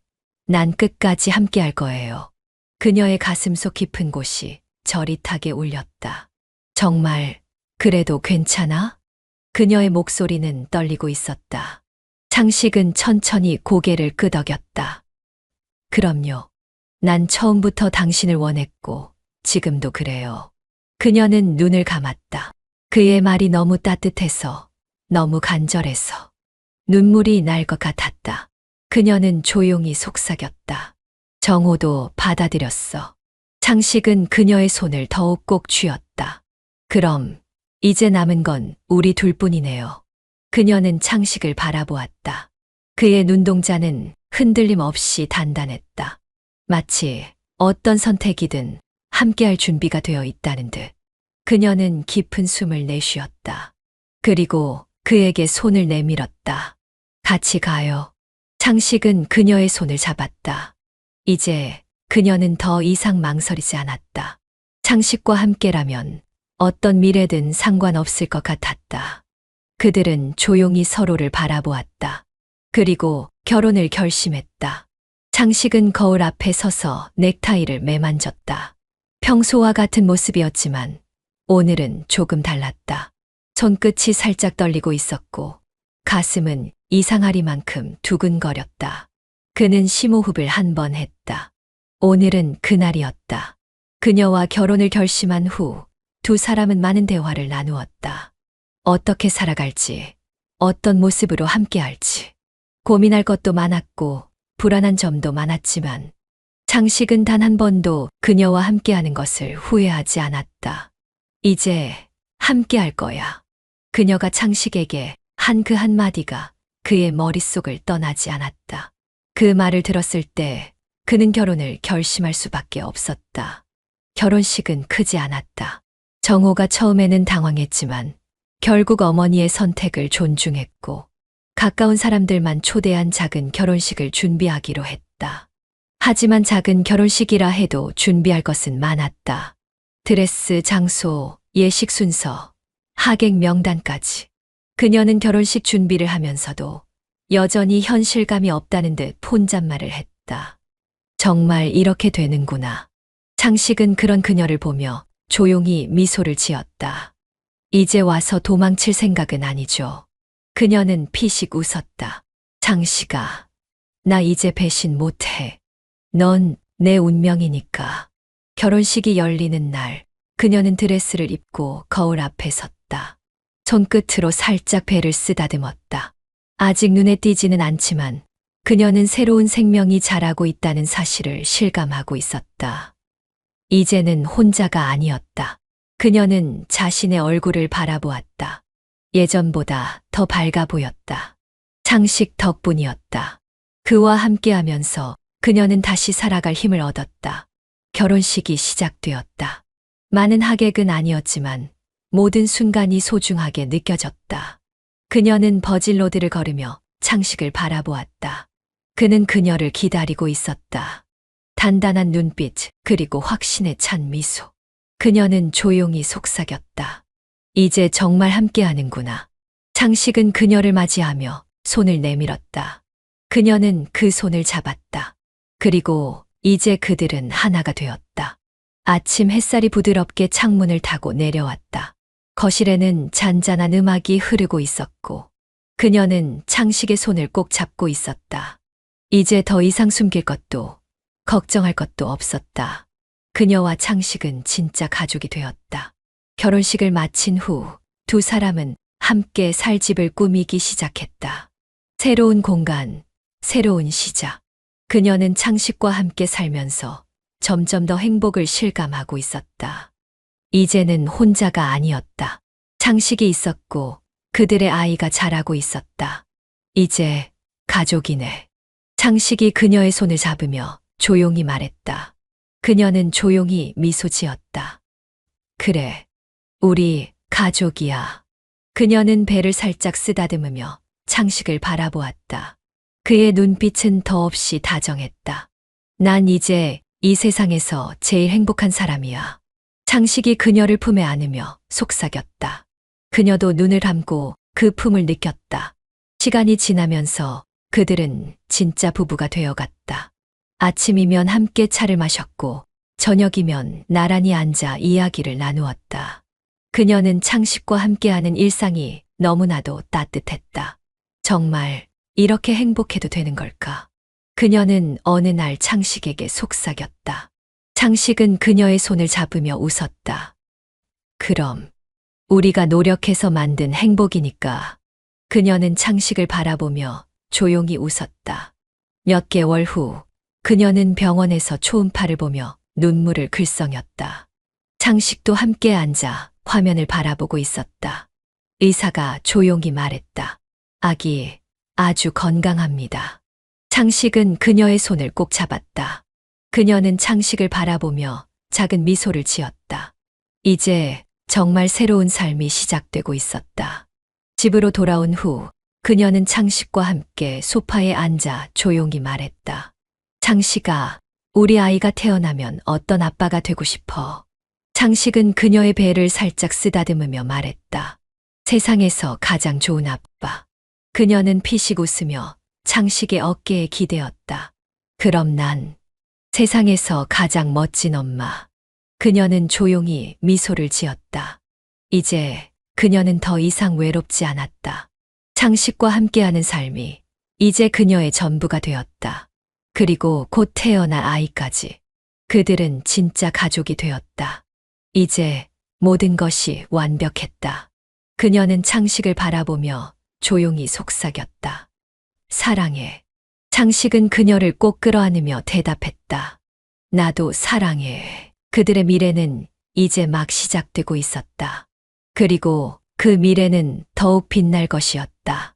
난 끝까지 함께할 거예요. 그녀의 가슴속 깊은 곳이 저릿하게 울렸다. 정말 그래도 괜찮아? 그녀의 목소리는 떨리고 있었다. 창식은 천천히 고개를 끄덕였다. 그럼요. 난 처음부터 당신을 원했고 지금도 그래요. 그녀는 눈을 감았다. 그의 말이 너무 따뜻해서, 너무 간절해서 눈물이 날 것 같았다. 그녀는 조용히 속삭였다. 정호도 받아들였어. 창식은 그녀의 손을 더욱 꼭 쥐었다. 그럼 이제 남은 건 우리 둘뿐이네요. 그녀는 창식을 바라보았다. 그의 눈동자는 흔들림 없이 단단했다. 마치 어떤 선택이든 함께할 준비가 되어 있다는 듯. 그녀는 깊은 숨을 내쉬었다. 그리고 그에게 손을 내밀었다. 같이 가요. 창식은 그녀의 손을 잡았다. 이제 그녀는 더 이상 망설이지 않았다. 창식과 함께라면 어떤 미래든 상관없을 것 같았다. 그들은 조용히 서로를 바라보았다. 그리고 결혼을 결심했다. 창식은 거울 앞에 서서 넥타이를 매만졌다. 평소와 같은 모습이었지만 오늘은 조금 달랐다. 손끝이 살짝 떨리고 있었고 가슴은 이상하리만큼 두근거렸다. 그는 심호흡을 한 번 했다. 오늘은 그날이었다. 그녀와 결혼을 결심한 후 두 사람은 많은 대화를 나누었다. 어떻게 살아갈지, 어떤 모습으로 함께할지. 고민할 것도 많았고 불안한 점도 많았지만 창식은 단 한 번도 그녀와 함께하는 것을 후회하지 않았다. 이제 함께할 거야. 그녀가 창식에게 한 그 한마디가 그의 머릿속을 떠나지 않았다. 그 말을 들었을 때 그는 결혼을 결심할 수밖에 없었다. 결혼식은 크지 않았다. 정호가 처음에는 당황했지만 결국 어머니의 선택을 존중했고 가까운 사람들만 초대한 작은 결혼식을 준비하기로 했다. 하지만 작은 결혼식이라 해도 준비할 것은 많았다. 드레스, 장소, 예식 순서, 하객 명단까지. 그녀는 결혼식 준비를 하면서도 여전히 현실감이 없다는 듯 혼잣말을 했다. 정말 이렇게 되는구나. 창식은 그런 그녀를 보며 조용히 미소를 지었다. 이제 와서 도망칠 생각은 아니죠. 그녀는 피식 웃었다. 창식아, 나 이제 배신 못해. 넌 내 운명이니까. 결혼식이 열리는 날, 그녀는 드레스를 입고 거울 앞에 섰다. 손끝으로 살짝 배를 쓰다듬었다. 아직 눈에 띄지는 않지만 그녀는 새로운 생명이 자라고 있다는 사실을 실감하고 있었다. 이제는 혼자가 아니었다. 그녀는 자신의 얼굴을 바라보았다. 예전보다 더 밝아 보였다. 창식 덕분이었다. 그와 함께하면서 그녀는 다시 살아갈 힘을 얻었다. 결혼식이 시작되었다. 많은 하객은 아니었지만 모든 순간이 소중하게 느껴졌다. 그녀는 버질로드를 걸으며 창식을 바라보았다. 그는 그녀를 기다리고 있었다. 단단한 눈빛 그리고 확신에 찬 미소. 그녀는 조용히 속삭였다. 이제 정말 함께하는구나. 창식은 그녀를 맞이하며 손을 내밀었다. 그녀는 그 손을 잡았다. 그리고 이제 그들은 하나가 되었다. 아침 햇살이 부드럽게 창문을 타고 내려왔다. 거실에는 잔잔한 음악이 흐르고 있었고 그녀는 창식의 손을 꼭 잡고 있었다. 이제 더 이상 숨길 것도 걱정할 것도 없었다. 그녀와 창식은 진짜 가족이 되었다. 결혼식을 마친 후 두 사람은 함께 살 집을 꾸미기 시작했다. 새로운 공간, 새로운 시작. 그녀는 창식과 함께 살면서 점점 더 행복을 실감하고 있었다. 이제는 혼자가 아니었다. 창식이 있었고 그들의 아이가 자라고 있었다. 이제 가족이네. 창식이 그녀의 손을 잡으며 조용히 말했다. 그녀는 조용히 미소 지었다. 그래, 우리 가족이야. 그녀는 배를 살짝 쓰다듬으며 창식을 바라보았다. 그의 눈빛은 더없이 다정했다. 난 이제 이 세상에서 제일 행복한 사람이야. 창식이 그녀를 품에 안으며 속삭였다. 그녀도 눈을 감고 그 품을 느꼈다. 시간이 지나면서 그들은 진짜 부부가 되어갔다. 아침이면 함께 차를 마셨고 저녁이면 나란히 앉아 이야기를 나누었다. 그녀는 창식과 함께하는 일상이 너무나도 따뜻했다. 정말 이렇게 행복해도 되는 걸까? 그녀는 어느 날 창식에게 속삭였다. 창식은 그녀의 손을 잡으며 웃었다. 그럼 우리가 노력해서 만든 행복이니까. 그녀는 창식을 바라보며 조용히 웃었다. 몇 개월 후 그녀는 병원에서 초음파를 보며 눈물을 글썽였다. 창식도 함께 앉아 화면을 바라보고 있었다. 의사가 조용히 말했다. 아기 아주 건강합니다. 창식은 그녀의 손을 꼭 잡았다. 그녀는 창식을 바라보며 작은 미소를 지었다. 이제 정말 새로운 삶이 시작되고 있었다. 집으로 돌아온 후 그녀는 창식과 함께 소파에 앉아 조용히 말했다. 창식아, 우리 아이가 태어나면 어떤 아빠가 되고 싶어? 창식은 그녀의 배를 살짝 쓰다듬으며 말했다. 세상에서 가장 좋은 아빠. 그녀는 피식 웃으며 창식의 어깨에 기대었다. 그럼 난 세상에서 가장 멋진 엄마. 그녀는 조용히 미소를 지었다. 이제 그녀는 더 이상 외롭지 않았다. 창식과 함께하는 삶이 이제 그녀의 전부가 되었다. 그리고 곧 태어날 아이까지. 그들은 진짜 가족이 되었다. 이제 모든 것이 완벽했다. 그녀는 창식을 바라보며 조용히 속삭였다. 사랑해. 창식은 그녀를 꼭 끌어안으며 대답했다. 나도 사랑해. 그들의 미래는 이제 막 시작되고 있었다. 그리고 그 미래는 더욱 빛날 것이었다.